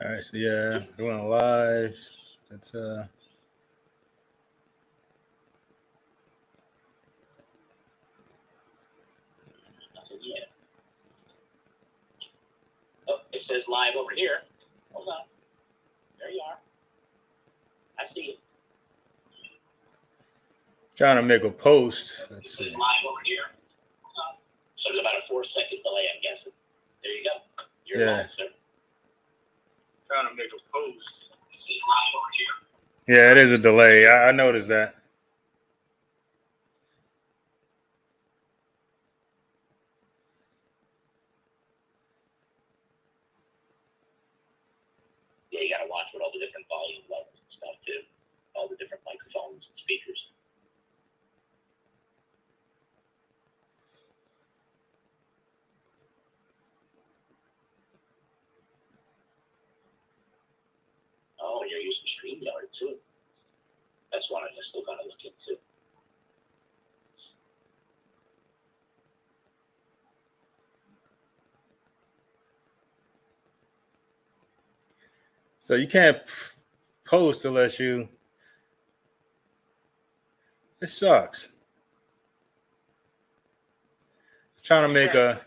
All right, so yeah, going live. That's Nothing yet. Oh, it says live over here. Hold on. There you are. I see it. trying to make a post. It says live over here. So there's about a 4-second delay, I'm guessing. There you go. You're live, sir. Trying to make a post. It says live over here. Yeah, it is a delay. I noticed that. Yeah, you got to watch with all the different volume levels and stuff, too. All the different microphones and speakers. Oh, you're using Streamyard, too. That's one I still got to look into. So you can't post unless you. It sucks. It's trying to make a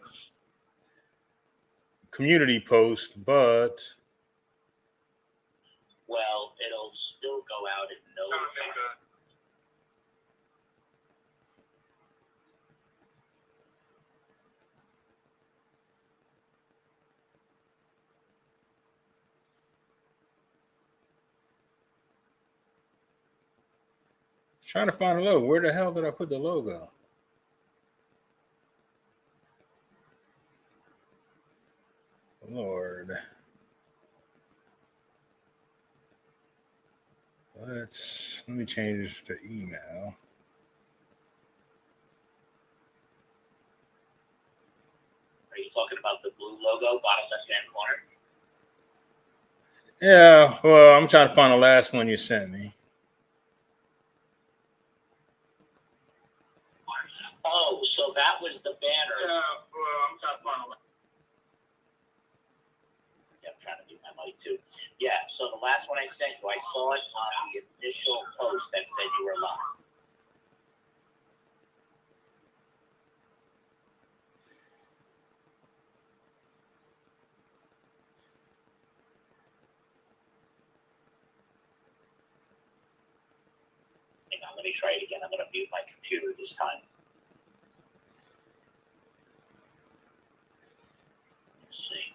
community post, but Well, it'll still go out and notify. trying to find a logo. Where the hell did I put the logo? Lord. Let me change this to email. Are you talking about the blue logo, bottom left-hand corner? Yeah, well, I'm trying to find the last one you sent me. Oh, so that was the banner. Yeah, well, I'm trying to find a. Yeah, I'm trying to do my mic too. Yeah, so the last one I sent you, I saw it on the initial post that said you were live. Hang on, let me try it again. I'm going to mute my computer this time. Let's see.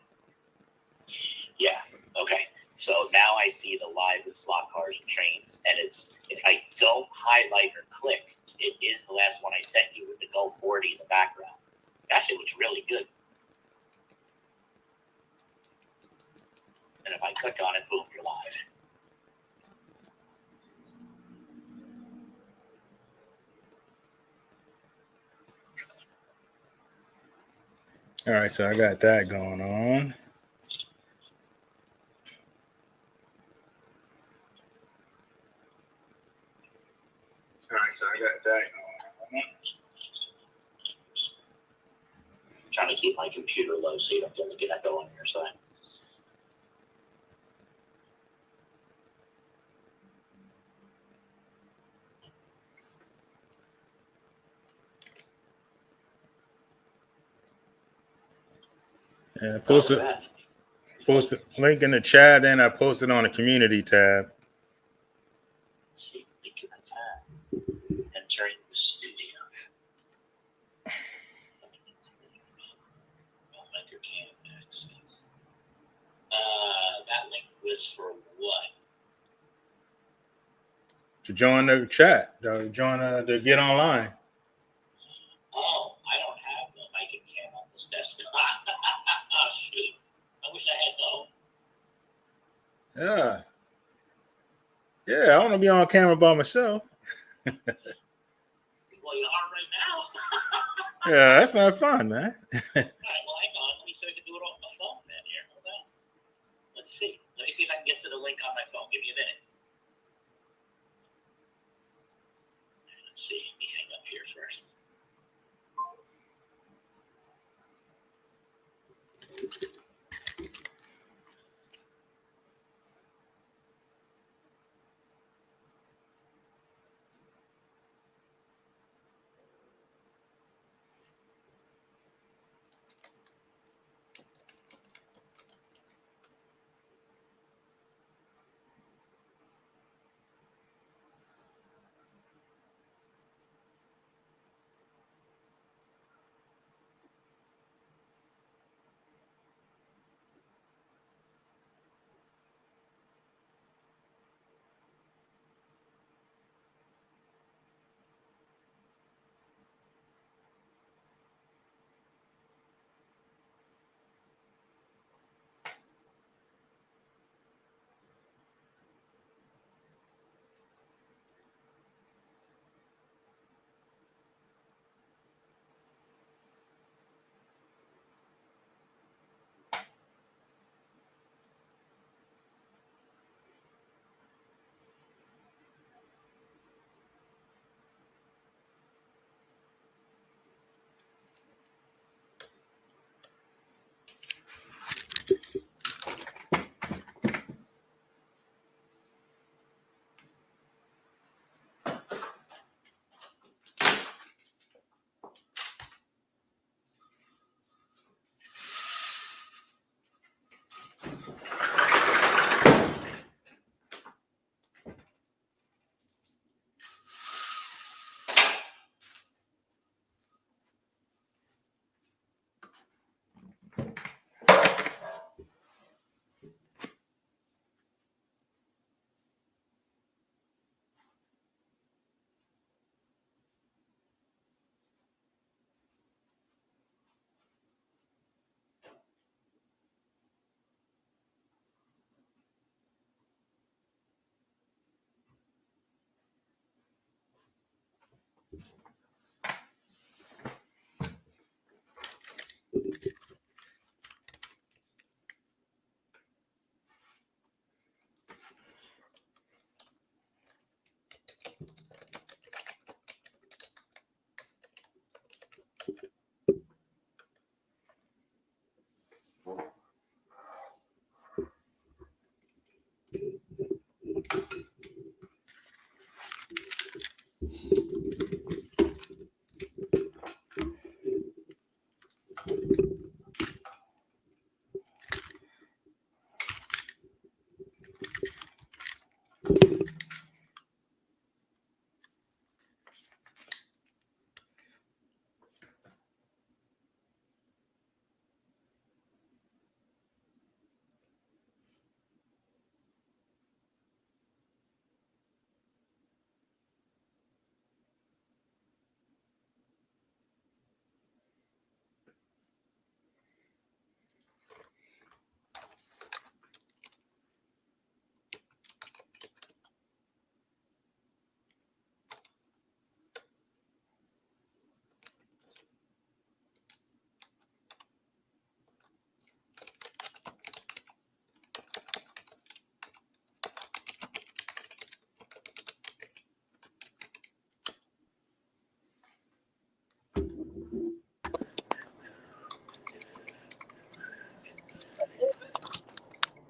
Yeah, okay. So now I see the live with slot cars and trains, and it's if I don't highlight or click, it is the last one I sent you with the Go 40 in the background. It actually looks really good. And if I click on it, boom, you're live. All right, so I got that going on. All right, so I got that going on. I'm trying to keep my computer low so you don't get an echo on your side. Yeah, post the link in the chat, and I posted on the community tab. See, link in the tab. Entering the studio. That link was for what? To join the chat, to join to get online. Oh, I don't have the mic and cam on this desktop. Oh, shoot. I wish I had though. Yeah, I want to be on camera by myself. Well, you are right now. Yeah, that's not fun, man. All right, well, hang on. Let me see if I can do it off my phone then here. Hold on. Let's see. Let me see if I can get to the link on my phone. Give me a minute. Let's see. Let me hang up here first.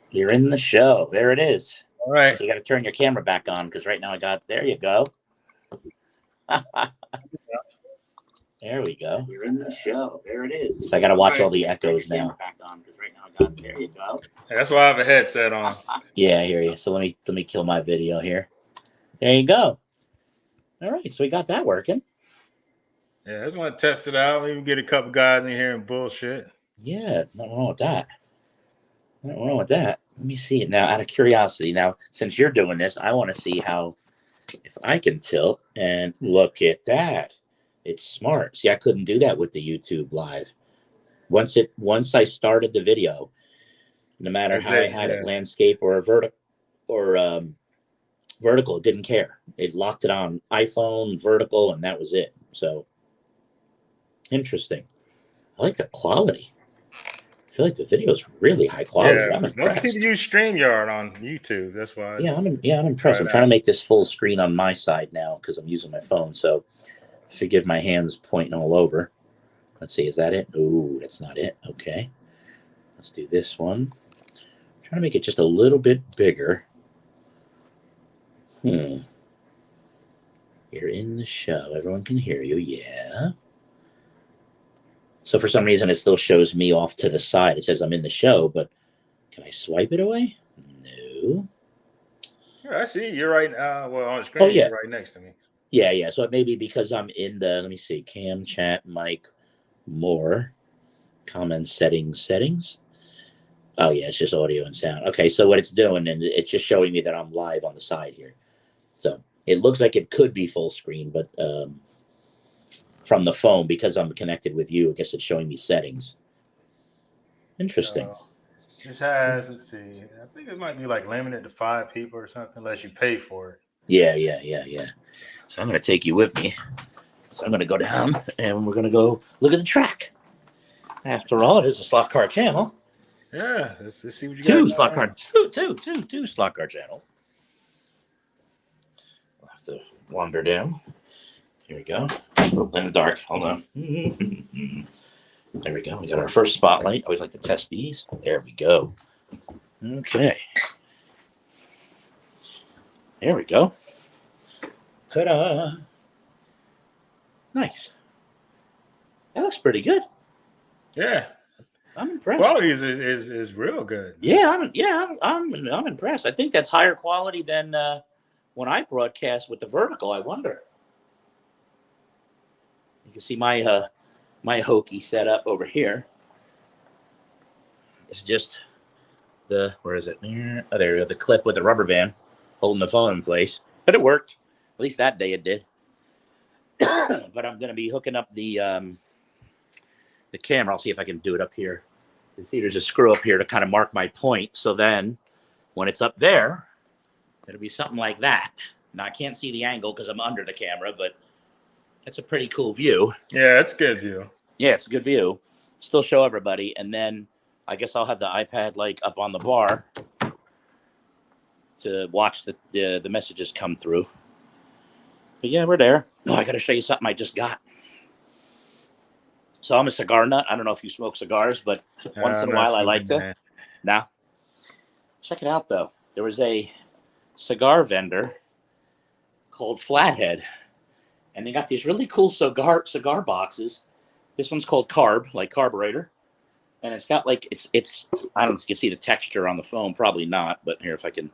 You're in the show. There it is. All right. So you got to turn your camera back on because right now I got. There you go. There we go. You're in the show. There it is. So I got to watch all the echoes now. Back on because right now I got. There you go. That's why I have a headset on. Yeah, I hear you. So let me kill my video here. There you go. All right, so we got that working. Yeah, I just want to test it out. Maybe get a couple guys in here and bullshit. Yeah, nothing wrong with that. Nothing wrong with that. Let me see it now. Out of curiosity, now since you're doing this, I want to see how if I can tilt and look at that. It's smart. See, I couldn't do that with the YouTube live. Once I started the video, no matter how I had it landscape or vertical, it didn't care. It locked it on iPhone vertical, and that was it. So interesting. I like the quality. I feel like the video is really high quality. Yeah, I'm impressed. most people use StreamYard on YouTube. That's why. I'm impressed. I'm trying to make this full screen on my side now because I'm using my phone. So forgive my hands pointing all over. Let's see. Is that it? No, that's not it. Okay. Let's do this one. I'm trying to make it just a little bit bigger. You're in the show. Everyone can hear you. Yeah. So for some reason, it still shows me off to the side. It says I'm in the show, but can I swipe it away? No. Yeah, I see. You're right. Well, on the screen, Oh, yeah. You're right next to me. Yeah. So it may be because I'm in the, let me see, cam, chat, mic, more, comment settings. Oh, yeah, it's just audio and sound. Okay, so what it's doing, and it's just showing me that I'm live on the side here. So it looks like it could be full screen, but from the phone, because I'm connected with you, I guess it's showing me settings. Interesting. This has, let's see, I think it might be like limited to 5 people or something, unless you pay for it. Yeah. So I'm going to take you with me. So I'm going to go down, and we're going to go look at the track. After all, it is a slot car channel. Yeah, let's see what you got. Two slot car channels. I'll have to wander down. Here we go. In the dark. Hold on. There we go. We got our first spotlight. I always like to test these. There we go. Okay. There we go. Ta-da. Nice. That looks pretty good. Yeah. I'm impressed. Quality is real good. I'm impressed. I think that's higher quality than when I broadcast with the vertical. I wonder. You can see my my hokey setup over here. It's just the where is it? Oh, there, the clip with the rubber band holding the phone in place. But it worked. At least that day it did. But I'm going to be hooking up the camera. I'll see if I can do it up here. You see there's a screw up here to kind of mark my point. So then when it's up there, it'll be something like that. Now I can't see the angle because I'm under the camera, but that's a pretty cool view. Yeah, that's a good view. Yeah, it's a good view. Still show everybody. And then I guess I'll have the iPad like up on the bar to watch the messages come through. But yeah, we're there. Oh, I got to show you something I just got. So I'm a cigar nut. I don't know if you smoke cigars, but once in a while I like to. Now, check it out, though. There was a cigar vendor called Flathead, and they got these really cool cigar boxes. This one's called Carb, like carburetor, and it's got like it's. I don't know if you can see the texture on the phone. Probably not, but here, if I can.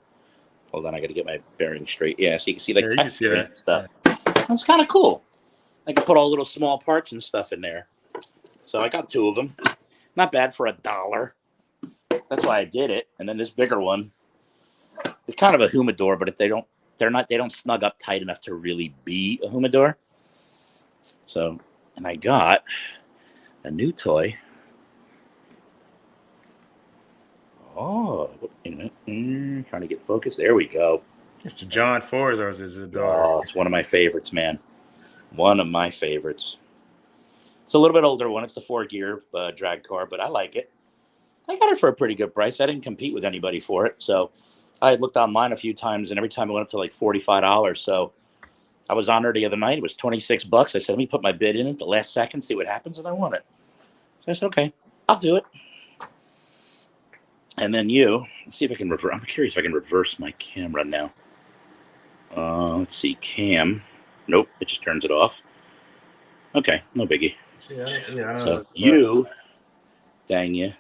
Hold on, I got to get my bearings straight. Yeah, so you can see like texture and stuff. Yeah. It's kind of cool. I can put all little small parts and stuff in there. So I got 2 of them. Not bad for $1. That's why I did it. And then this bigger one. It's kind of a humidor, but if they don't snug up tight enough to really be a humidor. So, and I got a new toy. Oh, wait a minute. Trying to get focused. There we go. Mr. John Ford, or is it dog? Oh, it's one of my favorites, man. One of my favorites. It's a little bit older one. It's the 4-gear drag car, but I like it. I got it for a pretty good price. I didn't compete with anybody for it. So I had looked online a few times, and every time I went up to like $45. So I was on there the other night. It was $26. I said, let me put my bid in at the last second, see what happens, and I won it. So I said, okay, I'll do it. And then let's see if I can reverse. I'm curious if I can reverse my camera now. Let's see, cam. Nope, it just turns it off. Okay, no biggie. Yeah. So dang you.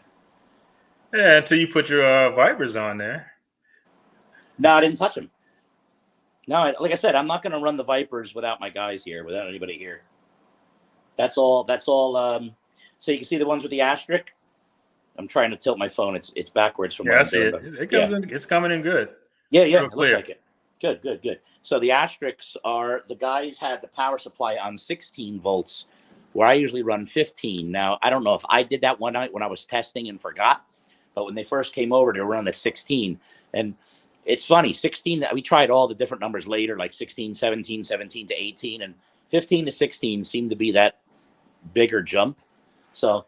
Yeah, until you put your Vipers on there. No, I didn't touch them. No, like I said, I'm not going to run the Vipers without my guys here, without anybody here. That's all. So you can see the ones with the asterisk. I'm trying to tilt my phone. It's backwards from. Yeah, I see it. It comes in. It's coming in good. Yeah, Real it clear. looks like it. Good. So the asterisks are the guys had the power supply on 16 volts, where I usually run 15. Now I don't know if I did that one night when I was testing and forgot, but when they first came over, they were running at 16, and it's funny, 16, we tried all the different numbers later, like 16, 17, 17 to 18, and 15 to 16 seemed to be that bigger jump. So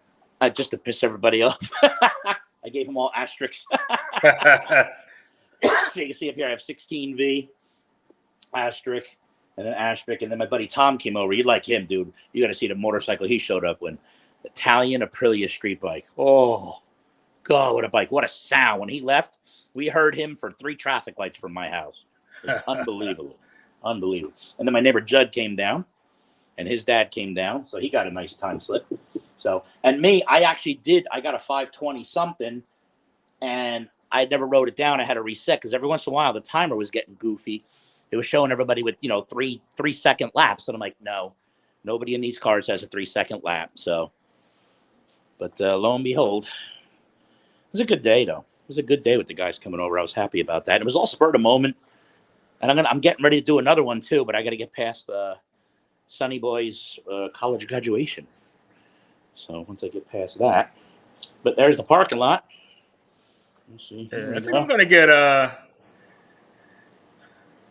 just to piss everybody off, I gave them all asterisks. So you can see up here, I have 16V, asterisk, and then asterisk. And then my buddy Tom came over. You'd like him, dude. You got to see the motorcycle he showed up when. Italian Aprilia street bike. Oh, God, what a bike. What a sound. When he left, we heard him for 3 traffic lights from my house. It was unbelievable. Unbelievable. And then my neighbor Judd came down, and his dad came down. So he got a nice time slip. So, and me, I got a 520 something, and I never wrote it down. I had to reset because every once in a while the timer was getting goofy. It was showing everybody with, 3-second laps. And I'm like, no, nobody in these cars has a 3-second lap. So, but lo and behold, it was a good day though. It was a good day with the guys coming over. I was happy about that. It was all spur of the moment. And I'm getting ready to do another one too, but I got to get past Sonny Boy's college graduation. So once I get past that, but there's the parking lot. Let's see. Yeah, I think I'm gonna get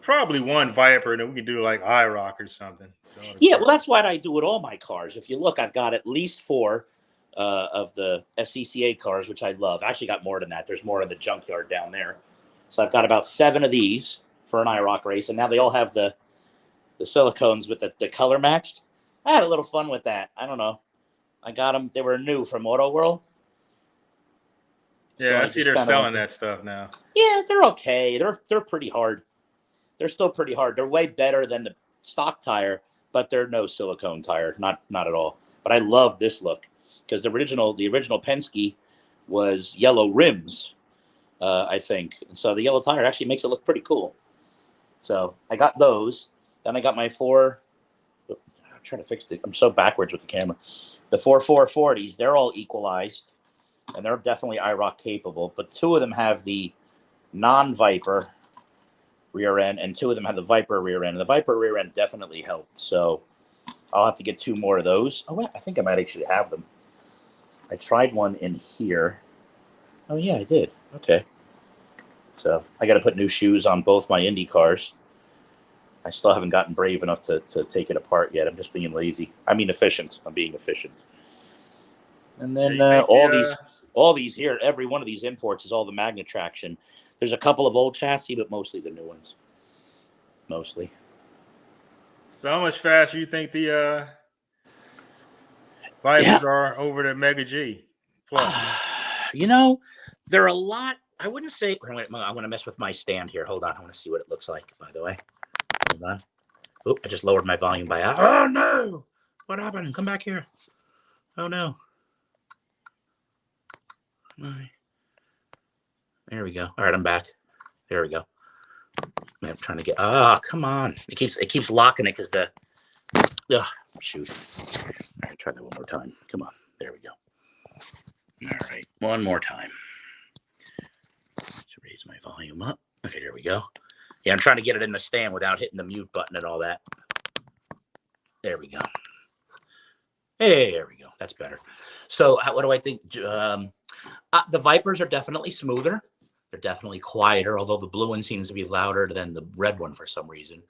probably one Viper, and then we can do like IROC or something. So yeah, well, that's what I do with all my cars. If you look, I've got at least 4 of the SCCA cars, which I love. I actually got more than that. There's more in the junkyard down there. So I've got about 7 of these for an IROC race, and now they all have the silicones with the color matched. I had a little fun with that. I don't know. I got them. They were new from Auto World. Yeah, so I see they're selling that stuff now. Yeah, they're okay. They're pretty hard. They're still pretty hard. They're way better than the stock tire, but they're no silicone tire, not at all. But I love this look because the original Penske was yellow rims, I think. And so the yellow tire actually makes it look pretty cool. So I got those. Then I got my 4. I'm trying to fix it. I'm so backwards with the camera. The 4 440s, they're all equalized. And they're definitely IROC capable, but 2 of them have the non-Viper rear end, and 2 of them have the Viper rear end. And the Viper rear end definitely helped, so I'll have to get 2 more of those. Oh, I think I might actually have them. I tried one in here. Oh, yeah, I did. Okay. So I got to put new shoes on both my Indy cars. I still haven't gotten brave enough to take it apart yet. I'm just being lazy. I mean, efficient. I'm being efficient. And then all these here, every one of these imports is all the Magna traction. There's a couple of old chassis, but mostly the new ones. Mostly. So how much faster you think the Vipers are over the Mega G Plus? They're a lot. I wouldn't say. I want to mess with my stand here. Hold on. I want to see what it looks like, by the way. Hold on. Oh, I just lowered my volume by out. Oh, no. What happened? Come back here. Oh, no. There we go. All right, I'm back. There we go. I'm trying to get. Come on! It keeps locking it because shoot. All right, try that one more time. Come on. There we go. All right, one more time. Let's raise my volume up. Okay, there we go. Yeah, I'm trying to get it in the stand without hitting the mute button and all that. There we go. Hey, there we go. That's better. So, what do I think? The Vipers are definitely smoother. They're definitely quieter, although the blue one seems to be louder than the red one for some reason.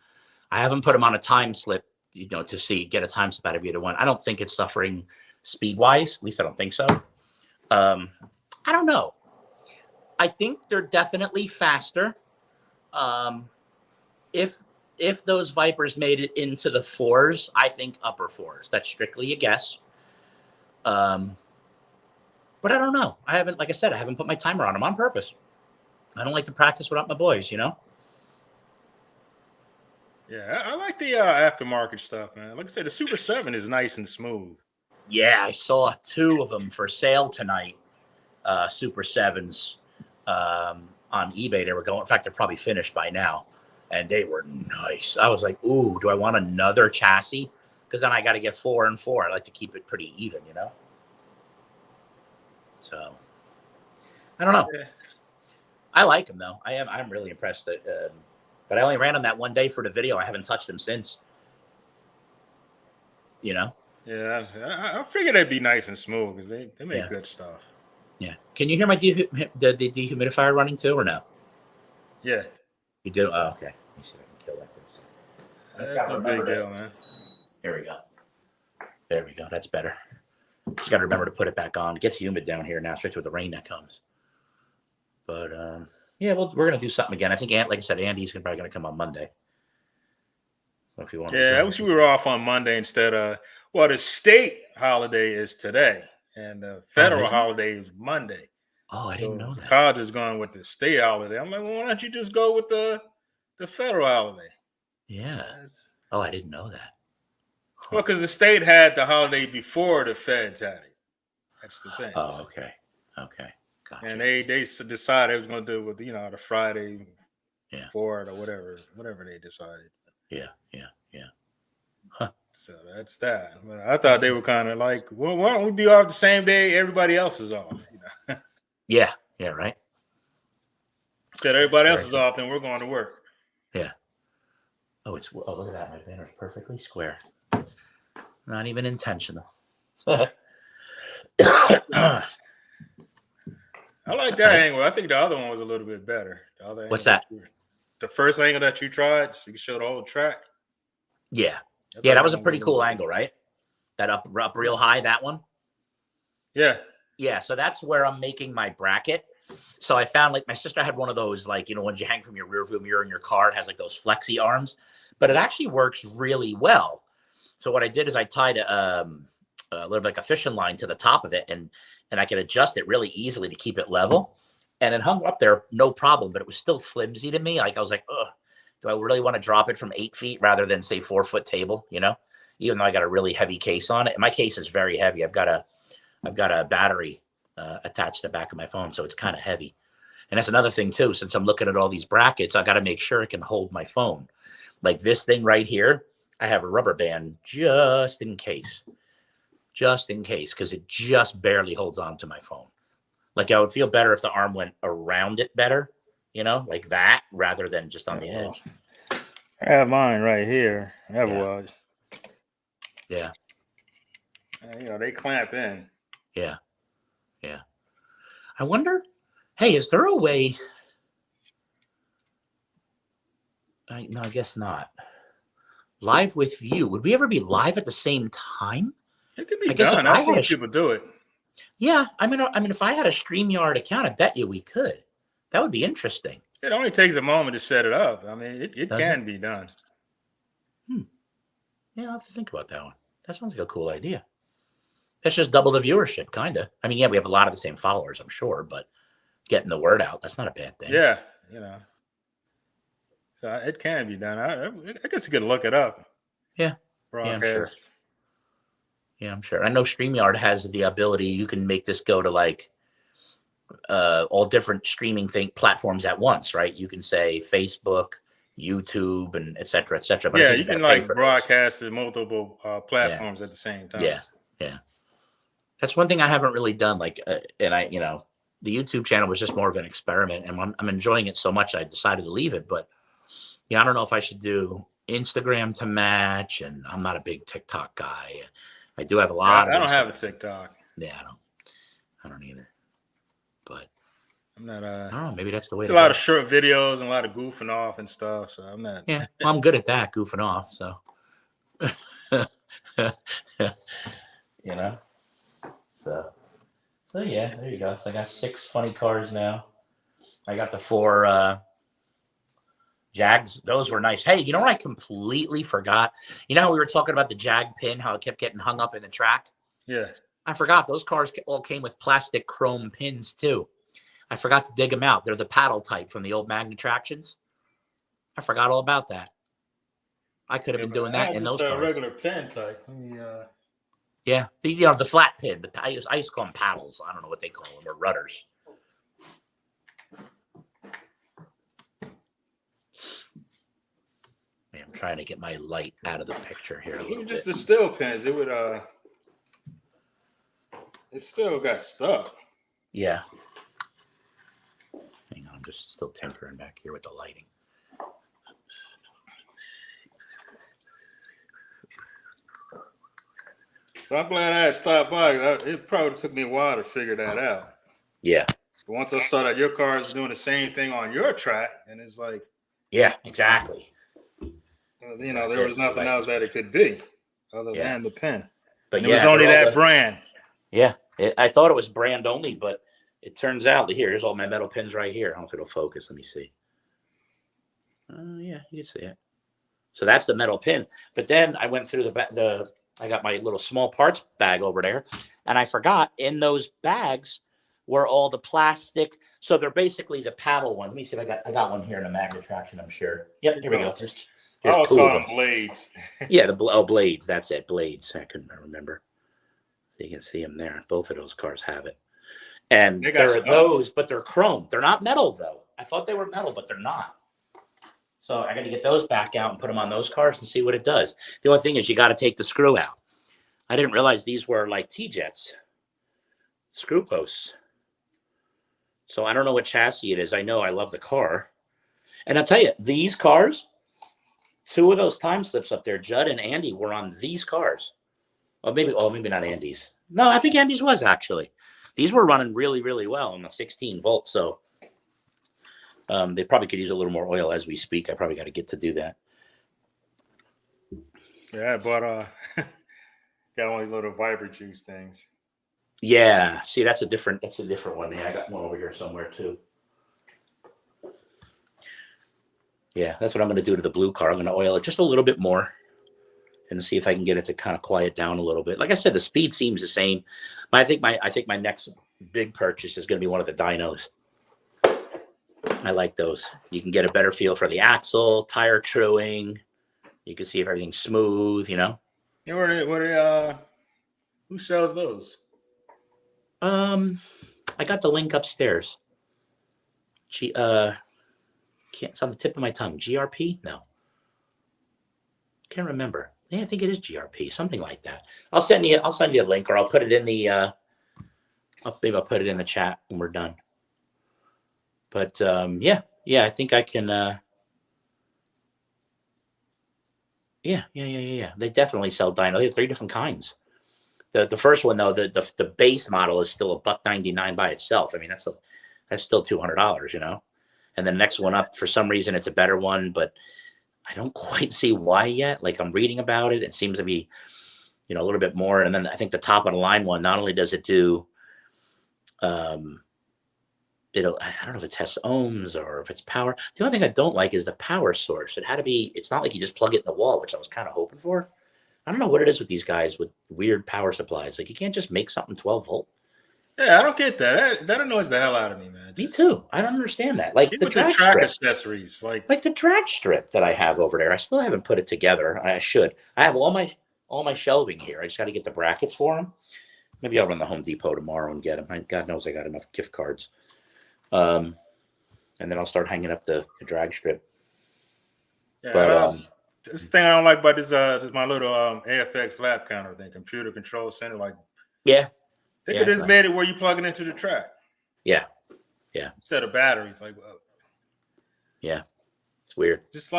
I haven't put them on a time slip, to get a time slip out of either one. I don't think it's suffering speed-wise. At least I don't think so. I don't know. I think they're definitely faster. If if those Vipers made it into the 4s, I think upper 4s. That's strictly a guess. But I don't know. I haven't, like I said, I haven't put my timer on them on purpose. I don't like to practice without my boys, you know? Yeah, I like the aftermarket stuff, man. Like I said, the Super 7 is nice and smooth. Yeah, I saw 2 of them for sale tonight. Super 7s on eBay. They were going, in fact, they're probably finished by now. And they were nice. I was like, ooh, do I want another chassis? Because then I got to get 4 and 4. I like to keep it pretty even, you know? So, I don't know. Yeah. I like them, though. I'm really impressed. But I only ran them that one day for the video. I haven't touched them since. You know? Yeah, I figured they'd be nice and smooth because they make good stuff. Yeah. Can you hear my the dehumidifier running too, or no? Yeah. You do? Oh, okay. Let me see if I can kill that for a second. That's no big deal, man. Here we go. There we go. That's better. Just got to remember to put it back on. It gets humid down here now, especially with the rain that comes. But yeah, we're gonna do something again. I think, like I said, Andy's probably gonna come on Monday. So if you want, I wish we were off on Monday instead of. Well, the state holiday is today, and the federal holiday is Monday. Oh, I didn't know that. College is going with the state holiday. I'm like, well, why don't you just go with the federal holiday? Yeah. Oh, I didn't know that. Well, because the state had the holiday before the feds had it. That's the thing. Oh, okay. Okay. Gotcha. And they decided they was going to do it with, the Friday before it or whatever they decided. Yeah. Huh. So that's that. I thought they were kind of like, well, why don't we be off the same day everybody else is off? Yeah, right. Instead everybody else is off, then we're going to work. Yeah. Oh, look at that. My banner's perfectly square. Not even intentional. I like that angle. I think the other one was a little bit better. What's that? The first angle that you tried, so you can show the whole track. Yeah. Yeah, that was a pretty cool angle, right? That up real high, that one? Yeah. Yeah, so that's where I'm making my bracket. So I found, like, my sister had one of those, like, ones you hang from your rear view mirror in your car. It has, like, those flexi arms. But it actually works really well. So what I did is I tied a little bit like a fishing line to the top of it, and I could adjust it really easily to keep it level. And it hung up there, no problem, but it was still flimsy to me. Like, I was like, ugh, do I really want to drop it from 8 feet rather than, say, 4-foot table, even though I got a really heavy case on it. And my case is very heavy. I've got a battery attached to the back of my phone, so it's kind of heavy. And that's another thing, too. Since I'm looking at all these brackets, I got to make sure it can hold my phone. Like this thing right here, I have a rubber band just in case, because it just barely holds on to my phone. Like, I would feel better if the arm went around it better, like that, rather than just on the edge. I have mine right here. I have a watch. Yeah. They clamp in. Yeah. I wonder, hey, is there a way? No, I guess not. Live with you. Would we ever be live at the same time? It could be done. I've seen people do it. Yeah, I mean, if I had a Streamyard account, I bet you we could. That would be interesting. It only takes a moment to set it up. I mean, it can be done. Yeah, I'll have to think about that one. That sounds like a cool idea. That's just double the viewership, kind of. I mean, yeah, we have a lot of the same followers, I'm sure, but getting the word out, that's not a bad thing. Yeah, So it can be done. I guess you could look it up. Yeah. Broadcast. Yeah, I'm sure. I know StreamYard has the ability. You can make this go to like all different streaming platforms at once, right? You can say Facebook, YouTube, and et cetera, et cetera. But yeah, you can like broadcast to multiple platforms at the same time. Yeah. That's one thing I haven't really done. Like, and I, the YouTube channel was just more of an experiment, and I'm enjoying it so much I decided to leave it. But yeah, I don't know if I should do Instagram to match, and I'm not a big TikTok guy. I do have a lot. I don't have a TikTok. Yeah, I don't either. But I'm not. I don't know. Maybe that's the way. It's a lot of short videos and a lot of goofing off and stuff. So I'm not. Yeah, well, I'm good at that, goofing off. So, So yeah, there you go. So I got 6 funny cars now. I got the 4 Jags, those were nice. Hey, you know what I completely forgot? You know how we were talking about the Jag pin, how it kept getting hung up in the track? Yeah. I forgot those cars all came with plastic chrome pins too. I forgot to dig them out. They're the paddle type from the old Magna Tractions. I forgot all about that. I could have been doing that in those cars. Regular pin type. Yeah, the flat pin. I used to call them paddles. I don't know what they call them, or rudders. I'm trying to get my light out of the picture here. Even just the steel pins, it would it still got stuck. Yeah. Hang on, I'm just still tinkering back here with the lighting. So I'm glad I had stopped by. It probably took me a while to figure that out. Yeah. But once I saw that your car is doing the same thing on your track, and it's like, yeah, exactly. There was nothing else that it could be other than the pin. But it was only that brand. Yeah, I thought it was brand only, but it turns out here's all my metal pins right here. I don't know if it'll focus. Let me see. Yeah, you can see it. So that's the metal pin. But then I went through I got my little small parts bag over there, and I forgot in those bags were all the plastic. So they're basically the paddle one. Let me see if I got one here in a Magna Traction, I'm sure. Yep, here we go. There's two of them. Blades. Yeah, blades. That's it, blades. I couldn't remember. So you can see them there. Both of those cars have it. And there are those, but they're chrome. They're not metal, though. I thought they were metal, but they're not. So I got to get those back out and put them on those cars and see what it does. The only thing is you got to take the screw out. I didn't realize these were like T-jets, screw posts. So I don't know what chassis it is. I know I love the car. And I'll tell you, these cars, two of those time slips up there, Judd and Andy, were on these cars. Maybe not Andy's. No, I think Andy's was actually. These were running really, really well on the 16 volts. So they probably could use a little more oil as we speak. I probably got to get to do that. Yeah, but got one of these little Viper juice things. Yeah, see, that's a different one. Yeah, I got one over here somewhere too. Yeah, that's what I'm going to do to the blue car. I'm going to oil it just a little bit more and see if I can get it to kind of quiet down a little bit. Like I said, the speed seems the same. But I think my next big purchase is going to be one of the dynos. I like those. You can get a better feel for the axle, tire truing. You can see if everything's smooth, Yeah, who sells those? I got the link upstairs. It's on the tip of my tongue. GRP? No. Can't remember. Yeah, I think it is GRP, something like that. I'll send you a link, or I'll put it in the maybe I'll put it in the chat when we're done. But yeah, I think I can yeah. They definitely sell dyno. They have 3 different kinds. The first one though, the base model is still $199 by itself. I mean, that's still $200, And the next one up, for some reason, it's a better one, but I don't quite see why yet. Like, I'm reading about it. It seems to be, a little bit more. And then I think the top of the line one, not only does it do, I don't know if it tests ohms or if it's power. The only thing I don't like is the power source. It's not like you just plug it in the wall, which I was kind of hoping for. I don't know what it is with these guys with weird power supplies. Like, you can't just make something 12 volt. Yeah, I don't get that. That annoys the hell out of me, man. Me too. I don't understand that. Like the track accessories, like the drag strip that I have over there. I still haven't put it together. I should. I have all my shelving here. I just got to get the brackets for them. Maybe I'll run the Home Depot tomorrow and get them. God knows I got enough gift cards. And then I'll start hanging up the drag strip. Yeah, but this thing I don't like about this my little AFX lap counter thing, computer control center. Like, yeah. They could just made it where you plug it into the track. Yeah. Instead of batteries, like, well, yeah, it's weird. Just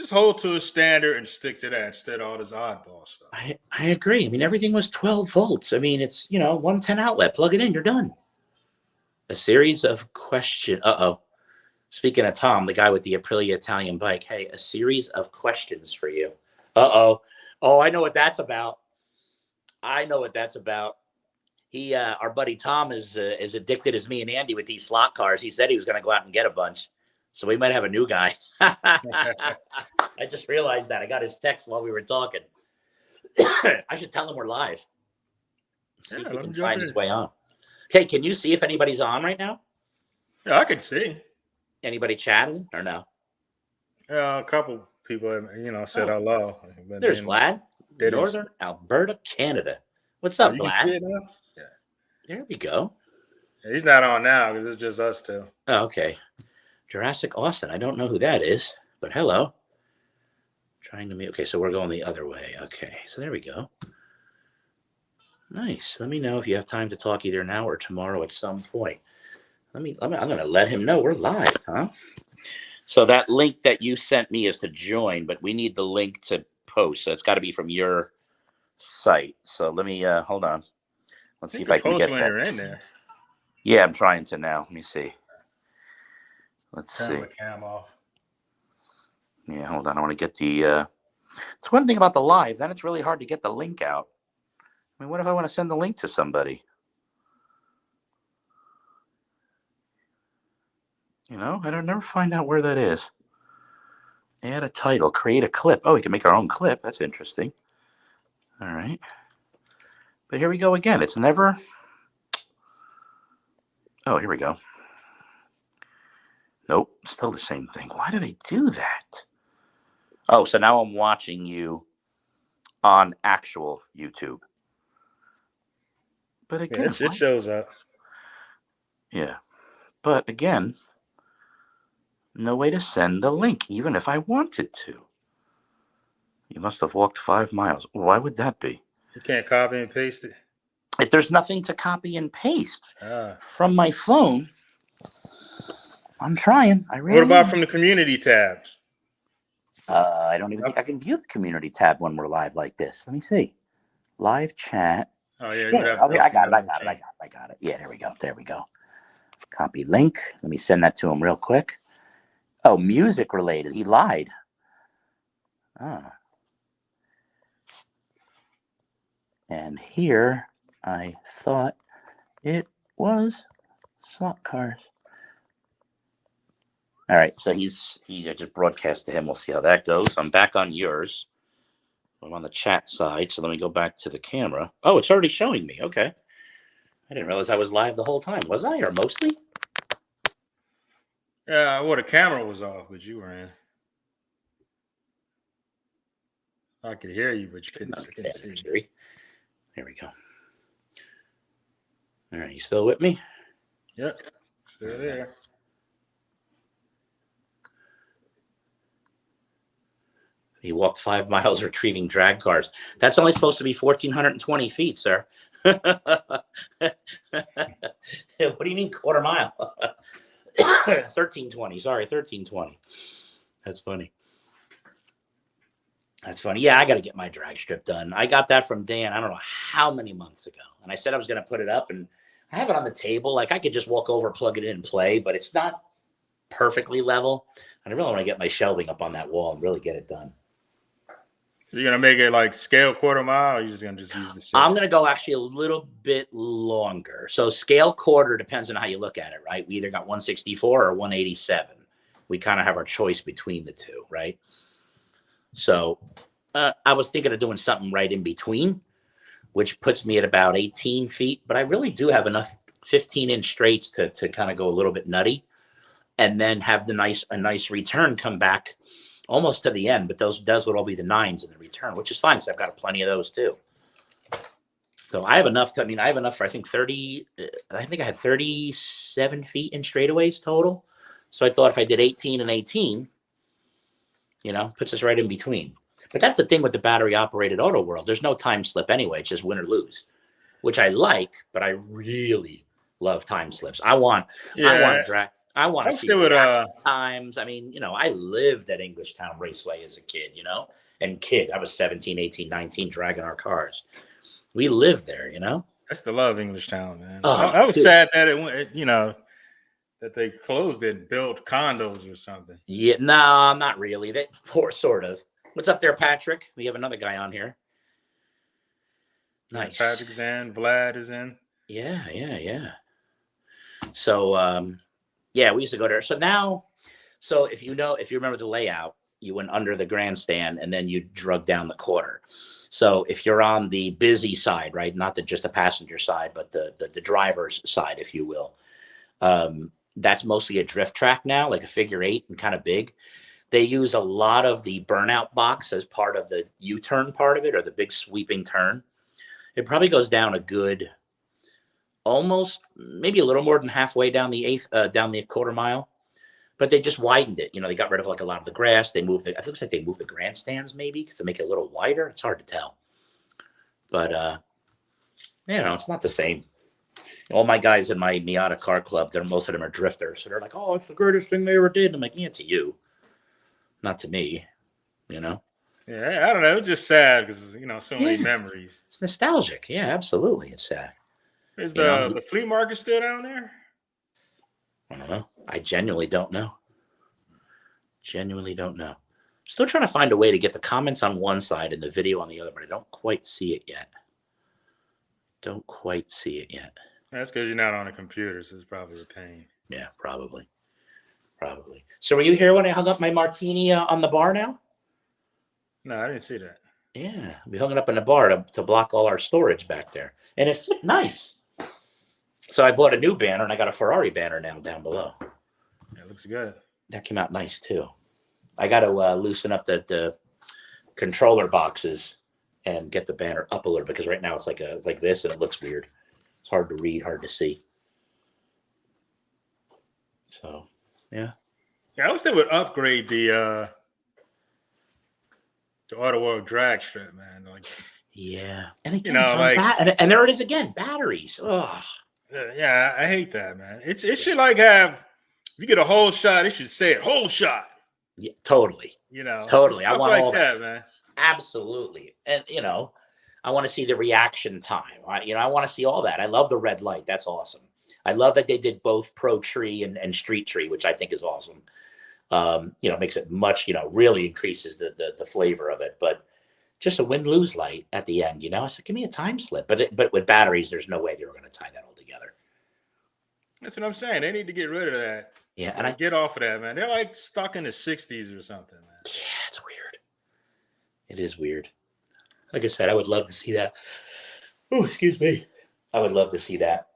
hold to a standard and stick to that instead of all this oddball stuff. I agree. I mean, everything was 12 volts. I mean, it's 110 outlet. Plug it in, you're done. A series of questions. Speaking of Tom, the guy with the Aprilia Italian bike. Hey, a series of questions for you. Oh, I know what that's about. Our buddy Tom is as addicted as me and Andy with these slot cars. He said he was going to go out and get a bunch. So we might have a new guy. I just realized that. I got his text while we were talking. I should tell him we're live. See if he can find his way on. Okay, can you see if anybody's on right now? Yeah, I could see. Anybody chatting or no? A couple people, said hello. But there's Vlad, Northern Alberta, Canada. What's up, Vlad? Yeah. There we go. Yeah, he's not on now because it's just us two. Oh, okay. Jurassic Austin. I don't know who that is, but hello. Trying to meet. Okay, so we're going the other way. Okay, so there we go. Nice. Let me know if you have time to talk either now or tomorrow at some point. I'm going to let him know we're live, huh? So that link that you sent me is to join, but we need the link to post. So it's got to be from your site. So let me hold on. Let's see if I can get that. You're in there. Yeah, I'm trying to now. Let me see. Let's see. Turn the cam off. Yeah, hold on. I want to get the. It's one thing about the live. Then it's really hard to get the link out. I mean, what if I want to send the link to somebody? I don't never find out where that is. Add a title, create a clip. Oh, we can make our own clip. That's interesting. All right. But here we go again. It's never. Oh, here we go. Nope, still the same thing. Why do they do that? Oh, so now I'm watching you on actual YouTube. But again, it shows up. Yeah. But again, no way to send the link, even if I wanted to. You must have walked 5 miles. Why would that be? You can't copy and paste it? There's nothing to copy and paste from my phone. I'm trying. What about from the community tab? I don't even think I can view the community tab when we're live like this. Let me see. Live chat. Oh, yeah. Okay, I got it. Yeah, there we go. Copy link. Let me send that to him real quick. Oh, music related. He lied. And here I thought it was slot cars. All right, so I just broadcast to him. We'll see how that goes. I'm back on yours. I'm on the chat side, so let me go back to the camera. Oh, it's already showing me. Okay. I didn't realize I was live the whole time. Was I, or mostly? Yeah, well, the camera was off, but you were in. I could hear you, but you couldn't see. There we go. All right, you still with me? Yep, still there. He walked 5 miles retrieving drag cars. That's only supposed to be 1,420 feet, sir. What do you mean quarter mile? 1320. Sorry, 1320. That's funny. Yeah, I got to get my drag strip done. I got that from Dan, I don't know how many months ago. And I said I was going to put it up, and I have it on the table. Like I could just walk over, plug it in, and play, but it's not perfectly level. And I really want to get my shelving up on that wall and really get it done. So you're going to make it like scale quarter mile, or you're just going to use the set? I'm going to go actually a little bit longer. So scale quarter depends on how you look at it, right? We either got 164 or 187. We kind of have our choice between the two, right? So I was thinking of doing something right in between, which puts me at about 18 feet. But I really do have enough 15-inch straights to kind of go a little bit nutty, and then have a nice return come back almost to the end. But those would all be the 9s in the return, which is fine because I've got plenty of those too. So I have enough for I think 30. I think I had 37 feet in straightaways total. So I thought if I did 18 and 18. Puts us right in between. But that's the thing with the battery-operated auto world. There's no time slip anyway. It's just win or lose, which I like, but I really love time slips. I want to see times. I mean, I lived at Englishtown Raceway as a kid, I was 17, 18, 19 dragging our cars. We lived there, That's the love of Englishtown, man. Oh, I was sad that it went, that they closed it and built condos or something. Yeah, no, not really. Sort of. What's up there, Patrick? We have another guy on here. Nice. Patrick's in. Vlad is in. Yeah. So, we used to go there. So So if you remember the layout, you went under the grandstand and then you drug down the quarter. So if you're on the busy side, right, not just the passenger side, but the driver's side, if you will, that's mostly a drift track now, like a figure 8 and kind of big. They use a lot of the burnout box as part of the U-turn part of it, or the big sweeping turn. It probably goes down a good, almost maybe a little more than halfway down the quarter mile. But they just widened it. They got rid of like a lot of the grass. They moved it. It looks like they moved the grandstands maybe because to make it a little wider. It's hard to tell. But it's not the same. All my guys in my Miata car club, most of them are drifters. So they're like, "Oh, it's the greatest thing they ever did." And I'm like, "Yeah, to you, not to me." Yeah, I don't know. It's just sad because so many memories. It's nostalgic. Yeah, absolutely. It's sad. Is the flea market still down there? I don't know. I genuinely don't know. Still trying to find a way to get the comments on one side and the video on the other, but I don't quite see it yet. That's because you're not on a computer, so it's probably a pain. Yeah, probably. So were you here when I hung up my martini on the bar now? No, I didn't see that. Yeah, we hung it up in the bar to block all our storage back there. And it fit nice. So I bought a new banner, and I got a Ferrari banner now down below. Yeah, it looks good. That came out nice, too. I got to loosen up the controller boxes and get the banner up a little, because right now it's like this, and it looks weird. It's hard to read, hard to see. So, yeah. Yeah, I wish they would upgrade the Auto World drag strip, man. Yeah. And again, and there it is again, batteries. Oh. Yeah, I hate that, man. It should have, if you get a whole shot, it should say it, whole shot. Yeah, totally. Totally. I want all that, man. Absolutely. And I want to see the reaction time. I want to see all that. I love the red light. That's awesome. I love that they did both Pro Tree and Street Tree, which I think is awesome. Makes it much, really increases the flavor of it. But just a win-lose light at the end, I said, give me a time slip. But with batteries, there's no way they were going to tie that all together. That's what I'm saying. They need to get rid of that. Yeah, and get off of that, man. They're like stuck in the 60s or something, man. Yeah, it's weird. It is weird. Like I said, I would love to see that. Oh, excuse me. I would love to see that.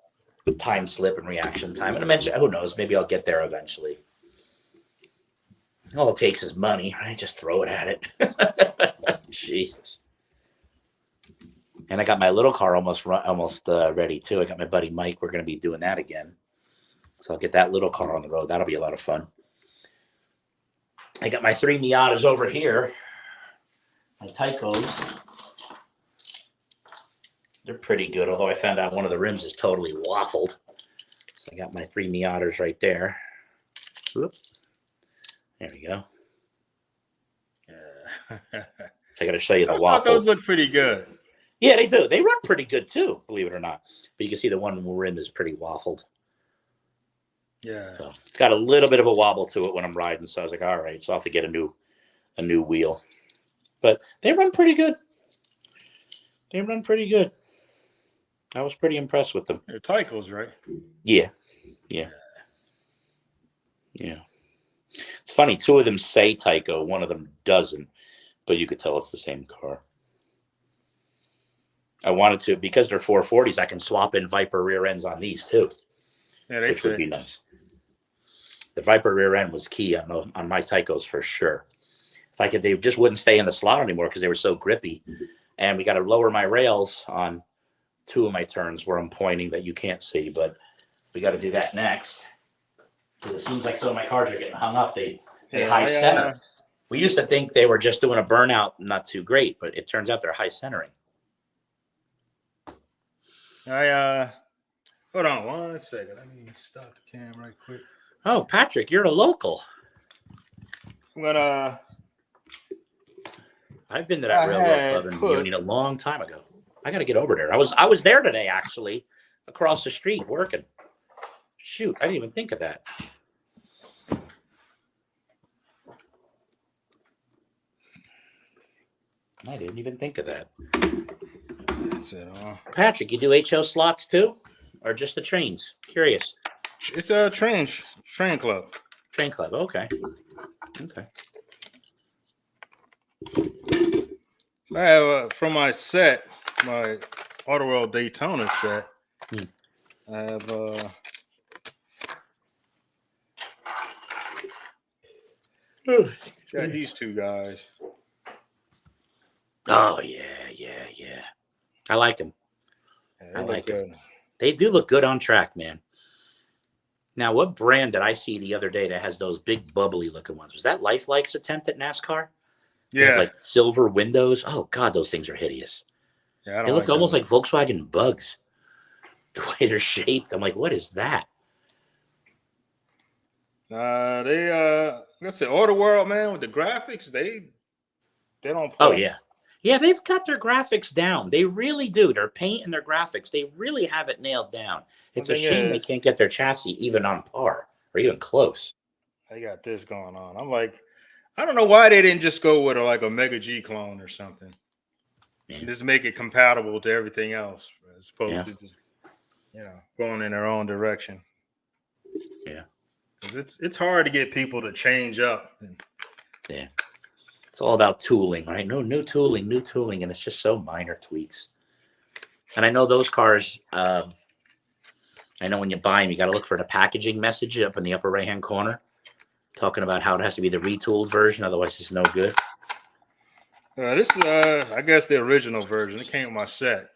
The time slip and reaction time. And I mentioned, who knows, maybe I'll get there eventually. All it takes is money, right? Just throw it at it. Jesus. And I got my little car almost ready too. I got my buddy Mike. We're going to be doing that again. So I'll get that little car on the road. That'll be a lot of fun. I got my 3 Miatas over here. My Tycos. They're pretty good, although I found out one of the rims is totally waffled. So I got my 3 Miatas right there. Whoops. There we go. Yeah. So I got to show you the waffles. Those look pretty good. Yeah, they do. They run pretty good too, believe it or not. But you can see the one rim is pretty waffled. Yeah. So it's got a little bit of a wobble to it when I'm riding. So I was like, all right, so I'll have to get a new wheel. But they run pretty good. I was pretty impressed with them. They're Tycos, right? Yeah. It's funny. 2 of them say Tyco. One of them doesn't. But you could tell it's the same car. I wanted to, because they're 440s, I can swap in Viper rear ends on these too. Yeah, which would be nice. The Viper rear end was key on my Tycos for sure. They just wouldn't stay in the slot anymore because they were so grippy. And we got to lower my rails on 2 of my turns where I'm pointing that you can't see, but we got to do that next. Because it seems like some of my cars are getting hung up. They high center. We used to think they were just doing a burnout, not too great, but it turns out they're high centering. Hold on 1 second. Let me stop the cam right quick. Oh, Patrick, you're a local. I'm gonna. I've been to that railroad club in Union a long time ago. I got to get over there. I was there today, actually, across the street working. Shoot, I didn't even think of that. I didn't even think of that. That's it. Patrick, you do HO slots too, or just the trains? Curious. It's a train club. Train Club. Okay. Okay. I have from my set, my Auto World Daytona set. I have got these two guys. Oh yeah. I like them. Yeah, I like them. They do look good on track, man. Now, what brand did I see the other day that has those big bubbly looking ones? Was that Lifelike's attempt at NASCAR? They have like silver windows. Oh God, those things are hideous. Yeah, they look almost like Volkswagen Bugs. The way they're shaped, I'm like, what is that? Like I said, Auto World, man, with the graphics, they don't play. Oh yeah, they've got their graphics down. They really do. Their paint and their graphics, they really have it nailed down. It's a shame they can't get their chassis even on par or even close. They got this going on. I'm like, I don't know why they didn't just go with like a Mega G clone or something. And just make it compatible to everything else, as opposed to just, going in their own direction. Yeah. Because it's hard to get people to change up. Yeah. It's all about tooling, right? No new tooling, and it's just so minor tweaks. And I know those cars, I know when you buy them, you got to look for the packaging message up in the upper right-hand corner, talking about how it has to be the retooled version, otherwise it's no good. This is, I guess, the original version. It came with my set.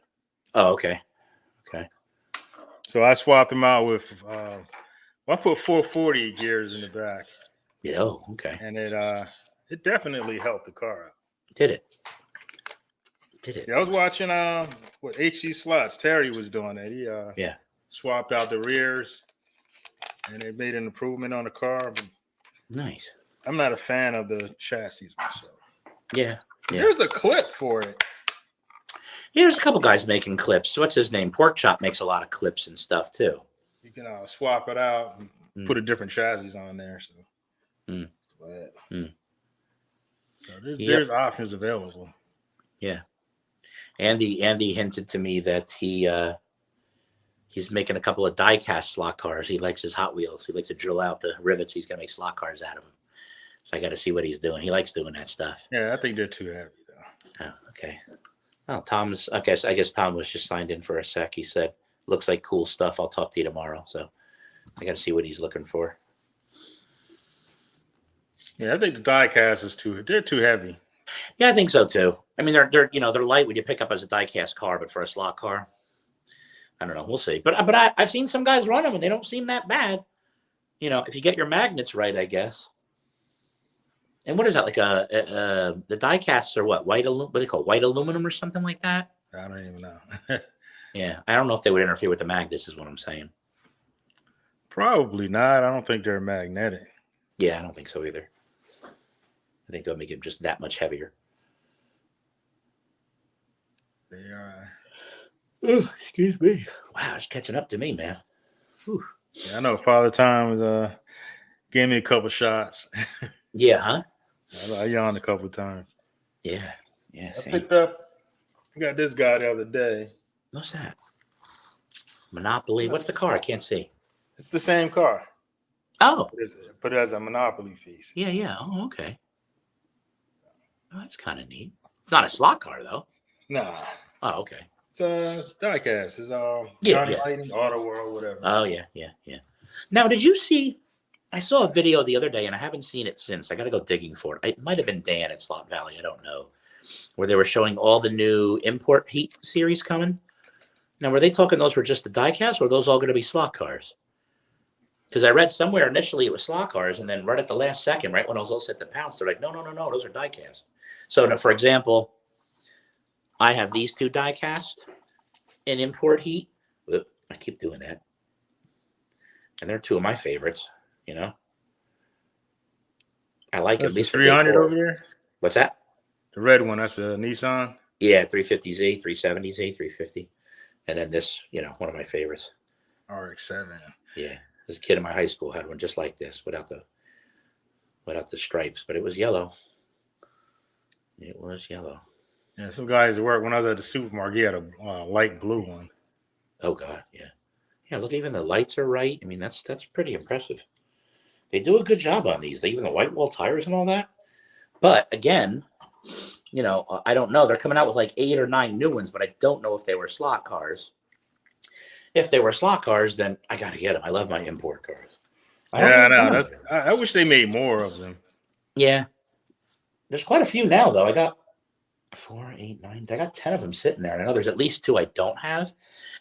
Oh, okay. Okay. So I swapped them out with, I put 440 gears in the back. Yeah, oh, okay. And it definitely helped the car out. Did it? Yeah, I was watching what HC Slots. Terry was doing it. He swapped out the rears, and it made an improvement on the car. But nice. I'm not a fan of the chassis myself. Yeah. There's a clip for it. Yeah, there's a couple guys making clips. What's his name? Pork Chop makes a lot of clips and stuff too. You can swap it out and put a different chassis on there. So, so there's options available. Yeah. Andy hinted to me that he's making a couple of die-cast slot cars. He likes his Hot Wheels. He likes to drill out the rivets. He's gonna make slot cars out of them. So I got to see what he's doing. He likes doing that stuff. Yeah, I think they're too heavy though. Oh, okay. Well, Tom's. I guess Tom was just signed in for a sec. He said, "Looks like cool stuff. I'll talk to you tomorrow." So I got to see what he's looking for. Yeah, I think the die-cast they're too heavy. Yeah, I think so too. I mean, they're light when you pick up as a die-cast car, but for a slot car, I don't know. We'll see. But I've seen some guys run them and they don't seem that bad. If you get your magnets right, I guess. And what is that, like the die casts are what? What do they call white aluminum or something like that? I don't even know. Yeah, I don't know if they would interfere with the magnets is what I'm saying. Probably not. I don't think they're magnetic. Yeah, I don't think so either. I think they'll make it just that much heavier. They are. Oh, excuse me. Wow, it's catching up to me, man. Whew. Yeah, I know Father Time gave me a couple shots. Yeah, huh? I yawned a couple times. Yeah. I got this guy the other day. What's that? Monopoly. What's the car? I can't see. It's the same car. Oh. Put it as a Monopoly piece. Yeah. Oh, okay. Oh, that's kind of neat. It's not a slot car, though. Nah. Oh, okay. It's a diecast. It's Johnny Lighting, Auto World, whatever. Oh, yeah. Now, did you see? I saw a video the other day, and I haven't seen it since. I got to go digging for it. It might have been Dan at Slot Valley. I don't know. Where they were showing all the new import heat series coming. Now, were they talking those were just the diecast, or are those all going to be slot cars? Because I read somewhere initially it was slot cars, and then right at the last second, right when I was all set to pounce, they're like, no, those are diecast. So, for example, I have these two diecast in import heat. Oop, I keep doing that. And they're two of my favorites. I like that's at least 300 over there. What's that? The red one. That's a Nissan. Yeah, 350Z, 370Z, 350, and then this, one of my favorites. RX-7. Yeah, this kid in my high school had one just like this, without the stripes, but it was yellow. It was yellow. Yeah, some guys at work when I was at the supermarket, he had a light blue one. Oh God, yeah. Yeah, look, even the lights are right. I mean, that's pretty impressive. They do a good job on these. They even the white wall tires and all that. But again, I don't know. They're coming out with like 8 or 9 new ones, but I don't know if they were slot cars. If they were slot cars, then I got to get them. I love my import cars. I know. I wish they made more of them. Yeah. There's quite a few now, though. I got 4, 8, 9. I got 10 of them sitting there. And I know there's at least 2 I don't have.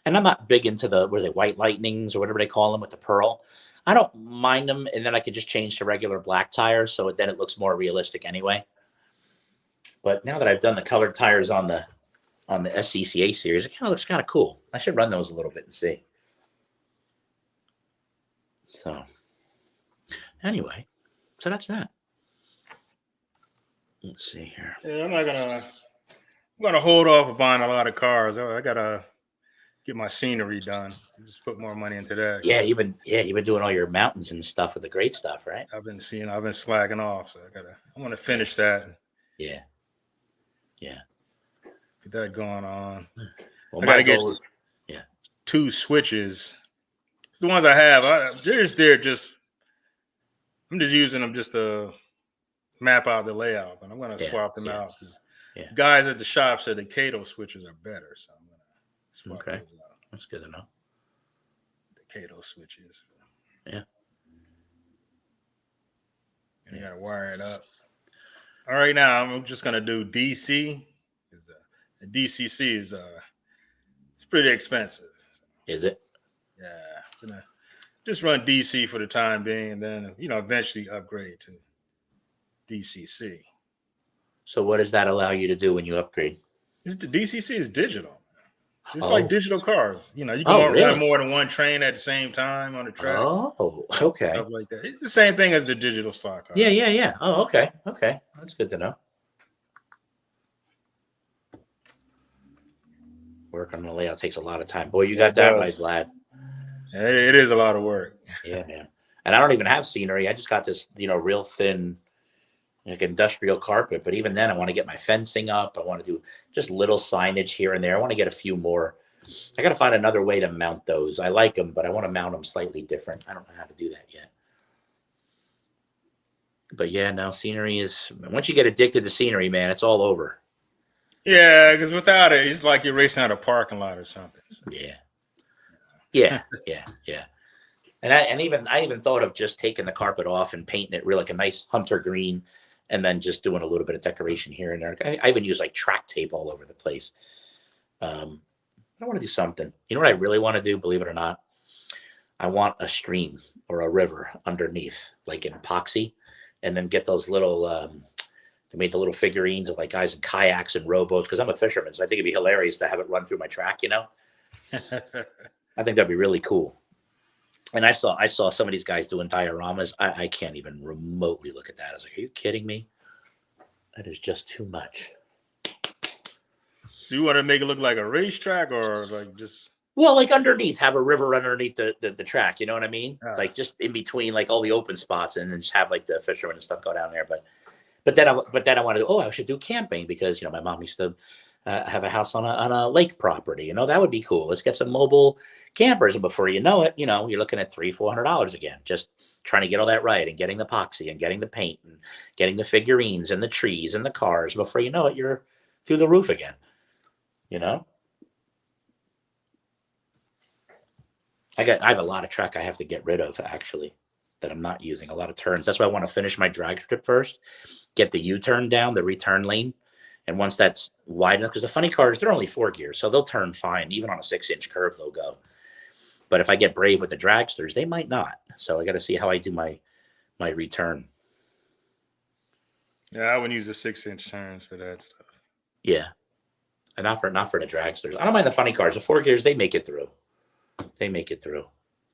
And I'm not big into the, white lightnings or whatever they call them with the pearl. I don't mind them. And then I could just change to regular black tires. So then it looks more realistic anyway. But now that I've done the colored tires on the SCCA series, it kind of looks kind of cool. I should run those a little bit and see. So anyway, so that's that. Let's see here. Yeah, I'm gonna hold off of buying a lot of cars. I gotta get my scenery done. Just put more money into that. Yeah, you've been doing all your mountains and stuff with the great stuff, right? I've been slacking off, so I want to finish that. Yeah. Get that going on. Well, I gotta get 2 switches. It's the ones I have. I'm just using them just to map out the layout, but I'm gonna swap them out. Yeah. Guys at the shop said the Kato switches are better, so I'm gonna swap those out. That's good to know. The Kato switches. Yeah. And you gotta wire it up. All right, now I'm just gonna do DC. The DCC is it's pretty expensive. Is it? Yeah, I'm gonna just run DC for the time being, and then eventually upgrade to DCC. So what does that allow you to do when you upgrade? The DCC is digital. It's like digital cars. You can really? run more than one train at the same time on the track. Oh, okay. Stuff like that. It's the same thing as the digital slot car. Yeah. Oh, okay. That's good to know. Work on the layout takes a lot of time. Boy, you got that right, Vlad. It is a lot of work. Yeah, man. And I don't even have scenery. I just got this, real thin, like industrial carpet. But even then, I want to get my fencing up. I want to do just little signage here and there. I want to get a few more. I got to find another way to mount those. I like them, but I want to mount them slightly different. I don't know how to do that yet. But yeah, no, scenery is, once you get addicted to scenery, man, it's all over. Yeah, because without it, it's like you're racing out a parking lot or something. Yeah. And I even thought of just taking the carpet off and painting it really like a nice hunter green, and then just doing a little bit of decoration here and there. I even use like track tape all over the place. I want to do something. You know what I really want to do? Believe it or not, I want a stream or a river underneath, like in epoxy, and then get those little. To make the little figurines of like guys in kayaks and rowboats, because I'm a fisherman, so I think it'd be hilarious to have it run through my track. I think that'd be really cool. And I saw some of these guys doing dioramas. I can't even remotely look at that. I was like, are you kidding me? That is just too much. So you want to make it look like a racetrack, or like just? Well, like underneath, have a river underneath the track. You know what I mean? Like just in between, like all the open spots, and then just have like the fishermen and stuff go down there. But then I wanted to. I should do camping because my mom used to have a house on a lake property. That would be cool. Let's get some mobile campers, and before you know it, you're looking at $300-400 again, just trying to get all that right and getting the epoxy and getting the paint and getting the figurines and the trees and the cars. Before you know it, you're through the roof again. I have a lot of track I have to get rid of actually that I'm not using, a lot of turns. That's why I want to finish my drag strip first, get the U-turn down, the return lane. And once that's wide enough, because the funny cars, they're only 4 gears, so they'll turn fine. Even on a 6-inch curve, they'll go. But if I get brave with the dragsters, they might not. So I got to see how I do my return. Yeah, I wouldn't use the 6-inch turns for that stuff. Yeah. And not for the dragsters. I don't mind the funny cars. The 4 gears, they make it through.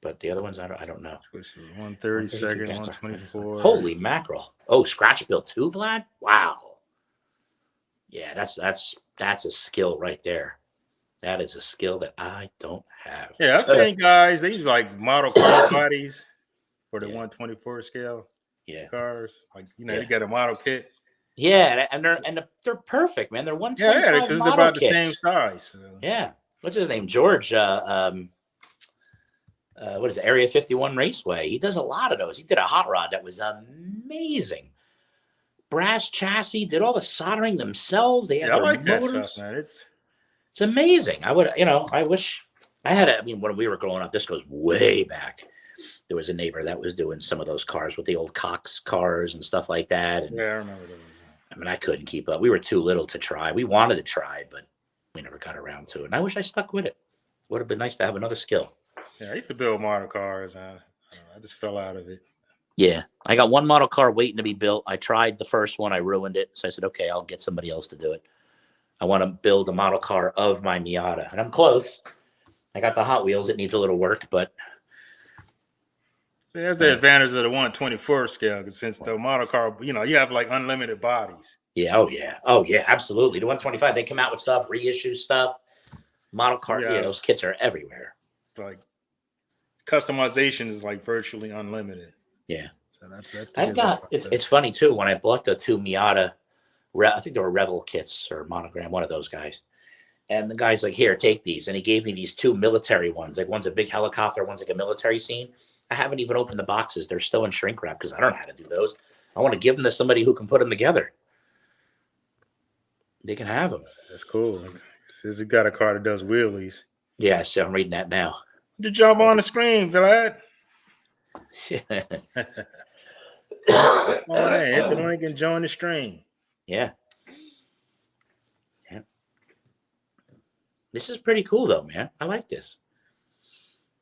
But the other ones, I don't know. 132nd, 124. Holy mackerel! Oh, scratch build too, Vlad. Wow. Yeah, that's a skill right there. That is a skill that I don't have. Yeah, I've seen guys. They use like model car bodies for the 124 scale. Cars. Like you got a model kit. Yeah, and they're perfect, man. They're 125. Yeah, because they're about the same size. So. Yeah. What's his name? George. what is it, Area 51 Raceway. He does a lot of those. He did a hot rod that was amazing. Brass chassis, did all the soldering themselves. They had I their like that motors. stuff, man. It's amazing. I would, I wish I had I mean, when we were growing up, this goes way back. There was a neighbor that was doing some of those cars with the old Cox cars and stuff like that. And yeah, I remember those. I mean, I couldn't keep up. We were too little to try. We wanted to try, but we never got around to it. And I wish I stuck with it. Would have been nice to have another skill. Yeah, I used to build model cars. I just fell out of it. Yeah, I got one model car waiting to be built. I tried the first one. I ruined it. So I said, okay, I'll get somebody else to do it. I want to build a model car of my Miata. And I'm close. I got the Hot Wheels. It needs a little work, but. That's the advantage of the 1/24 scale, because since the model car, you have like unlimited bodies. Yeah. Oh, yeah. Absolutely. The 125, they come out with stuff, reissue stuff. Model car, yeah, those kits are everywhere. Like customization is like virtually unlimited. Yeah. So that's it. I've got, it's funny too, when I bought the two Miata, I think they were Revel kits or Monogram, one of those guys. And the guy's like, here, take these. And he gave me these two military ones. Like one's a big helicopter, one's like a military scene. I haven't even opened the boxes. They're still in shrink wrap because I don't know how to do those. I want to give them to somebody who can put them together. They can have them. That's cool. Says he got a car that does wheelies. Yeah, so I'm reading that now. You jump on the screen, Vlad. Come on in, hit the link and join the stream. Yeah. This is pretty cool, though, man. I like this.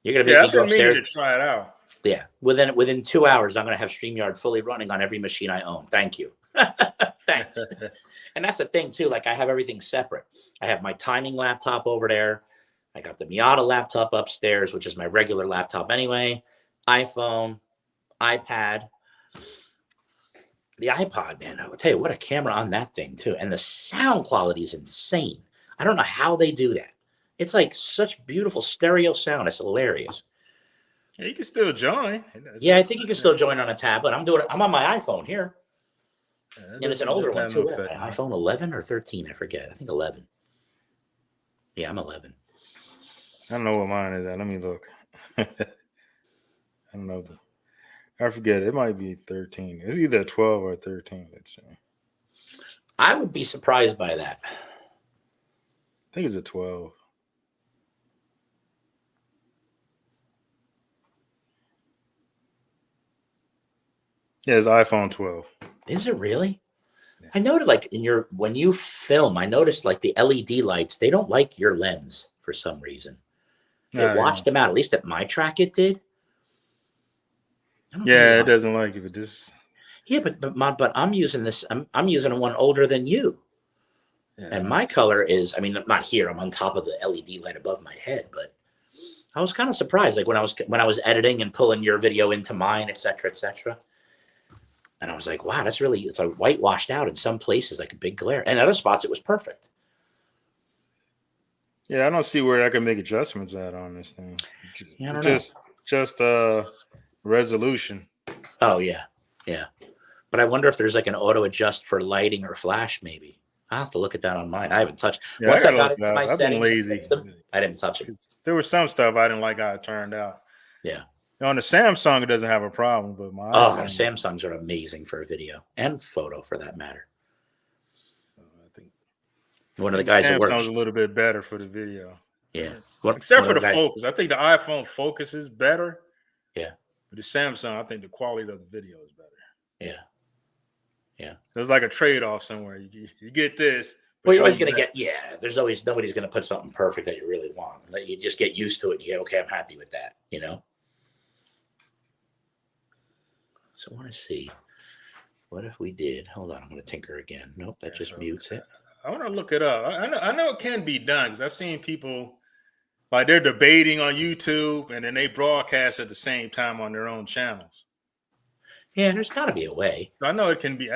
You're gonna make me go upstairs to try it out. Yeah, within 2 hours, I'm gonna have Streamyard fully running on every machine I own. Thank you. Thanks. And that's the thing too. Like I have everything separate. I have my timing laptop over there. I got the Miata laptop upstairs, which is my regular laptop anyway. iPhone, iPad. The iPod, man, I will tell you what a camera on that thing too. And the sound quality is insane. I don't know how they do that. It's like such beautiful stereo sound. It's hilarious. Yeah, you can still join. Yeah, I think you can still join on a tablet. I'm on my iPhone here. And it's an older one too. iPhone 11 or 13, I forget. I think 11. Yeah, I'm 11. I don't know what mine is at. Let me look. I don't know. I forget. It might be 13. It's either 12 or 13. I would be surprised by that. I think it's a 12. Yeah, it's iPhone 12. Is it really? Yeah. I noted like when you film, I noticed like the LED lights, they don't like your lens for some reason. It washed them out. At least at my track it did. Yeah, it doesn't like it, but this. Yeah, but I'm using this. I'm using a one older than you. Yeah. And my color is, I mean, not here. I'm on top of the LED light above my head, but I was kind of surprised. Like when I was editing and pulling your video into mine, et cetera, et cetera. And I was like, wow, it's like whitewashed out in some places, like a big glare. And other spots, it was perfect. Yeah, I don't see where I can make adjustments at on this thing. Yeah, I don't know. Just resolution. Oh, yeah. Yeah. But I wonder if there's like an auto adjust for lighting or flash, maybe. I'll have to look at that on mine. I haven't touched. Yeah, Once I got into my I've settings, been lazy. I didn't touch it. There was some stuff I didn't like how it turned out. Yeah. On the Samsung, it doesn't have a problem, but my Samsungs are amazing for a video and photo, for that matter. I think one of the guys that works Samsung's a little bit better for the video. Yeah, except for the focus. I think the iPhone focus is better. Yeah, but the Samsung, I think the quality of the video is better. Yeah, yeah. There's like a trade-off somewhere. You get this. Well, you're always going to get, there's always, nobody's going to put something perfect that you really want. You just get used to it. And you get, okay, I'm happy with that, you know? So I want to see. What if we did? Hold on, I'm going to tinker again. Nope, that just mutes it. I want to look it up. I know it can be done because I've seen people, like they're debating on YouTube and then they broadcast at the same time on their own channels. Yeah, there's got to be a way. I know it can be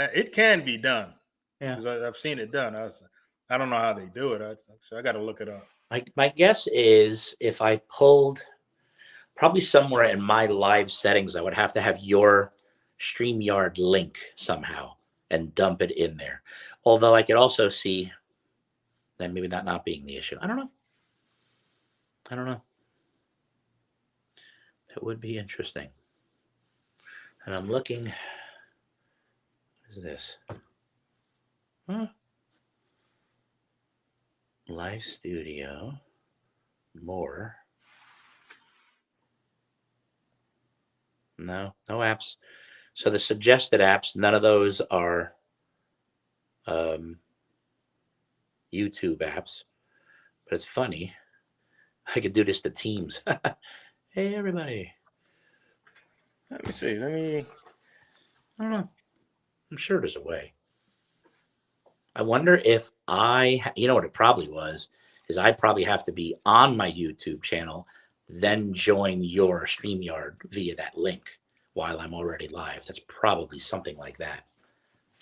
done. Yeah, because I've seen it done. I don't know how they do it. So I got to look it up. My guess is if I pulled probably somewhere in my live settings, I would have to have your StreamYard link somehow and dump it in there. Although I could also see that maybe that not being the issue. I don't know. It would be interesting. And I'm looking. What is this? Huh? Live studio. More. No apps. So the suggested apps, none of those are YouTube apps. But it's funny. I could do this to Teams. Hey, everybody. Let me see. I don't know. I'm sure there's a way. I wonder if you know what it probably was, is I probably have to be on my YouTube channel, then join your Streamyard via that link while I'm already live. That's probably something like that.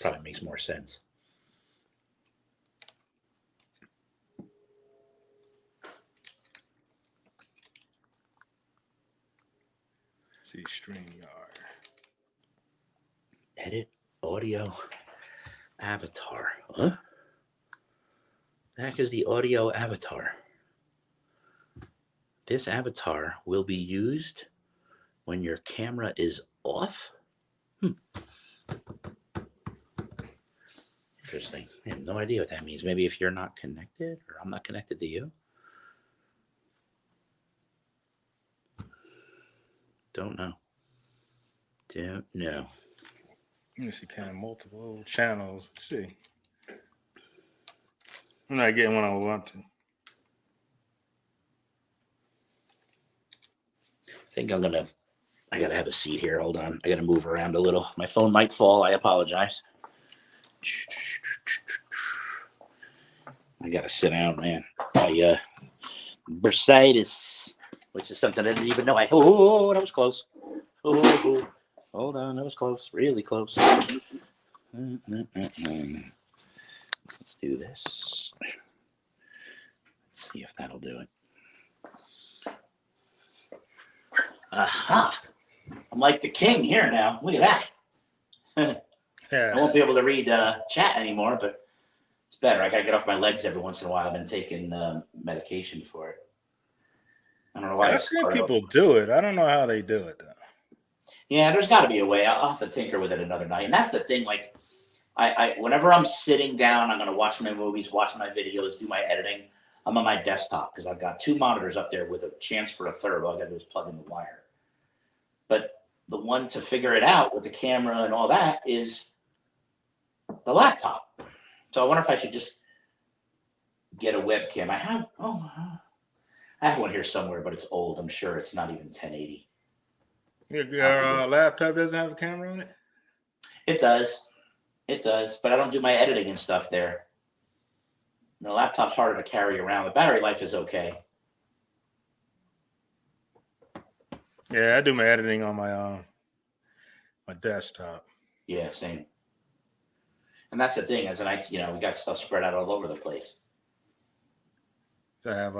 Probably makes more sense. See StreamYard. Edit audio avatar. Huh? The heck is the audio avatar? This avatar will be used when your camera is off. Interesting. I have no idea what that means. Maybe if you're not connected or I'm not connected to you. Don't know. Don't know. Let me see, kind of multiple channels. Let's see. I'm not getting what I want to. I think I gotta have a seat here. Hold on. I gotta move around a little. My phone might fall. I apologize. I gotta sit down, man. My bursitis, which is something I didn't even know. That was close. Hold on, that was close. Really close. Let's do this. Let's see if that'll do it. Aha! I'm like the king here now. Look at that. Yeah. I won't be able to read chat anymore, but it's better. I gotta get off my legs every once in a while. I've been taking medication for it. I don't know why. I've seen people do it. I don't know how they do it though. Yeah, there's got to be a way. I'll have to tinker with it another night. And that's the thing. Like, I whenever I'm sitting down, I'm gonna watch my movies, watch my videos, do my editing. I'm on my desktop because I've got two monitors up there with a chance for a third. All I gotta do is plug in the wire. But the one to figure it out with the camera and all that is the laptop. So I wonder if I should just get a webcam. I have one here somewhere, but it's old. I'm sure it's not even 1080. Your laptop doesn't have a camera on it? It does. It does. But I don't do my editing and stuff there. The laptop's harder to carry around. The battery life is okay. Yeah, I do my editing on my desktop. Yeah, same. And that's the thing, is that we got stuff spread out all over the place. So I have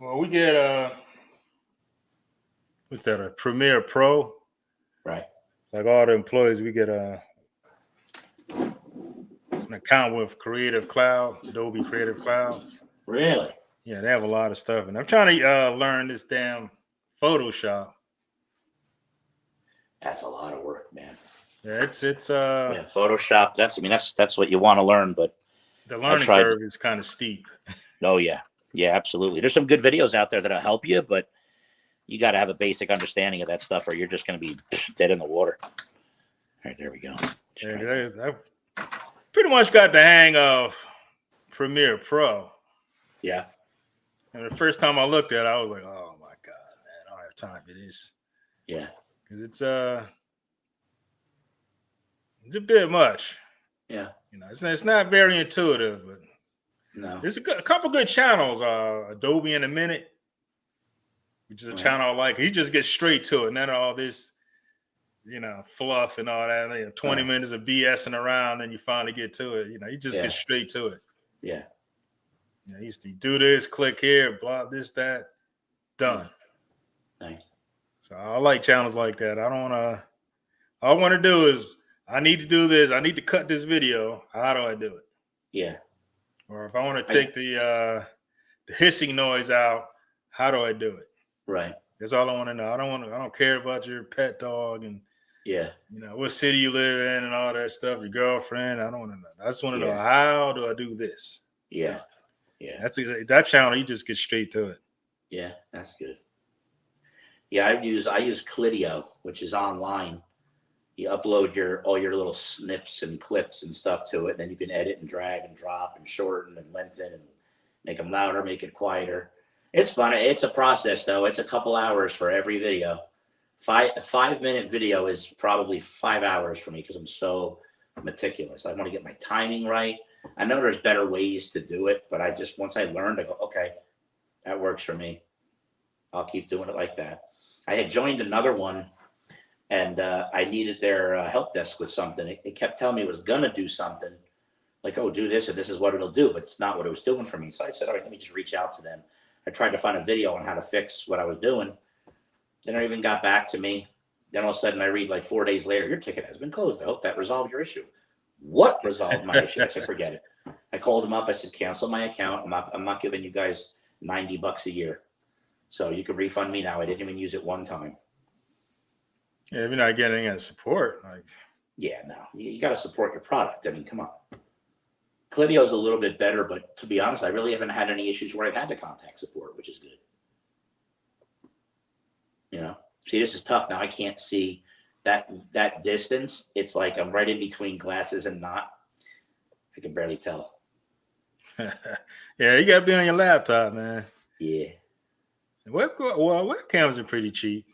well, we get what's that? A Premiere Pro, right? Like all the employees, we get an account with Adobe Creative Cloud. Really? Yeah, they have a lot of stuff, and I'm trying to learn this damn Photoshop. That's a lot of work, man. Yeah, it's Photoshop. That's what you want to learn, but the learning curve is kind of steep. Oh yeah. Yeah, absolutely. There's some good videos out there that'll help you, but you got to have a basic understanding of that stuff or you're just going to be dead in the water. All right, there we go. I pretty much got the hang of Premiere Pro. Yeah. And the first time I looked at it, I was like, oh my God, man, I don't have time for this. Yeah. Because it's a bit much. Yeah. It's not very intuitive, but no. There's a couple good channels. Adobe in a Minute, which is a channel I like. He just gets straight to it. None of all this, fluff and all that. 20 minutes of BSing around, and you finally get to it. He just gets straight to it. Yeah. He used to do this, click here, blah, this, that, done. Nice. So I like channels like that. All I want to do is I need to do this. I need to cut this video. How do I do it? Yeah. Or if I want to take the hissing noise out, How do I do it? Right. That's all I want to know. I don't care about your pet dog and what city you live in and all that stuff, your girlfriend. I don't want to know. I just want to know, how do I do this? Yeah. Yeah. That's that channel, you just get straight to it. Yeah, that's good. Yeah, I use Clidio, which is online. You upload all your little snips and clips and stuff to it, and then you can edit and drag and drop and shorten and lengthen and make them louder, make it quieter. It's fun. It's a process, though. It's a couple hours for every video. A 5-minute video is probably 5 hours for me because I'm so meticulous. I want to get my timing right. I know there's better ways to do it, but once I learned, I go, okay, that works for me. I'll keep doing it like that. I had joined another one, and I needed their help desk with something. It kept telling me it was going to do something, like, oh, do this, and this is what it'll do, but it's not what it was doing for me. So I said, all right, let me just reach out to them. I tried to find a video on how to fix what I was doing. They never even got back to me. Then all of a sudden I read like 4 days later, your ticket has been closed. I hope that resolved your issue. What resolved my issue? I said, forget it. I called them up. I said, cancel my account. I'm not giving you guys $90 a year. So you can refund me now. I didn't even use it one time. Yeah, if you're not getting any support, yeah, no, you got to support your product. I mean, come on. Clidio's a little bit better, but to be honest, I really haven't had any issues where I've had to contact support, which is good. See, this is tough now. I can't see that distance. It's like I'm right in between glasses and not. I can barely tell. Yeah, you got to be on your laptop, man. Yeah. Webcams are pretty cheap.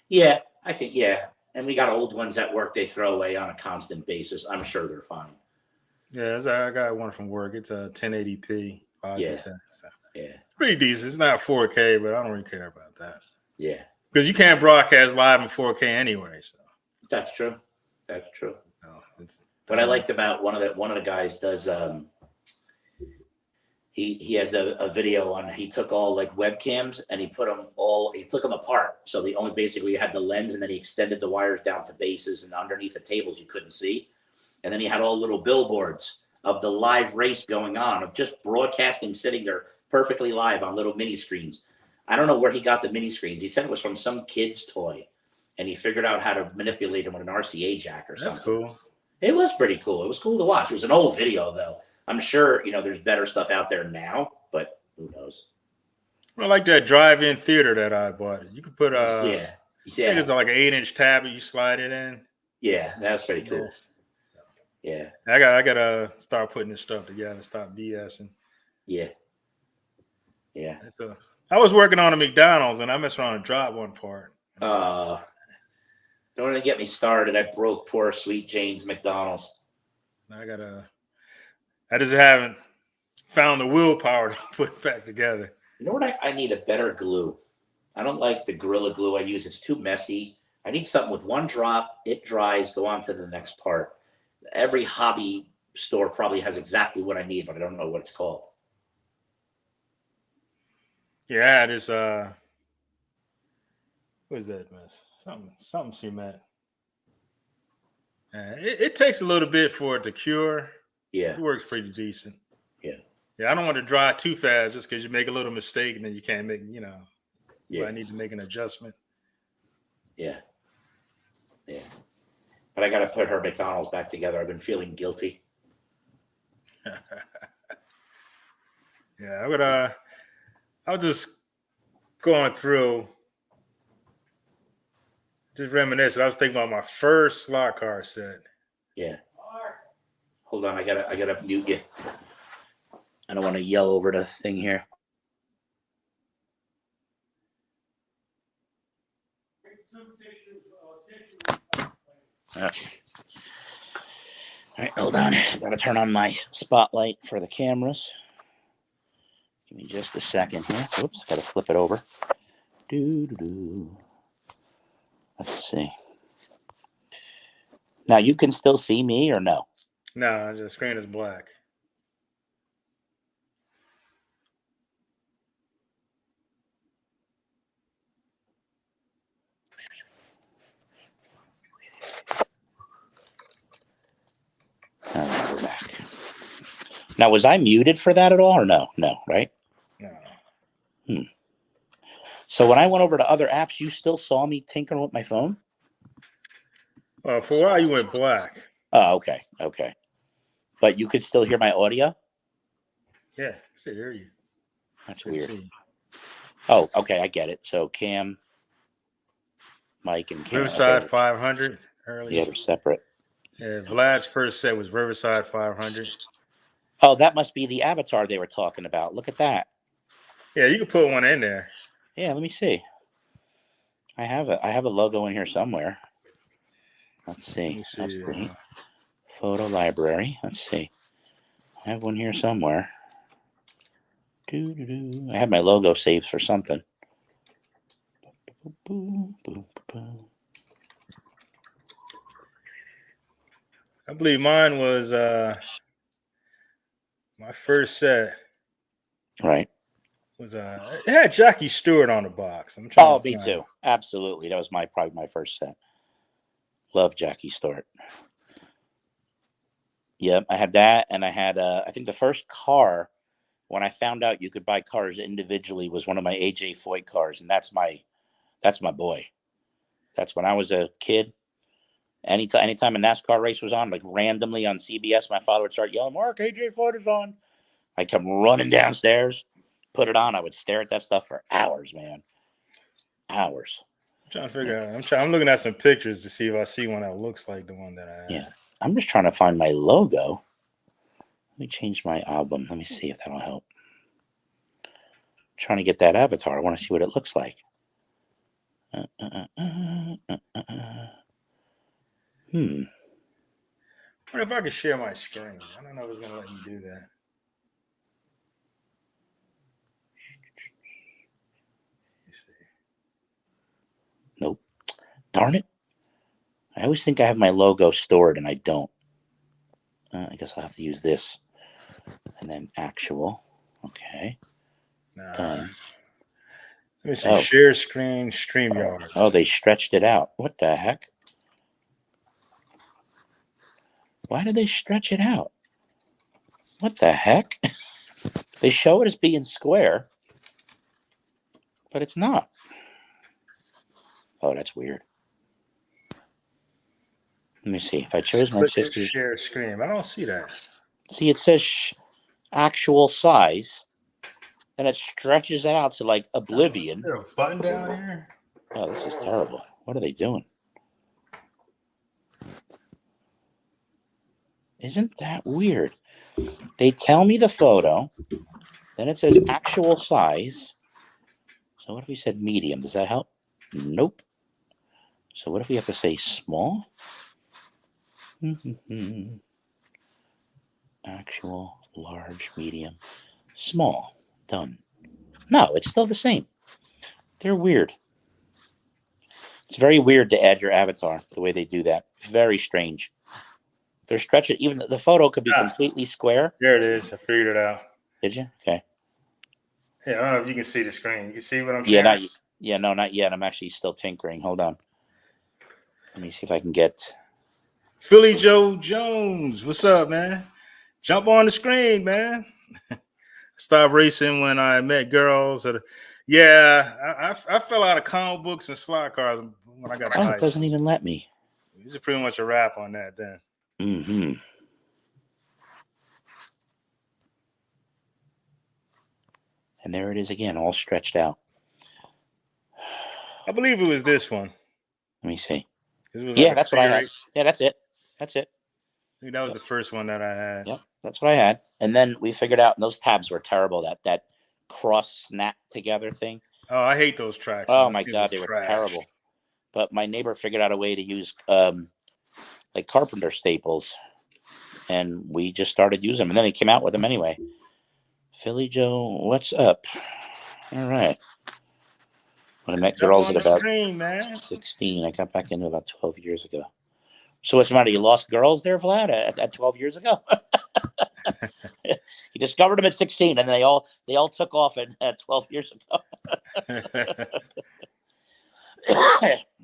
Yeah, I think, and we got old ones at work they throw away on a constant basis. I'm sure they're fine. Yeah, I got one from work. It's a 1080p. 5 to 10. So. Yeah. Pretty decent. It's not 4K, but I don't really care about that. Yeah. Because you can't broadcast live in 4K anyway. So that's true. That's true. No, what I liked about one of the guys does he has a video on, he took all like webcams and he took them apart. So they only basically had the lens, and then he extended the wires down to bases and underneath the tables you couldn't see. And then he had all little billboards of the live race going on, of just broadcasting, sitting there perfectly live on little mini screens. I don't know where he got the mini screens. He said it was from some kid's toy, and he figured out how to manipulate them with an RCA jack or something. That's cool. It was pretty cool. It was cool to watch. It was an old video, though. I'm sure, there's better stuff out there now, but who knows? I like that drive-in theater that I bought. You could put I think it's like an 8-inch tablet. You slide it in. Yeah, that's pretty cool. Yeah. I gotta start putting this stuff together. Stop BSing. Yeah. Yeah. I was working on a McDonald's and I messed around and dropped one part. Don't even get me started. I broke poor Sweet Jane's McDonald's. I just haven't found the willpower to put it back together. You know what? I need a better glue. I don't like the Gorilla Glue I use. It's too messy. I need something with one drop. It dries. Go on to the next part. Every hobby store probably has exactly what I need, but I don't know what it's called. Yeah, it is. What is that mess? Something cement. It takes a little bit for it to cure. Yeah, it works pretty decent. Yeah. I don't want to dry too fast just because you make a little mistake and then you can't make. I need to make an adjustment. Yeah. But I got to put her McDonald's back together. I've been feeling guilty. Yeah, I was just going through, just reminiscing. I was thinking about my first slot car set. Yeah. Hold on, I gotta mute you. I don't want to yell over the thing here. All right, hold on. I gotta turn on my spotlight for the cameras. Give me just a second here. Oops, gotta flip it over. Let's see. Now you can still see me or no? No, the screen is black. All right, we're back. Now, was I muted for that at all or no? No, right? No. So when I went over to other apps, you still saw me tinkering with my phone? For a while, you went black. Oh, okay. Okay. But you could still hear my audio? Yeah, I still hear you. That's Couldn't weird. see. Oh, okay. I get it. So Cam, Mike, and Cam. Riverside Okay. 500 earlier. Yeah, they're separate. Yeah, Vlad's first set was Riverside 500. Oh, that must be the avatar they were talking about. Look at that. Yeah, you could put one in there. Yeah, let me see. I have a logo in here somewhere. Let's see. Let me see. That's the photo library. Let's see. I have one here somewhere. I have my logo saved for something. I believe mine was my first set. Right. Was it had Jackie Stewart on the box. I'm trying. Oh, me too. Absolutely. That was probably my first set. Love Jackie Stewart. Yep, I had that, and I had I think the first car when I found out you could buy cars individually was one of my AJ Foyt cars, and that's my boy. That's when I was a kid. Anytime a NASCAR race was on, like randomly on CBS, my father would start yelling, "Mark, AJ Foyt is on." I'd come running downstairs, put it on. I would stare at that stuff for hours, man. Hours. I'm trying to figure out. I'm looking at some pictures to see if I see one that looks like the one that I had. Yeah. I'm just trying to find my logo. Let me change my album. Let me see if that'll help. I'm trying to get that avatar. I want to see what it looks like. I wonder if I could share my screen. I don't know if it's going to let me do that. Nope. Darn it. I always think I have my logo stored, and I don't. I guess I'll have to use this. And then actual. Okay. Done. Let me see. Share screen, Streamyard. Oh, they stretched it out. What the heck? Why did they stretch it out? What the heck? They show it as being square, but it's not. Oh, that's weird. Let me see. If I chose my sister's share screen, I don't see that. See, it says actual size, and it stretches it out to like oblivion. Is there a button down here? Oh, this is terrible. What are they doing? Isn't that weird? They tell me the photo, then it says actual size. So what if we said medium? Does that help? Nope. So what if we have to say small? Actual, large, medium, small. Done. No, it's still the same. They're weird. It's very weird to add your avatar the way they do that. Very strange. They're stretching. Even the photo could be completely square. There it is. I figured it out. Did you? Okay. Yeah, I don't know if you can see the screen. You can see what I'm saying? No, not yet. I'm actually still tinkering. Hold on. Let me see if I can get Philly Joe Jones. What's up, man? Jump on the screen, man. Stopped racing when I met girls. I fell out of comic books and slot cars when I got the license. It doesn't even let me. These are pretty much a wrap on that then. Mm-hmm. And there it is again, all stretched out. I believe it was this one. Let me see. Yeah, that's what I had. Yeah, that's it. That's it. I think that was the first one that I had. Yep, that's what I had. And then we figured out, and those tabs were terrible, that cross snap together thing. Oh, I hate those tracks. Oh, my God, they were terrible. But my neighbor figured out a way to use like carpenter staples, and we just started using them. And then he came out with them anyway. Philly Joe, what's up? All right. When I met girls at about 16, I got back into about 12 years ago. So what's the matter? You lost girls there, Vlad, at 12 years ago? He discovered them at 16, and they all took off at 12 years ago.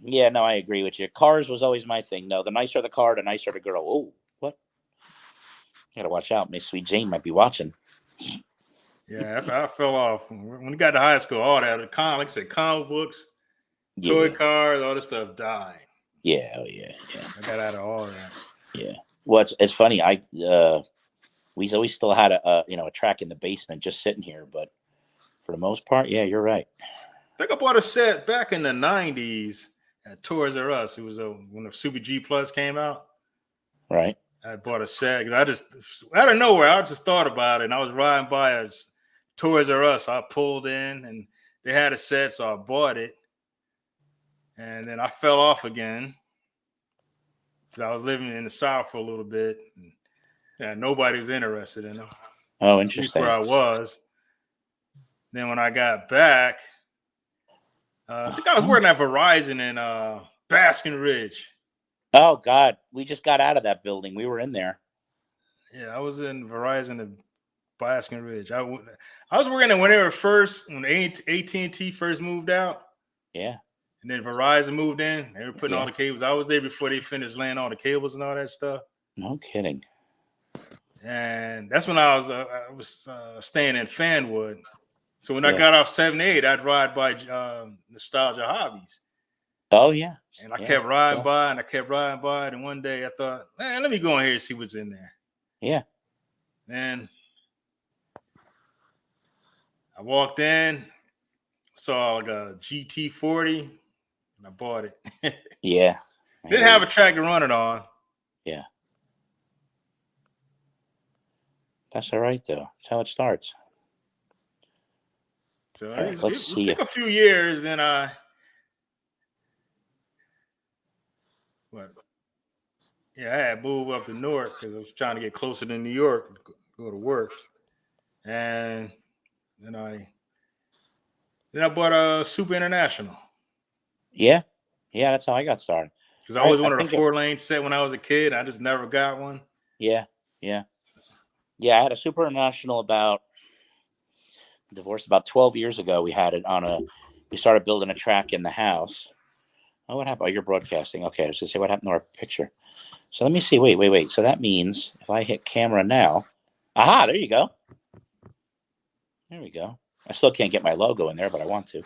Yeah, no, I agree with you. Cars was always my thing. No, the nicer the car, the nicer the girl. Oh, what? You gotta watch out. Miss Sweet Jane might be watching. Yeah, I fell off when we got to high school. All that, like I said, comic books, toy Yeah. cars, all this stuff died. Yeah. Oh, yeah. Yeah. I got out of all that. Yeah. Well, it's funny. We still had a track in the basement just sitting here, but for the most part, yeah, you're right. I think I bought a set back in the 90s at Toys R Us. It was when the Super G Plus came out. Right. I bought a set. I just, out of nowhere, I just thought about it. And I was riding by a Toys R Us. I pulled in and they had a set, so I bought it. And then I fell off again. Because I was living in the South for a little bit. And nobody was interested in them. Oh, At least interesting. where I was. Then when I got back, I think I was working at Verizon in Baskin Ridge. Oh, God. We just got out of that building. We were in there. Yeah, I was in Verizon in Baskin Ridge. I was working there when AT&T first moved out. Yeah. And then Verizon moved in. They were putting all the cables. I was there before they finished laying all the cables and all that stuff. No kidding. And that's when I was staying in Fanwood. So when I got off 78, I'd ride by Nostalgia Hobbies. Oh, yeah. And I kept riding by and I kept riding by. And one day I thought, man, let me go in here and see what's in there. Yeah. And I walked in, saw like a GT40, and I bought it. Yeah. Didn't have a track to run it on. Yeah. That's all right, though. That's how it starts. So right, it see took a few years, then I had moved up to Newark because I was trying to get closer to New York, go to work. And then I bought a Super International. Yeah. Yeah, that's how I got started. Because I always wanted a 4-lane set when I was a kid. I just never got one. Yeah. Yeah. Yeah, I had a Super International divorced about 12 years ago. We had it we started building a track in the house. Oh, what happened? Oh, you're broadcasting. Okay, I was going to say, what happened to our picture? So let me see. Wait. So that means if I hit camera now, aha, there you go. There we go. I still can't get my logo in there, but I want to.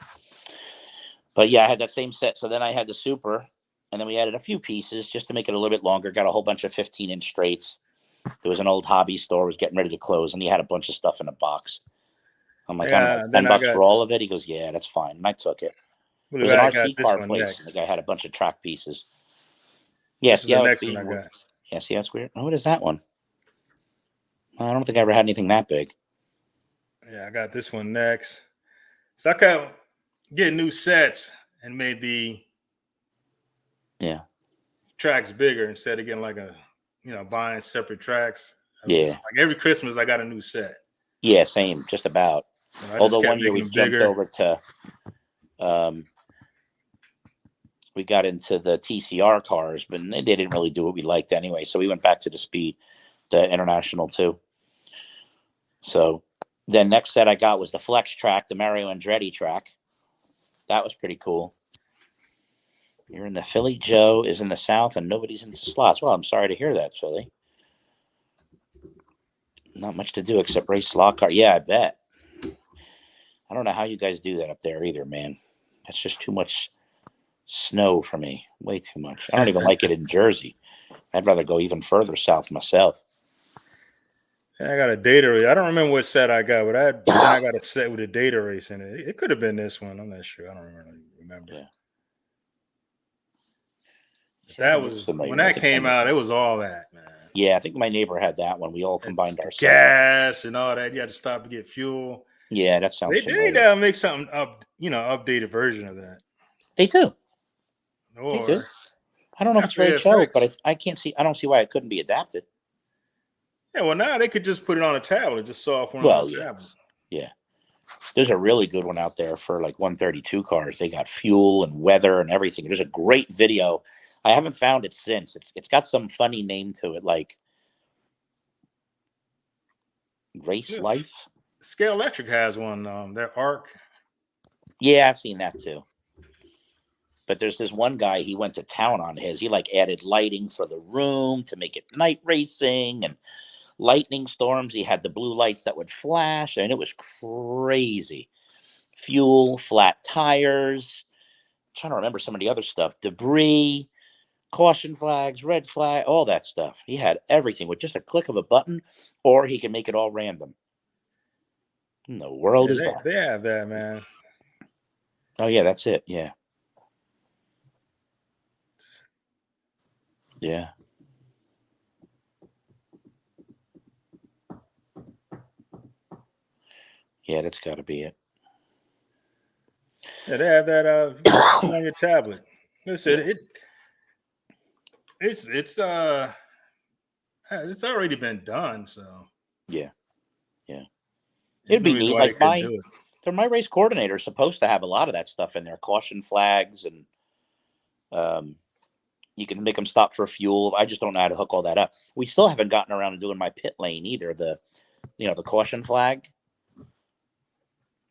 But yeah, I had that same set. So then I had the Super, and then we added a few pieces just to make it a little bit longer. Got a whole bunch of 15-inch straights. There was an old hobby store, was getting ready to close, and he had a bunch of stuff in a box. I'm like, I don't know, $10 for all of it. He goes, yeah, that's fine. And I took it. It was an RC car place. The guy had a bunch of track pieces. Yes, yeah, next one I got. Yeah, see, that's weird. Oh, what is that one? I don't think I ever had anything that big. Yeah, I got this one next. So I kept getting new sets and made the tracks bigger instead of getting like buying separate tracks. Like every Christmas I got a new set. Yeah, same, just about. Although one year we jumped over to we got into the TCR cars, but they didn't really do what we liked anyway. So we went back to the International too. So then next set I got was the Flex track, the Mario Andretti track. That was pretty cool. You're in the Philly. Joe is in the South and nobody's into slots. Well, I'm sorry to hear that, Philly. Not much to do except race slot car. Yeah, I bet. I don't know how you guys do that up there either, man. That's just too much snow for me. Way too much. I don't even like it in Jersey. I'd rather go even further south myself. I got a data race. I don't remember what set I got, but I got a set with a data race in it. It could have been this one. I'm not sure. I don't really remember. Yeah. That was when that came out. It was all that, man. Yeah, I think my neighbor had that one. We all combined our gas and all that. You had to stop to get fuel. Yeah, that sounds. They need to make something updated version of that. They do. Or, they do. I don't know if it's very true, but I can't see. I don't see why it couldn't be adapted. Yeah, well, now they could just put it on a tablet, just software on a tablet. Yeah. There's a really good one out there for like 132 cars. They got fuel and weather and everything. There's a great video. I haven't found it since. It's got some funny name to it, like Race Life. Scale Electric has one. Their ARC. Yeah, I've seen that too. But there's this one guy, he went to town on his. He like added lighting for the room to make it night racing and lightning storms. He had the blue lights that would flash, and it was crazy. Fuel, flat tires. I'm trying to remember some of the other stuff. Debris, caution flags, red flag, all that stuff. He had everything with just a click of a button, or he can make it all random. In the world is that? They have that, man. Oh yeah, that's it. Yeah. Yeah. Yeah, that's got to be it. Yeah, they have that on your tablet. Listen, it's already been done, so yeah. There's It'd be no reason neat. why they Like couldn't do it. my race coordinator is supposed to have a lot of that stuff in there, caution flags, and you can make them stop for fuel. I just don't know how to hook all that up. We still haven't gotten around to doing my pit lane either. The caution flag,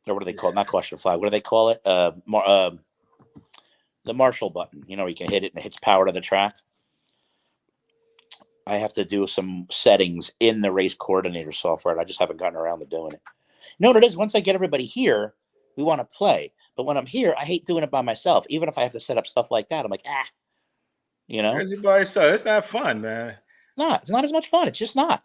or what do they call it? Not caution flag. What do they call it? The marshal button. You can hit it and it hits power to the track. I have to do some settings in the race coordinator software, and I just haven't gotten around to doing it. You know what it is? Once I get everybody here, we want to play. But when I'm here, I hate doing it by myself. Even if I have to set up stuff like that, I'm like, It's not fun, man. No, it's not as much fun. It's just not.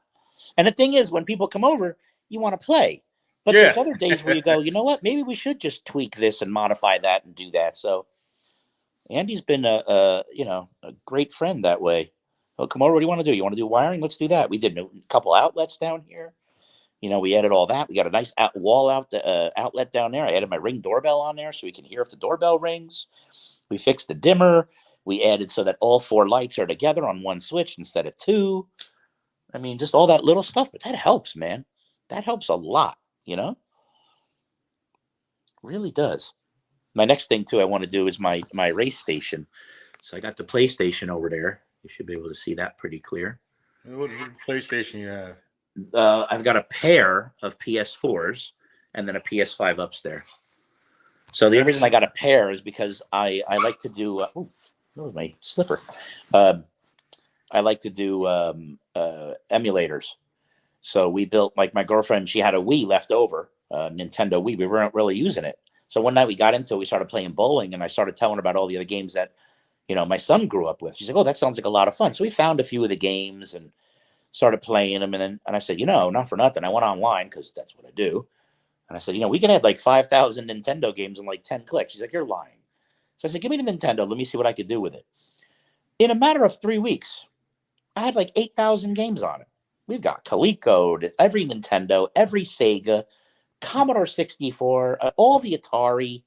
And the thing is, when people come over, you want to play. But there's other days where you go, you know what? Maybe we should just tweak this and modify that and do that. So Andy's been a great friend that way. Oh, come over. What do you want to do? You want to do wiring? Let's do that. We did a couple outlets down here. We added all that. We got a nice outlet down there. I added my Ring doorbell on there so we can hear if the doorbell rings. We fixed the dimmer. We added so that all 4 lights are together on one switch instead of 2. I mean, just all that little stuff. But that helps, man. That helps a lot, Really does. My next thing, too, I want to do is my race station. So I got the PlayStation over there. You should be able to see that pretty clear. What PlayStation you have? I've got a pair of PS4s and then a PS5 upstairs. So the reason I got a pair is because I like to do. That was my slipper. I like to do emulators. So we built, like my girlfriend, she had a Wii left over, Nintendo Wii. We weren't really using it. So one night we got into it, we started playing bowling, and I started telling her about all the other games that, my son grew up with. She's like, oh, that sounds like a lot of fun. So we found a few of the games and started playing them. And I said, not for nothing. I went online because that's what I do. And I said, we can add like 5,000 Nintendo games in like 10 clicks. She's like, you're lying. So I said, give me the Nintendo. Let me see what I could do with it. In a matter of 3 weeks, I had like 8,000 games on it. We've got Coleco, every Nintendo, every Sega, Commodore 64, all the Atari.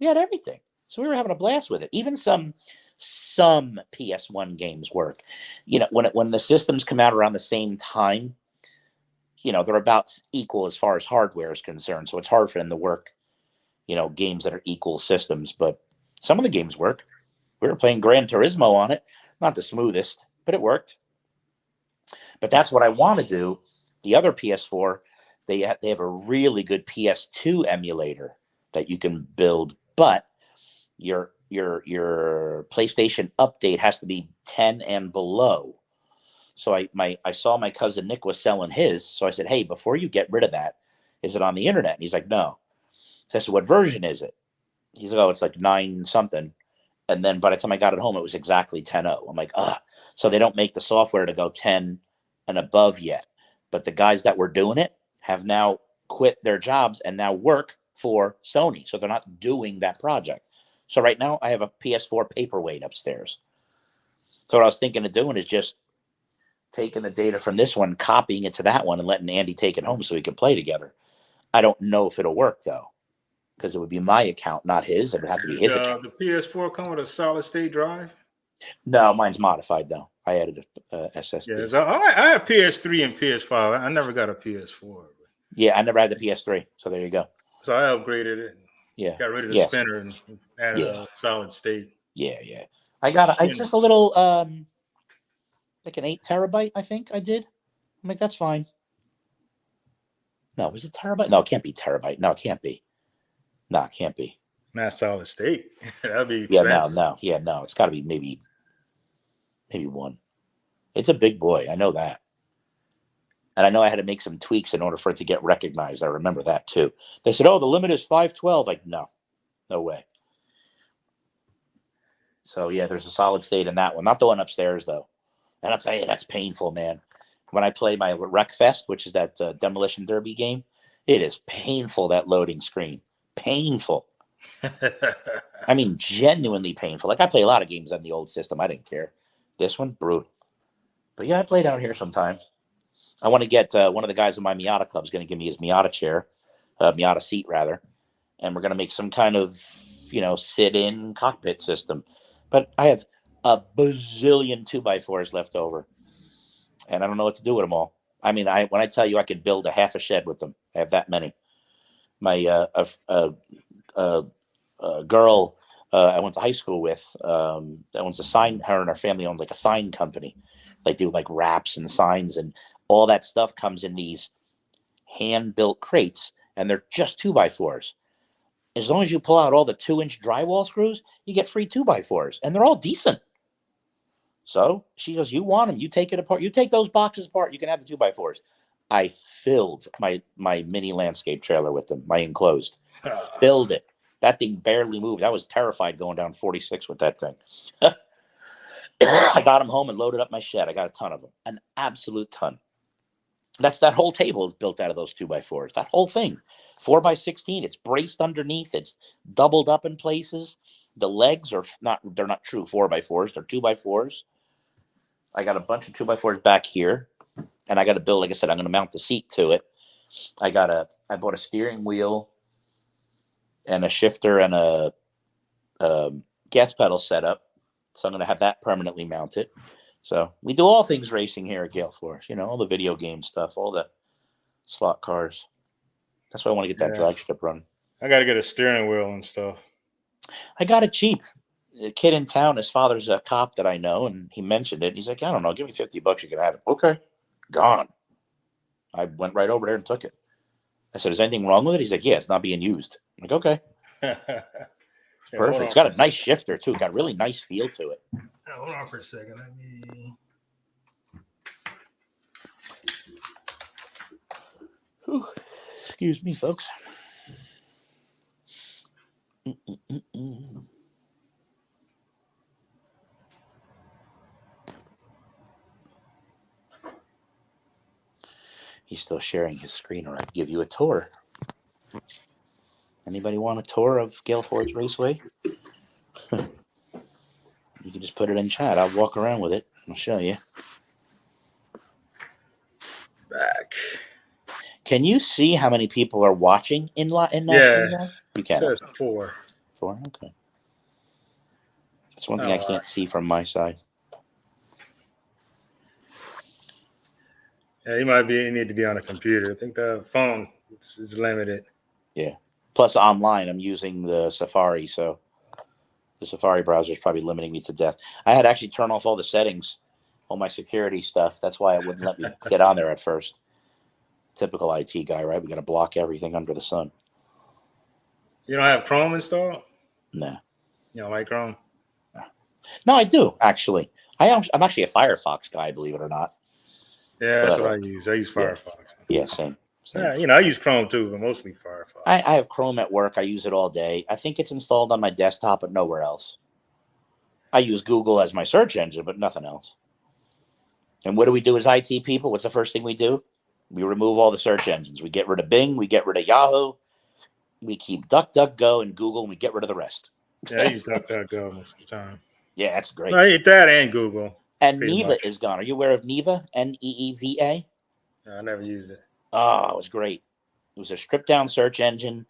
We had everything. So we were having a blast with it. Even some PS1 games work. When the systems come out around the same time, they're about equal as far as hardware is concerned. So it's hard for them to work, games that are equal systems. But some of the games work. We were playing Gran Turismo on it. Not the smoothest, but it worked. But that's what I want to do. The other PS4, they have a really good PS2 emulator that you can build, but your PlayStation update has to be 10 and below. So I saw my cousin Nick was selling his, so I said, hey, before you get rid of that, is it on the internet? And he's like, no. So I said, what version is it? He's like, oh, it's like 9 something. And then by the time I got it home, it was exactly 10.0. I'm like, so they don't make the software to go 10 and above yet. But the guys that were doing it have now quit their jobs and now work for Sony. So they're not doing that project. So right now I have a PS4 paperweight upstairs. So what I was thinking of doing is just taking the data from this one, copying it to that one, and letting Andy take it home so we can play together. I don't know if it'll work, though, because it would be my account, not his. It would have to be his account. The PS4 come with a solid state drive? No, mine's modified, though. I added a SSD. Yes, I have PS3 and PS5. I never got a PS4. Yeah, I never had the PS3, so there you go. So I upgraded it. Yeah. Got rid of the spinner and added a solid state. Yeah. I got just a little, like an 8 terabyte, I think I did. I'm like, that's fine. No, was it terabyte? No, it can't be terabyte. No, it can't be. No, it can't be. Not solid state. That'd be expensive. No. It's got to be maybe 1. It's a big boy. I know that. And I know I had to make some tweaks in order for it to get recognized. I remember that too. They said, "Oh, the limit is 512." Like, no way. So yeah, there's a solid state in that one. Not the one upstairs though. And I'll tell you, that's painful, man. When I play my Wreck Fest, which is that demolition derby game, it is painful, that loading screen. Painful. I mean, genuinely painful. Like, I play a lot of games on the old system. I didn't care. This one, brutal. But yeah, I play down here sometimes. I want to get one of the guys in my Miata club is going to give me his Miata chair, Miata seat rather, and we're going to make some kind of, sit-in cockpit system. But I have a bazillion 2x4s left over, and I don't know what to do with them all. I mean, when I tell you I could build a half a shed with them, I have that many. My girl I went to high school with, that owns a sign. Her and her family owned like a sign company. They do like wraps and signs, and all that stuff comes in these hand-built crates, and they're just 2x4s. As long as you pull out all the 2-inch drywall screws, you get free 2x4s, and they're all decent. So she goes, "You want them? You take it apart. You take those boxes apart. You can have the 2x4s." I filled my mini landscape trailer with them, my enclosed. Filled it. That thing barely moved. I was terrified going down 46 with that thing. I got them home and loaded up my shed. I got a ton of them, an absolute ton. That whole table is built out of those 2x4s. That whole thing, 4x16. It's braced underneath. It's doubled up in places. The legs are they're not true 4x4s. They're 2x4s. I got a bunch of 2x4s back here, and I got to build, like I said, I'm going to mount the seat to it. I bought a steering wheel and a shifter and a gas pedal setup. So I'm going to have that permanently mounted. So we do all things racing here at Gale Force, all the video game stuff, all the slot cars. That's why I want to get that drag strip running. I got to get a steering wheel and stuff. I got it cheap. A kid in town, his father's a cop that I know, and he mentioned it. He's like, "I don't know, give me $50, you can have it." Okay, gone. I went right over there and took it. I said, "Is anything wrong with it?" He's like, "Yeah, it's not being used." I'm like, "Okay." Perfect. It's got a nice shifter too. Got a really nice feel to it. Hold on for a second. Let me. Whew. Excuse me, folks. He's still sharing his screen, or I'd give you a tour. Anybody want a tour of Gale Forge Raceway? You can just put it in chat. I'll walk around with it. I'll show you. Back. Can you see how many people are watching in Yeah, you can. It says 4. 4? Okay. That's one thing I can't see from my side. Yeah, you need to be on a computer. I think the phone is limited. Yeah. Plus, online, I'm using the Safari, so the Safari browser is probably limiting me to death. I had to actually turn off all the settings, all my security stuff. That's why it wouldn't let me get on there at first. Typical IT guy, right? We got to block everything under the sun. You don't have Chrome installed? Nah. You don't like Chrome? No, I do, actually. I'm actually a Firefox guy, believe it or not. Yeah, that's what I use. I use Firefox. Yeah, same. Yeah, I use Chrome too, but mostly Firefox. I have Chrome at work. I use it all day. I think it's installed on my desktop, but nowhere else. I use Google as my search engine, but nothing else. And what do we do as IT people? What's the first thing we do? We remove all the search engines. We get rid of Bing. We get rid of Yahoo. We keep DuckDuckGo and Google, and we get rid of the rest. Yeah, I use DuckDuckGo most of the time. Yeah, that's great. I hate that and Google. And Neva is gone. Are you aware of Neva? Neeva? No, I never used it. Oh, it was great. It was a stripped-down search engine.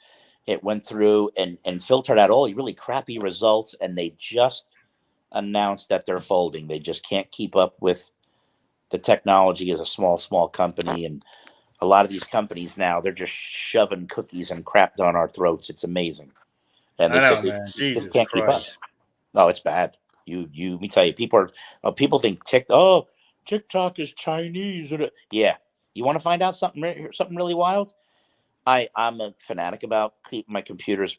It went through and filtered out all really crappy results, and they just announced that they're folding. They just can't keep up with the technology as a small company, and a lot of these companies now, they're just shoving cookies and crap down our throats. It's amazing. And they man. Jesus can't Christ. keep up. Oh, it's bad. Let me tell you, people think TikTok is Chinese. Yeah. You want to find out something really wild? I'm a fanatic about keeping my computers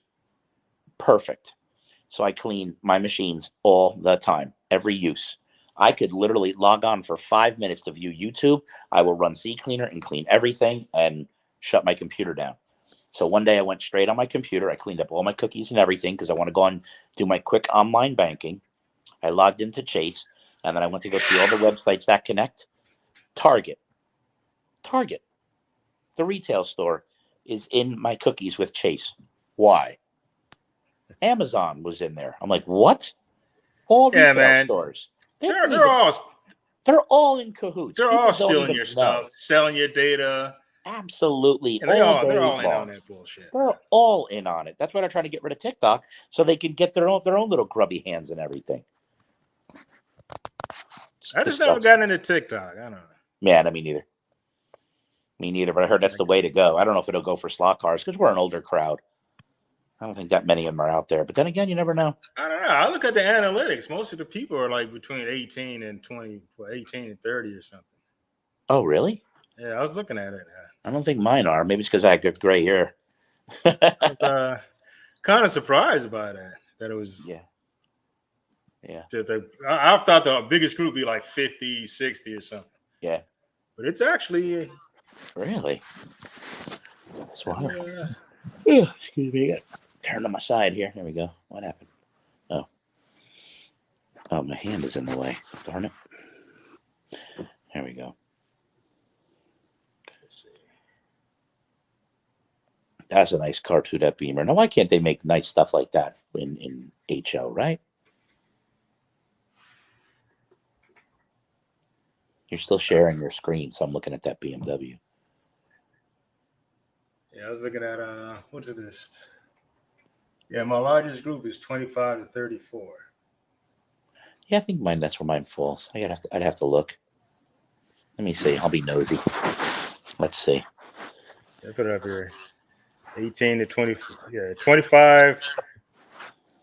perfect. So I clean my machines all the time, every use. I could literally log on for 5 minutes to view YouTube. I will run CCleaner and clean everything and shut my computer down. So one day I went straight on my computer. I cleaned up all my cookies and everything because I want to go and do my quick online banking. I logged into Chase, and then I went to go see all the websites that connect. Target, the retail store, is in my cookies with Chase. Why? Amazon was in there. I'm like, what? All retail stores. They're all in cahoots. They're People all don't stealing even your know. stuff, selling your data. Absolutely. And they're all day in long. on that bullshit. They're all in on it. That's why they're trying to get rid of TikTok so they can get their own little grubby hands and everything. I just never got into TikTok. I don't know. Man, me neither. Me neither, but I heard that's the way to go. I don't know if it'll go for slot cars because we're an older crowd. I don't think that many of them are out there. But then again, you never know. I don't know. I look at the analytics. Most of the people are like between 18 and 20, 18 and 30 or something. Oh, really? Yeah, I was looking at it. I don't think mine are. Maybe it's because I have good gray hair. I was kind of surprised by that. That it was. Yeah. I thought the biggest group would be like 50, 60 or something. Yeah. But it's actually. Really? That's wild. Excuse me. I got turned on my side here. There we go. What happened? Oh, my hand is in the way. Darn it. There we go. Let's see. That's a nice cartoon, that Beamer. Now, why can't they make nice stuff like that in HO, right? You're still sharing your screen, so I'm looking at that BMW. Yeah, I was looking at what is this? Yeah, my largest group is 25 to 34. Yeah, I think that's where mine falls. I'd have to look. Let me see. I'll be nosy. Let's see. I put it up here. 18 to 20. Yeah, 25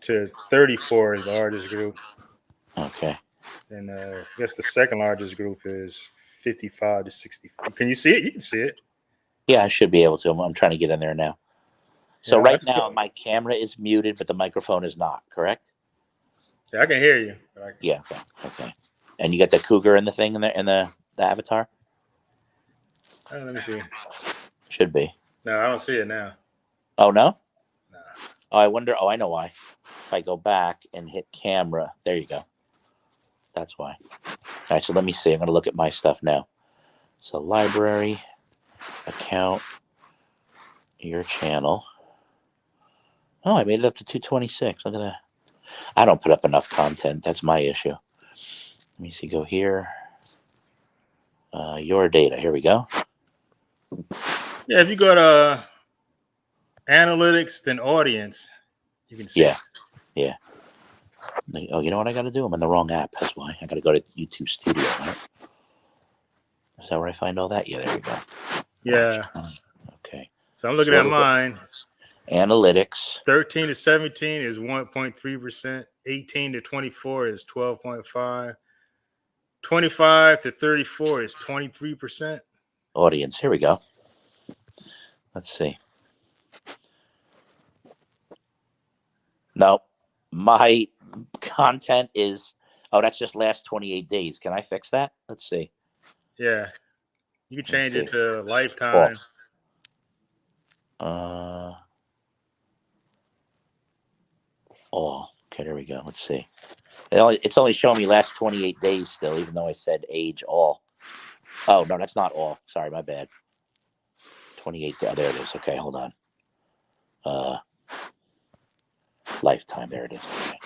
to 34 is the largest group. Okay. And I guess the second largest group is 55 to 64. Can you see it? You can see it. Yeah, I should be able to. I'm trying to get in there now. So Yeah, right now, my camera is muted, but the microphone is not, correct? Yeah, I can hear you. Yeah, okay. And you got the cougar in the thing in the avatar? Let me see. Should be. No, I don't see it now. Oh, no? No. Oh, I wonder. Oh, I know why. If I go back and hit camera, there you go. That's why. All right, so let me see. I'm going to look at my stuff now. So library, account, your channel. Oh, I made it up to 226. Look at that. I don't put up enough content. That's my issue. Let me see. Go here. Your data. Here we go. Yeah, if you go to analytics, then audience, you can see. Yeah. Oh, you know what I got to do? I'm in the wrong app. That's why. I got to go to YouTube Studio. Right? Is that where I find all that? Yeah, there you go. Yeah. Okay. So I'm looking at mine. Analytics. 13 to 17 is 1.3%. 18 to 24 is 12.5%. 25 to 34 is 23%. Audience. Here we go. Let's see. No, my content is, that's just last 28 days. Can I fix that? Let's see. Yeah. You can change it to lifetime. Okay, there we go. Let's see. It's only showing me last 28 days still, even though I said age all. Oh, no, that's not all. Sorry, my bad. 28. Oh, there it is. Okay, hold on. Lifetime. There it is. Okay.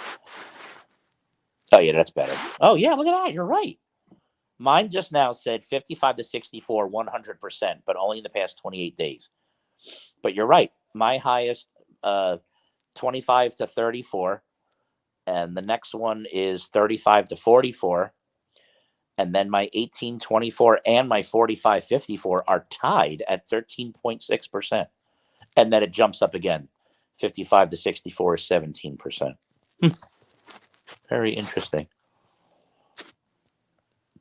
Oh, yeah, that's better. Oh, yeah, look at that. You're right. Mine just now said 55 to 64, 100%, but only in the past 28 days. But you're right. My highest, 25 to 34, and the next one is 35 to 44. And then my 18, 24, and my 45, 54 are tied at 13.6%. And then it jumps up again. 55 to 64 is 17%. Very interesting.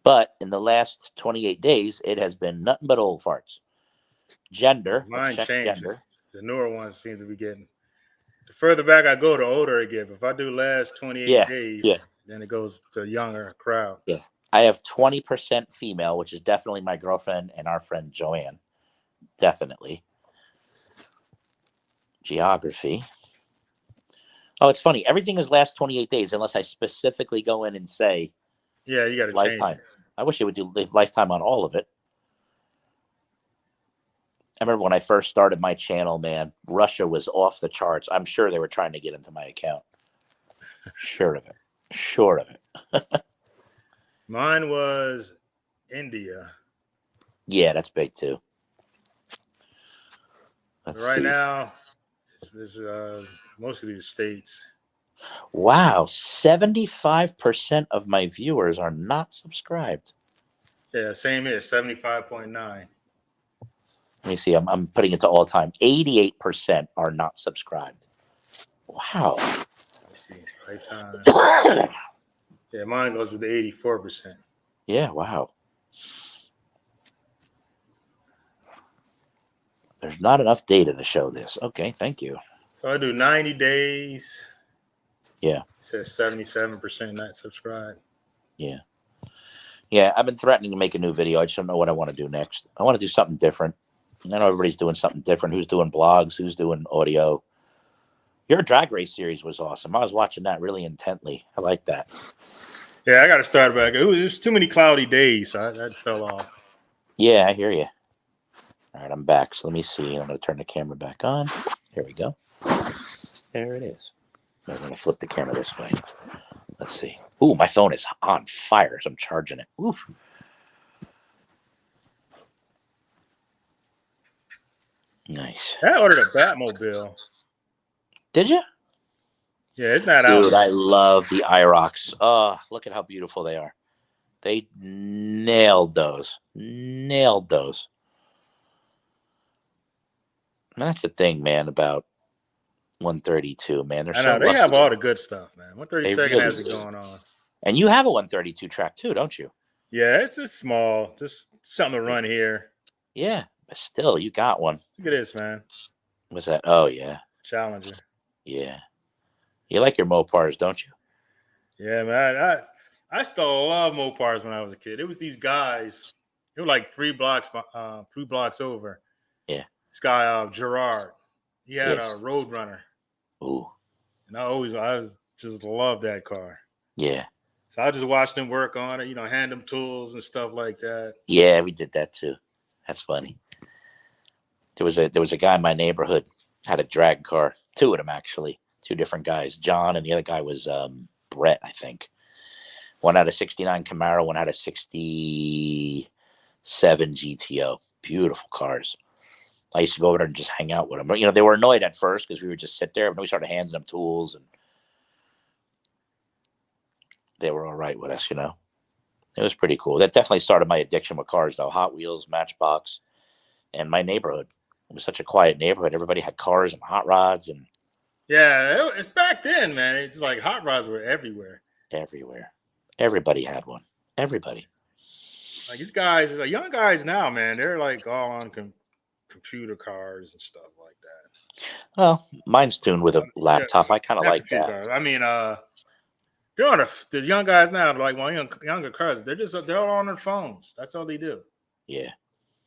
But in the last 28 days, it has been nothing but old farts. Gender. Mine check changes. gender. The newer ones seem to be getting. The further back I go, the older I get. If I do last 28 days, Then it goes to a younger crowd. Yeah. I have 20% female, which is definitely my girlfriend and our friend Joanne. Definitely. Geography. Oh, it's funny. Everything is last 28 days unless I specifically go in and say Yeah, you got to change lifetime. it. I wish it would do lifetime on all of it. I remember when I first started my channel, man, Russia was off the charts. I'm sure they were trying to get into my account. Sure of it. Sure of it. Mine was India. Yeah, that's big too. Right now, it's mostly the States. Wow, 75% of my viewers are not subscribed. Yeah, same here, 75.9. Let me see. I'm putting it to all time. 88% are not subscribed. Wow. Let's see, lifetime. Yeah, mine goes with the 84%. Yeah, wow. There's not enough data to show this. Okay, thank you. So I do 90 days. Yeah. It says 77% not subscribed. Yeah. Yeah, I've been threatening to make a new video. I just don't know what I want to do next. I want to do something different. I know everybody's doing something different. Who's doing blogs? Who's doing audio? Your drag race series was awesome. I was watching that really intently. I like that. Yeah, I got to start back. It was too many cloudy days, so that fell off. Yeah, I hear you. All right, I'm back. So let me see. I'm going to turn the camera back on. Here we go. There it is. I'm going to flip the camera this way. Let's see. Ooh, my phone is on fire, so I'm charging it. Ooh. Nice. I ordered a Batmobile. Did you? Yeah, it's not out. Dude, I love the IROCs. Oh, look at how beautiful they are. They nailed those. Nailed those. And that's the thing, man, about 132, man. I know, they have all the good stuff, man. 132nd really has it do. going on. And you have a 132 track too, don't you? Yeah, it's just small. Just something to run here. Yeah, but still, you got one. Look at this, man. What's that? Oh, yeah. Challenger. Yeah. You like your Mopars, don't you? Yeah, man. I still love Mopars when I was a kid. It was these guys. They were like 3 blocks over. Yeah. This guy, Gerard. He had Yes. a Roadrunner. Ooh. And I just love that car. Yeah. So I just watched him work on it, hand him tools and stuff like that. Yeah, we did that too. That's funny. There was a guy in my neighborhood had a drag car. 2 of them actually. 2 different guys. John and the other guy was Brett, I think. One had a 69 Camaro, one had a 67 GTO. Beautiful cars. I used to go over there and just hang out with them. But, they were annoyed at first because we would just sit there. But then we started handing them tools, and they were all right with us, It was pretty cool. That definitely started my addiction with cars, though. Hot Wheels, Matchbox, and my neighborhood. It was such a quiet neighborhood. Everybody had cars and hot rods. And yeah, it's back then, man. It's like hot rods were everywhere. Everywhere. Everybody had one. Everybody. Like these guys, like young guys now, man, they're like all on computer cars and stuff like that. Well, mine's tuned with a laptop. I kind of like that. Cars. I mean, the young guys now, like my younger cousins, they're all on their phones. That's all they do. Yeah.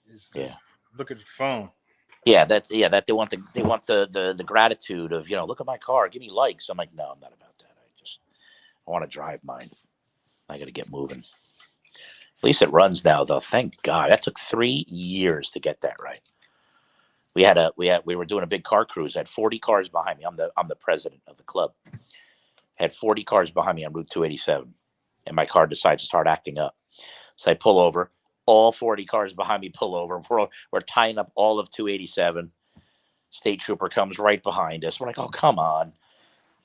Just look at the phone. Yeah, that they want the gratitude of, look at my car, give me likes. I'm like, no, I'm not about that. I want to drive mine. I got to get moving. At least it runs now, though. Thank God. That took 3 years to get that right. We were doing a big car cruise. I had 40 cars behind me. I'm the president of the club. I had 40 cars behind me on Route 287, and my car decides to start acting up. So I pull over. All 40 cars behind me pull over. We're tying up all of 287. State trooper comes right behind us. We're like, oh, come on.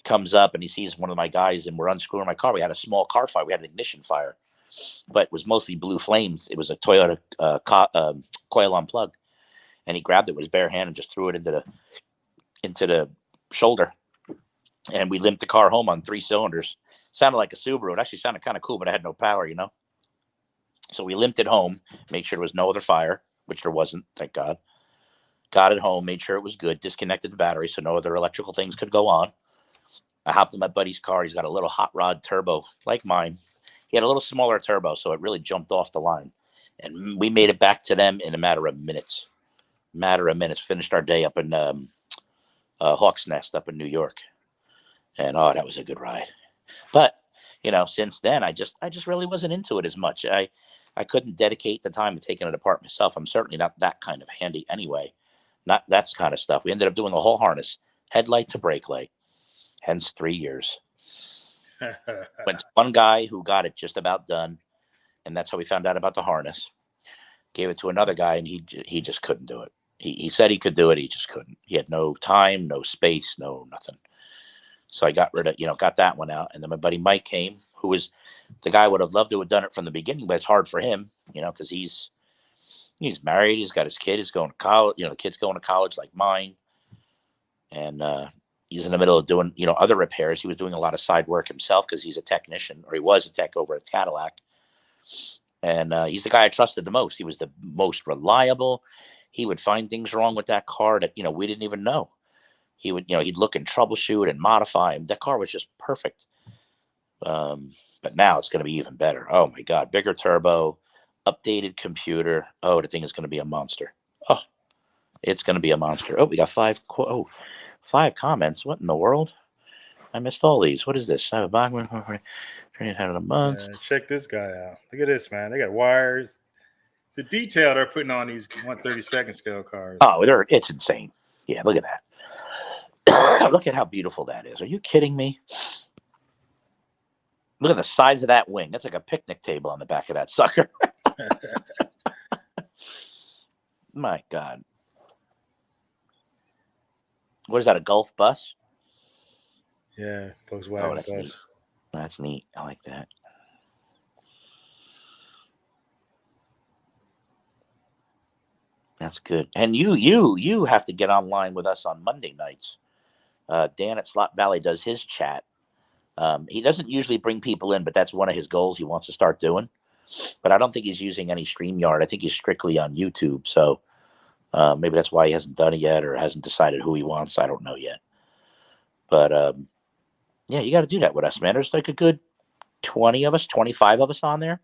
Comes up and he sees one of my guys, and we're unscrewing my car. We had a small car fire. We had an ignition fire, but it was mostly blue flames. It was a Toyota coil on plug, and he grabbed it with his bare hand and just threw it into the shoulder. And we limped the car home on 3 cylinders. Sounded like a Subaru. It actually sounded kind of cool, but I had no power, So we limped it home, made sure there was no other fire, which there wasn't, thank God. Got it home, made sure it was good, disconnected the battery so no other electrical things could go on. I hopped in my buddy's car. He's got a little hot rod turbo like mine. He had a little smaller turbo, so it really jumped off the line. And we made it back to them in a matter of minutes. Finished our day up in Hawk's Nest up in New York. And oh, that was a good ride. But since then, I just really wasn't into it as much. I couldn't dedicate the time to taking it apart myself. I'm certainly not that kind of handy anyway. Not that kind of stuff. We ended up doing the whole harness, headlight to brake light. Hence 3 years. Went to one guy who got it just about done, and that's how we found out about the harness. Gave it to another guy, and he just couldn't do it. He said he could do it, he just couldn't. He had no time, no space, no nothing. So I got rid of, got that one out. And then my buddy Mike came, who was the guy would have loved to have done it from the beginning, but it's hard for him, because he's married, he's got his kid, he's going to college, the kid's going to college like mine. And he's in the middle of doing, other repairs. He was doing a lot of side work himself because he's a technician, or he was a tech over at Cadillac. And he's the guy I trusted the most. He was the most reliable. He would find things wrong with that car that, we didn't even know. He would, he'd look and troubleshoot and modify. That car was just perfect. But now it's going to be even better. Oh my God. Bigger turbo, updated computer. Oh, the thing is going to be a monster. Oh, it's going to be a monster. Oh, we got 5 comments. What in the world? I missed all these. What is this? Training out of the month. Check this guy out. Look at this, man. They got wires. The detail they're putting on these 1/32 scale cars. Oh, it's insane. Yeah, look at that. Look at how beautiful that is. Are you kidding me? Look at the size of that wing. That's like a picnic table on the back of that sucker. My God. What is that, a Gulf bus? Yeah, Volkswagen that's bus. Neat. That's neat. I like that. That's good. And you have to get online with us on Monday nights. Dan at Slot Valley does his chat. He doesn't usually bring people in, but that's one of his goals he wants to start doing. But I don't think he's using any Streamyard. I think he's strictly on YouTube. So maybe that's why he hasn't done it yet or hasn't decided who he wants. I don't know yet. But yeah, you got to do that with us, man. There's like a good 20 of us, 25 of us on there.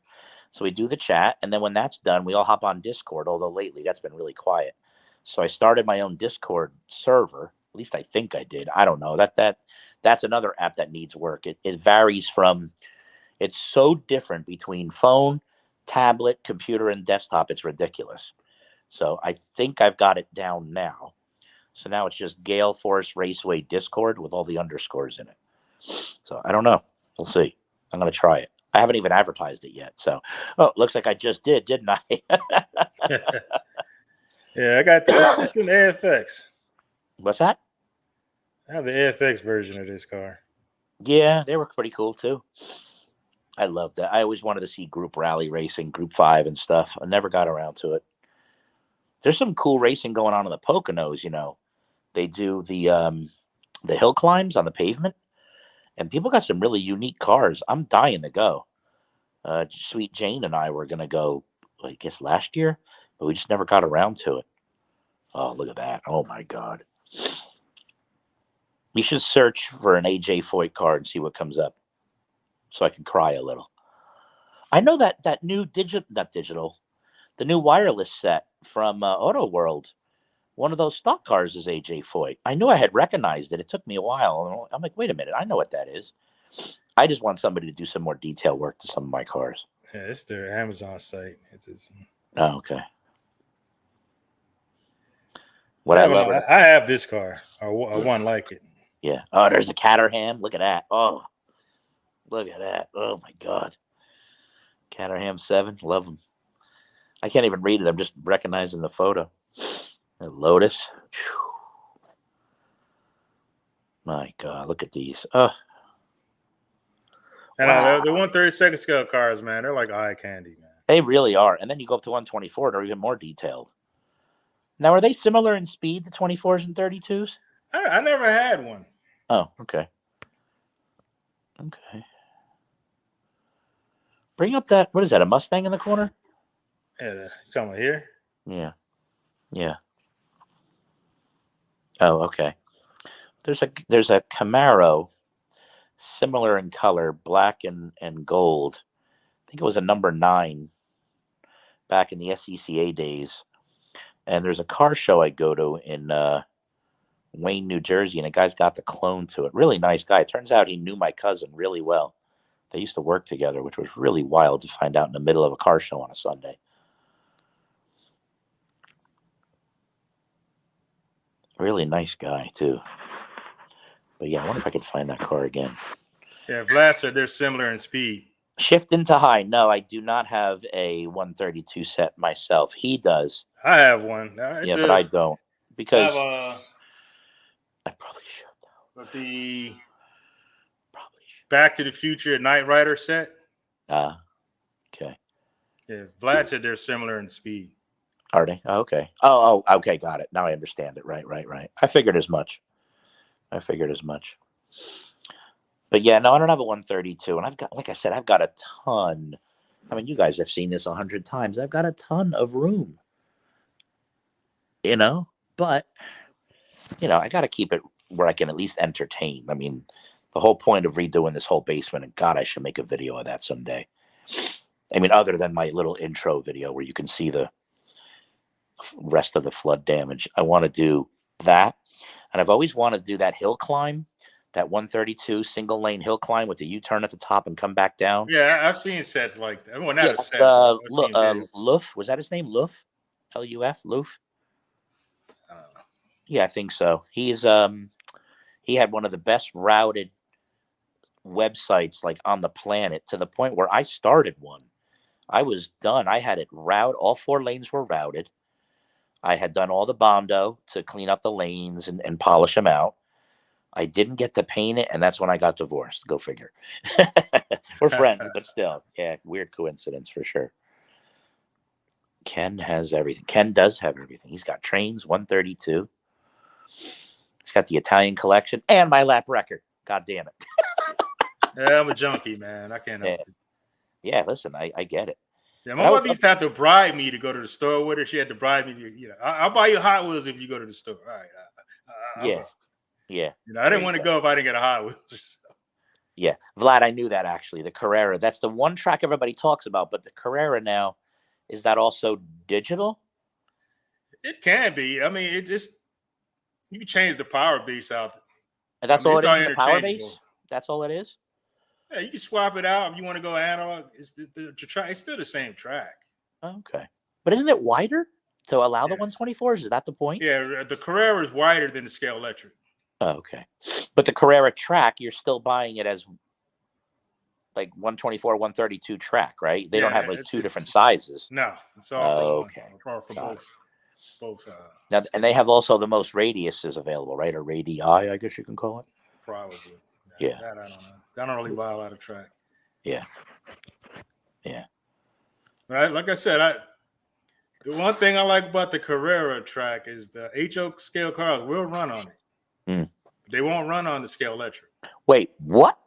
So we do the chat. And then when that's done, we all hop on Discord, although lately that's been really quiet. So I started my own Discord server. At least I think I did. I don't know. That's another app that needs work. It varies from, it's so different between phone, tablet, computer, and desktop. It's ridiculous. So I think I've got it down now. So now it's just Gale Force Raceway Discord with all the underscores in it. So I don't know. We'll see. I'm going to try it. I haven't even advertised it yet. So, it looks like I just did, didn't I? Yeah, I got this in the AFX. What's that? I have the AFX version of this car. Yeah, they were pretty cool too. I love that. I always wanted to see group rally racing, group 5 and stuff. I never got around to it. There's some cool racing going on in the Poconos, They do the hill climbs on the pavement. And people got some really unique cars. I'm dying to go. Sweet Jane and I were going to go, I guess, last year, but we just never got around to it. Oh, look at that. Oh, my God. You should search for an AJ Foyt car and see what comes up so I can cry a little. I know that new the new wireless set from Auto World, one of those stock cars is AJ Foyt. I knew I had recognized it. It took me a while. I'm like, wait a minute. I know what that is. I just want somebody to do some more detail work to some of my cars. Yeah, it's their Amazon site. Oh, okay. I have this car. Or one like it. Yeah. Oh, there's a Caterham. Look at that. Oh, look at that. Oh, my God. Caterham 7. Love them. I can't even read it. I'm just recognizing the photo. Lotus. Whew. My God, look at these. Oh. And wow. The 1/32 scale cars, man, they're like eye candy, man. They really are. And then you go up to 124, they're even more detailed. Now, are they similar in speed to 24s and 32s? I never had one. Oh, okay. Okay. Bring up that, what is that, a Mustang in the corner? Yeah, you talking about here? Yeah. Yeah. Oh, okay. There's a Camaro similar in color, black and gold. I think it was a number 9 back in the SCCA days. And there's a car show I go to in Wayne, New Jersey, and a guy's got the clone to it. Really nice guy. It turns out he knew my cousin really well. They used to work together, which was really wild to find out in the middle of a car show on a Sunday. Really nice guy, too. But yeah, I wonder if I could find that car again. Yeah, Vlad said they're similar in speed. Shift into high. No, I do not have a 132 set myself. He does. I have one. But I don't. Because I probably should, though. But the Back to the Future Knight Rider set. Okay. Yeah, Vlad said they're similar in speed. Are they? Oh, okay. Oh, okay. Got it. Now I understand it. Right. I figured as much. But yeah, no, I don't have a 132. And I've got, like I said, I've got a ton. I mean, you guys have seen this 100 times. I've got a ton of room. But, I got to keep it where I can at least entertain. I mean, the whole point of redoing this whole basement, and God, I should make a video of that someday. I mean, other than my little intro video where you can see the rest of the flood damage, I want to do that. And I've always wanted to do that hill climb, that 132 single lane hill climb with the U-turn at the top and come back down. Yeah, I've seen sets like that. Well, not a set. Luf, was that his name? Luf? Luf? Luf? Yeah, I think so. He had one of the best routed websites like on the planet, to the point where I started one. I was done. I had it routed. All 4 lanes were routed. I had done all the Bondo to clean up the lanes and polish them out. I didn't get to paint it, and that's when I got divorced. Go figure. We're friends, but still. Yeah, weird coincidence for sure. Ken has everything. Ken does have everything. He's got Trains, 132. He's got the Italian collection and my lap record. God damn it. Yeah, I'm a junkie, man. I can't help it. Yeah, listen, I get it. Yeah, my mother used to have to bribe me to go to the store with her. She had to bribe me. I'll buy you Hot Wheels if you go to the store. All right. Yeah. I didn't want to go if I didn't get a Hot Wheels. Yeah. Vlad, I knew that actually. The Carrera. That's the one track everybody talks about, but the Carrera now, is that also digital? It can be. I mean, you can change the power base out. And that's all it is, the power base? That's all it is? Yeah, you can swap it out if you want to go analog. It's still the same track. Okay. But isn't it wider to allow the 124s? Is that the point? Yeah, the Carrera is wider than the Scale Electric. Oh, okay. But the Carrera track, you're still buying it as like 124, 132 track, right? They don't have like 2 different sizes. No, it's all for both. Now, and they have also the most radiuses available, right? Or radii, I guess you can call it. Probably. Yeah. That I don't know. I don't really buy a lot of track. Yeah. Right. Like I said, the one thing I like about the Carrera track is the HO scale cars will run on it. They won't run on the Scale Electric. Wait, what?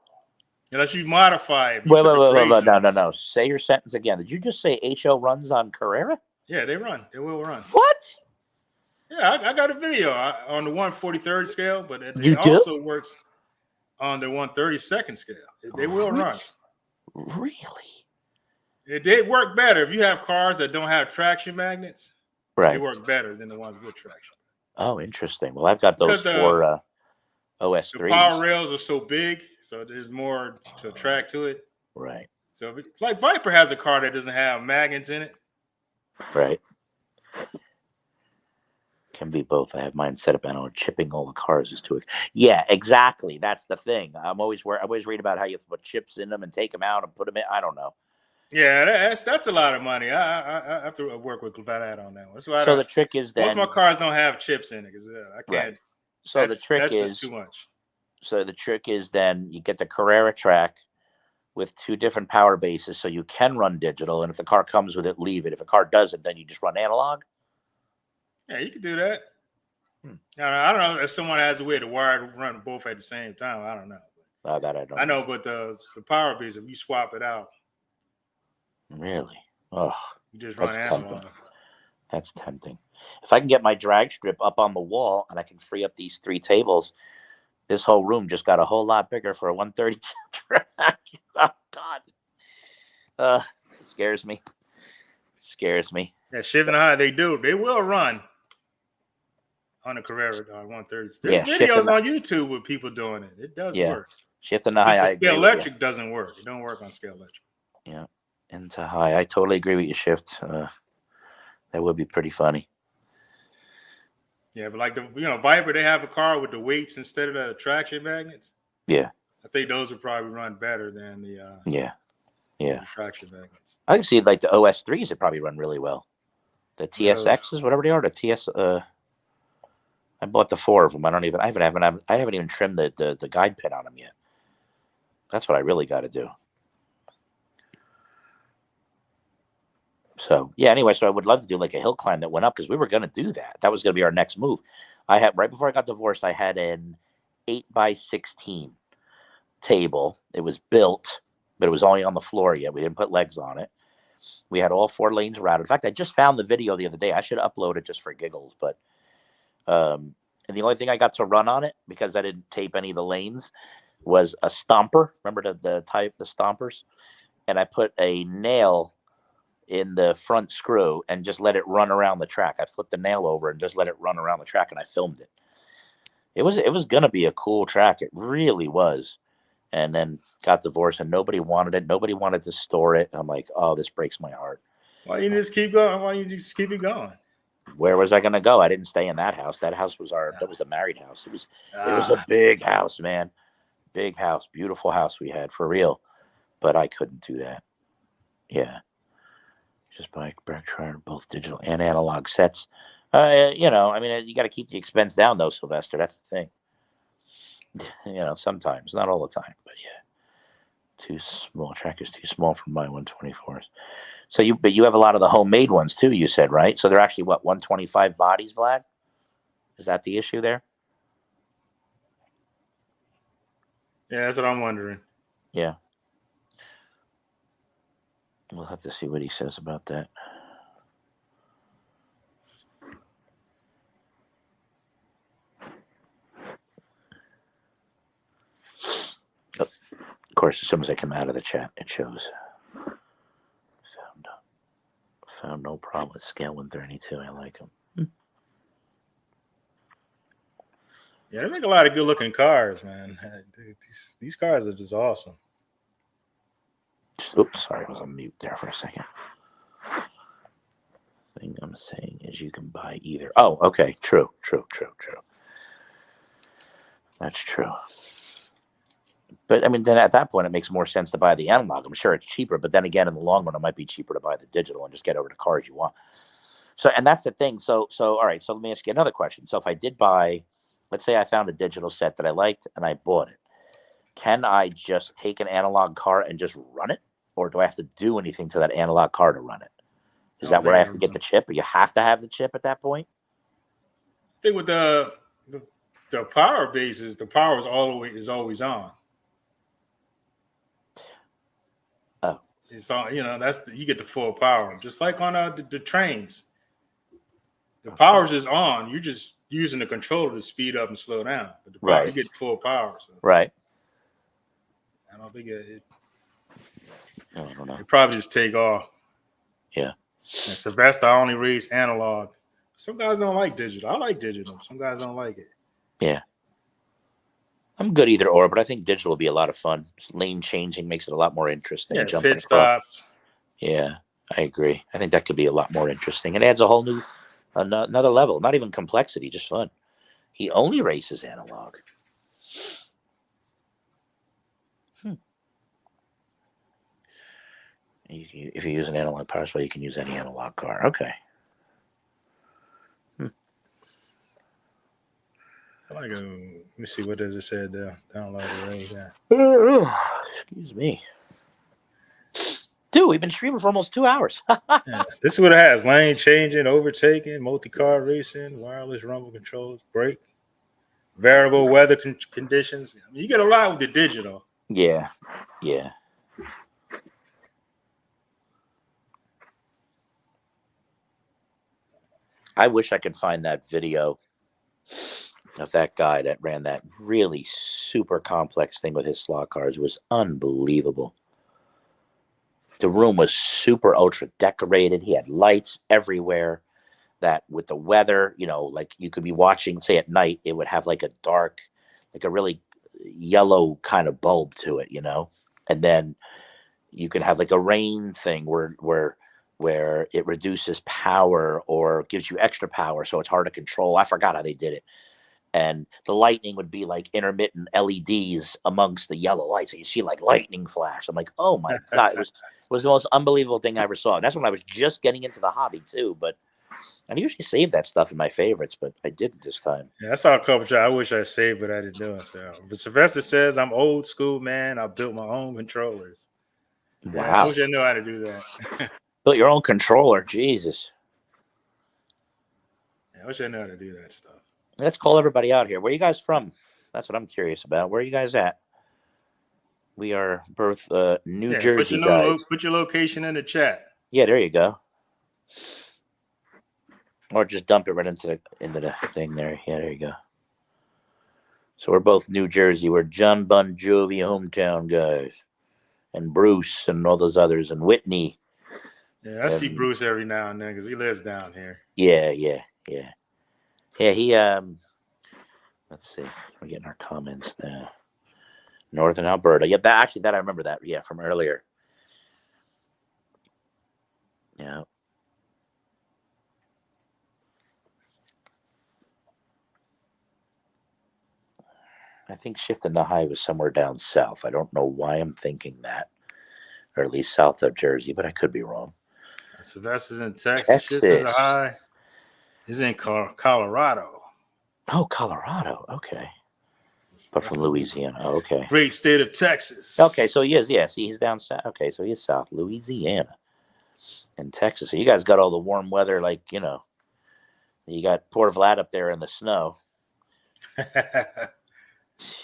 Unless you modify it. Wait, no. Say your sentence again. Did you just say HO runs on Carrera? Yeah, they run. They will run. What? Yeah, I got a video on the 143rd scale, but it also works on the 132nd scale. They will run. Really? They work better. If you have cars that don't have traction magnets, right, they work better than the ones with traction. Oh, interesting. Well, I've got those for OS3s. The power rails are so big, so there's more to track to it. Right. So, like Viper has a car that doesn't have magnets in it. Right. Can be both. I have mine set up, and I'm chipping all the cars is too. Yeah, exactly. That's the thing. I always read about how you have to put chips in them and take them out and put them in. I don't know. Yeah, that's a lot of money. I have to work with Vlad on that one. That's why the trick is that most of my cars don't have chips in it because I can't. Right. So the trick is just too much. So the trick is then you get the Carrera track with 2 different power bases, so you can run digital. And if the car comes with it, leave it. If a car doesn't, then you just run analog. Yeah, you can do that. I don't know if someone has a way to run both at the same time. I don't know. That I don't. I know, but the power base, if you swap it out. Really? Oh, you just run analog. That's tempting. If I can get my drag strip up on the wall and I can free up these 3 tables, This whole room just got a whole lot bigger for a 132 track. Oh God. It scares me. Scares me. Yeah, Shiv and I, they will run on the Carrera 130. There's Yeah, videos on YouTube with people doing it. It does work. Shift into At least high. the I agree scale with electric doesn't work. It don't work on scale electric. Yeah, into high. I totally agree with you, Shift. That would be pretty funny. Yeah, but like the Viper, they have a car with the weights instead of the traction magnets. Yeah. I think those would probably run better than the the traction magnets. I can see like the OS3s would probably run really well. The TSXs, whatever they are, the TS. I bought the 4 of them. I haven't even trimmed the guide pin on them yet. That's what I really got to do. So yeah. Anyway, so I would love to do like a hill climb that went up because we were going to do that. That was going to be our next move. I had right before I got divorced. I had an 8x16 table. It was built, but it was only on the floor yet. We didn't put legs on it. We had all 4 lanes routed. In fact, I just found the video the other day. I should upload it just for giggles, but and the only thing I got to run on it because I didn't tape any of the lanes was a stomper. Remember the type, the stompers? And I put a nail in the front screw and just let it run around the track. I flipped the nail over and just let it run around the track, and I filmed it. It was gonna be a cool track. It really was. And then got divorced, and nobody wanted it. Nobody wanted to store it. And I'm like, oh, this breaks my heart. Why you just keep going? Why you just keep it going? Where was I gonna go? I didn't stay in that house. That house was that was a married house. It was a big house, man. Big house, beautiful house we had for real. But I couldn't do that. Yeah. Just buy both digital and analog sets. You got to keep the expense down though, Sylvester. That's the thing. Sometimes, not all the time, but yeah. Too small. Track is too small for my 124s. So you have a lot of the homemade ones too, you said, right? So they're actually 125 bodies, Vlad? Is that the issue there? Yeah, that's what I'm wondering. Yeah. We'll have to see what he says about that. Oh, of course, as soon as I come out of the chat, it shows. Found no problem with scale 132. I like them. Yeah, they make a lot of good looking cars, man. These cars are just awesome. Oops, sorry, I was on mute there for a second. Thing I'm saying is you can buy either. Oh, okay. True. That's true. But I mean, then at that point, it makes more sense to buy the analog. I'm sure it's cheaper, but then again, in the long run, it might be cheaper to buy the digital and just get over the cars you want. So, and that's the thing. So, all right. So let me ask you another question. So if I did buy, let's say I found a digital set that I liked and I bought it, can I just take an analog car and just run it? Or do I have to do anything to that analog car to run it? Is that where I have to get the chip, or you have to have the chip at that point? I think with the power bases, the power is always on. Oh, it's on. You get the full power, just like on the trains. The power's is on. You're just using the controller to speed up and slow down. But the power, you get full power. So. Right. I don't think I don't know. It probably just take off. Yeah. And Sylvester, I only race analog. Some guys don't like digital. I like digital. Some guys don't like it. Yeah. I'm good either or, but I think digital will be a lot of fun. Lane changing makes it a lot more interesting. Yeah, pit stops. Yeah, I agree. I think that could be a lot more interesting. It adds a whole new, another level. Not even complexity, just fun. He only races analog. If you use an analog power supply, you can use any analog car. Okay. Let me see, what does it say there? Download the range. Excuse me. Dude, we've been streaming for almost 2 hours. Yeah, this is what it has: lane changing, overtaking, multi-car racing, wireless rumble controls, brake, variable weather conditions. I mean, you get a lot with the digital. Yeah. I wish I could find that video of that guy that ran that really super complex thing with his slot cars. It was unbelievable. The room was super ultra decorated. He had lights everywhere. That with the weather, like you could be watching, say at night, it would have like a dark, like a really yellow kind of bulb to it, and then you can have like a rain thing where it reduces power or gives you extra power, so it's hard to control. I forgot how they did it. And the lightning would be like intermittent LEDs amongst the yellow lights. So you see like lightning flash. I'm like, oh my God, it was the most unbelievable thing I ever saw. And that's when I was just getting into the hobby too. But I usually save that stuff in my favorites, but I didn't this time. Yeah, I saw a couple shots. I wish I saved, but I didn't do it. So, but Sylvester says I'm old school, man. I built my own controllers. Wow. Yeah, I wish I knew how to do that. Built your own controller. Jesus. Yeah, I wish I knew how to do that stuff. Let's call everybody out here. Where are you guys from? That's what I'm curious about. Where are you guys at? We are both New Jersey guys. Put your location in the chat. Yeah, there you go. Or just dump it right into the thing there. Yeah, there you go. So we're both New Jersey. We're John Bon Jovi hometown guys. And Bruce and all those others. And Whitney. Yeah, I see Bruce every now and then because he lives down here. Yeah. Yeah, he, let's see. We're getting our comments now. Northern Alberta. Yeah, that I remember that. Yeah, from earlier. Yeah. I think Shifting the High was somewhere down south. I don't know why I'm thinking that. Or at least south of Jersey, but I could be wrong. Sylvester's in Texas. Shifting the High is in Colorado. Oh, Colorado. Okay. But from Louisiana. Okay. Great state of Texas. Okay, so he is. Yeah, see, he's down south. Okay, so he's south. Louisiana and Texas. So you guys got all the warm weather, like, you got Port Vlad up there in the snow.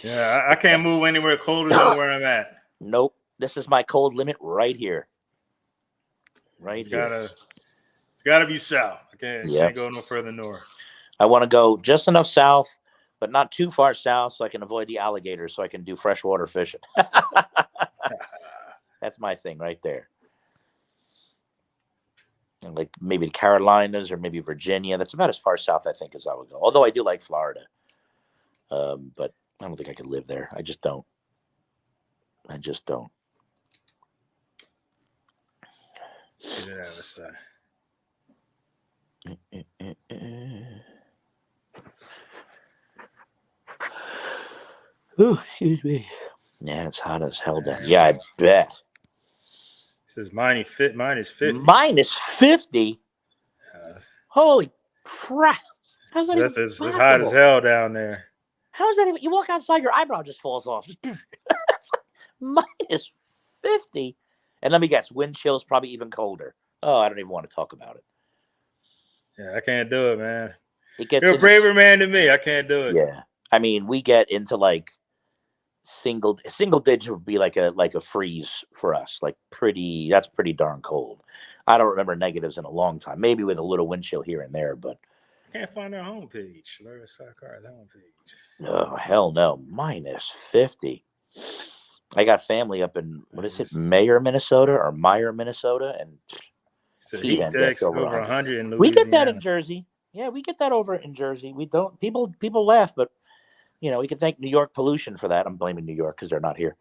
Yeah, I can't move anywhere colder than where I'm at. Nope. This is my cold limit right here. Right here. It's got to be south. I can't go no further north. I want to go just enough south, but not too far south so I can avoid the alligators so I can do freshwater fishing. That's my thing right there. And like maybe the Carolinas or maybe Virginia. That's about as far south, I think, as I would go. Although I do like Florida. But I don't think I could live there. I just don't. See that other side. Ooh, excuse me. Yeah, it's hot as hell down. Yeah, I bet. It says minus 50. Minus 50? Holy crap. How's that even it's hot as hell down there. How's that even? You walk outside, your eyebrow just falls off. Minus 50? And let me guess, wind chill is probably even colder. Oh, I don't even want to talk about it. Yeah, I can't do it, man. You're a braver man than me. I can't do it. Yeah. I mean, we get into like single digit would be like a freeze for us. Like that's pretty darn cold. I don't remember negatives in a long time. Maybe with a little wind chill here and there, but I can't find our homepage. Slotcar's homepage. Oh, hell no. Minus 50. I got family up in, Meyer, Minnesota or Meyer, Minnesota. And heat index over 100 in Louisiana. We get that in Jersey. Yeah, we get that over in Jersey. We don't, people laugh, but, we can thank New York pollution for that. I'm blaming New York because they're not here.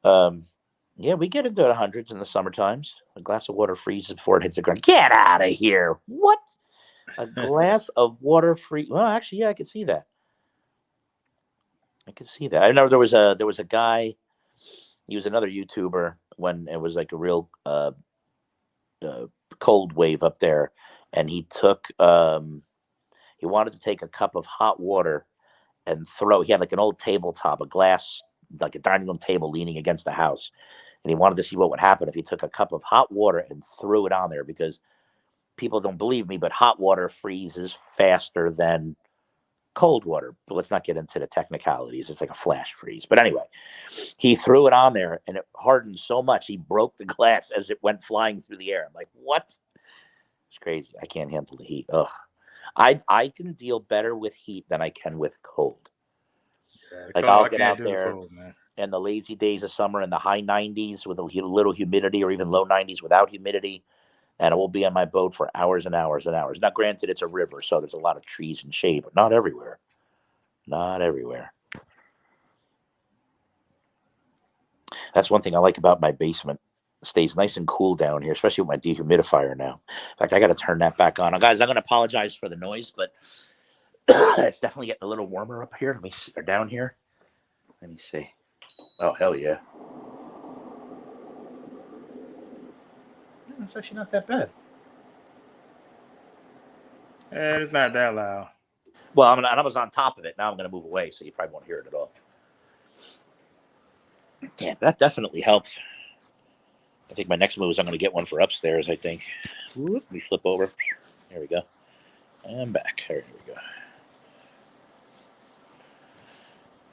Yeah, we get into the hundreds in the summer times. A glass of water freezes before it hits the ground. Get out of here. What? A glass of water freezes. Well, actually, yeah, I could see that. I know there was a guy. He was another YouTuber when it was like a real cold wave up there, and he took he wanted to take a cup of hot water and he had like an old tabletop, a glass, like a dining room table leaning against the house, and he wanted to see what would happen if he took a cup of hot water and threw it on there, because people don't believe me, but hot water freezes faster than cold water. But let's not get into the technicalities. It's like a flash freeze. But anyway, he threw it on there and it hardened so much he broke the glass as it went flying through the air. I'm like, what? It's crazy. I can't handle the heat. Ugh. I can deal better with heat than I can with cold. Yeah, Like cold, I'll I get can't out do the there cold, man. in the lazy days of summer in the high 90s with a little humidity, or even low 90s without humidity, and I will be on my boat for hours and hours and hours. Now, granted, it's a river, so there's a lot of trees and shade, but not everywhere. Not everywhere. That's one thing I like about my basement. It stays nice and cool down here, especially with my dehumidifier now. In fact, I got to turn that back on. Now, guys, I'm going to apologize for the noise, but it's definitely getting a little warmer up here. Let me see, or down here. Let me see. Oh, hell yeah. It's actually not that bad. Yeah, it's not that loud. Well, I was on top of it. Now I'm going to move away, so you probably won't hear it at all. Damn, that definitely helps. I think my next move is I'm going to get one for upstairs, I think. Whoop, let me flip over. There we go. And back. There we go.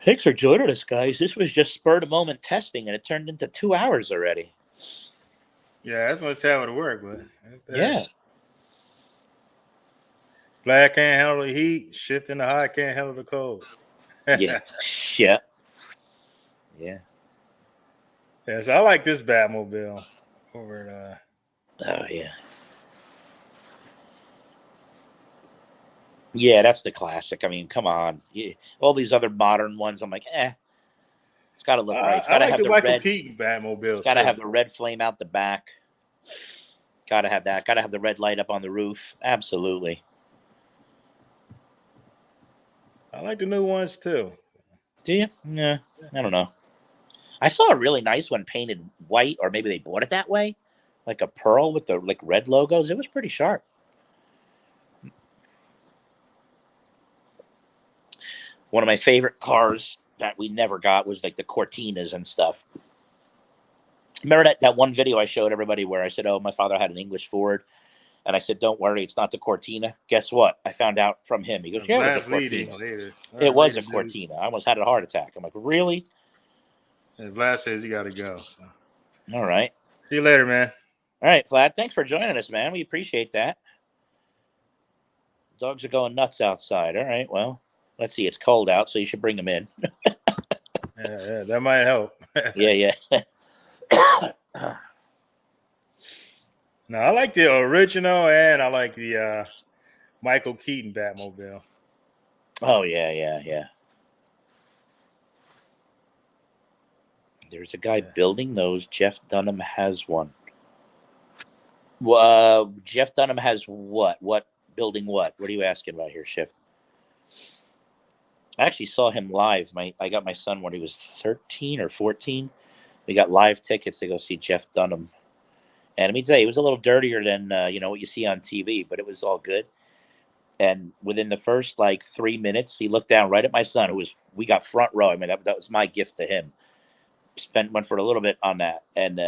Thanks for joining us, guys. This was just spur-of-the-moment testing, and it turned into 2 hours already. Yeah, that's what's how it work, but Yeah. Black can't handle the heat. Shifting the high can't handle the cold. Yeah. Yeah. Yeah. Yes, I like this Batmobile over Oh, yeah. Yeah, that's the classic. I mean, come on. Yeah. All these other modern ones, I'm like, it's got to look right. It's I got to like have the the Michael red. Keaton Batmobile. It's got to too. have the red flame out the back. Got to have that. Got to have the red light up on the roof. Absolutely. I like the new ones too. Do you? Yeah. I don't know. I saw a really nice one painted white, or maybe they bought it that way, like a pearl with the red logos. It was pretty sharp. One of my favorite cars that we never got was like the Cortinas and stuff. Remember that one video I showed everybody where I said, "Oh, my father had an English Ford," and I said, "Don't worry, it's not the Cortina." Guess what? I found out from him. He goes, "Yeah, it was a Cortina." It was a Cortina. I almost had a heart attack. I'm like, "Really?" And Vlad says you got to go. So. All right. See you later, man. All right, Vlad. Thanks for joining us, man. We appreciate that. Dogs are going nuts outside. All right. Well, let's see. It's cold out, so you should bring them in. Yeah, that might help. Yeah. No, I like the original, and I like the Michael Keaton Batmobile. Oh, yeah. There's a guy building those. Jeff Dunham has one. Jeff Dunham has what? What building what? What are you asking about here, Shift? I actually saw him live. I got my son when he was 13 or 14. We got live tickets to go see Jeff Dunham. And let me tell you, it was a little dirtier than what you see on TV, but it was all good. And within the first 3 minutes, he looked down right at my son, we got front row. I mean, that was my gift to him. Went for a little bit on that, and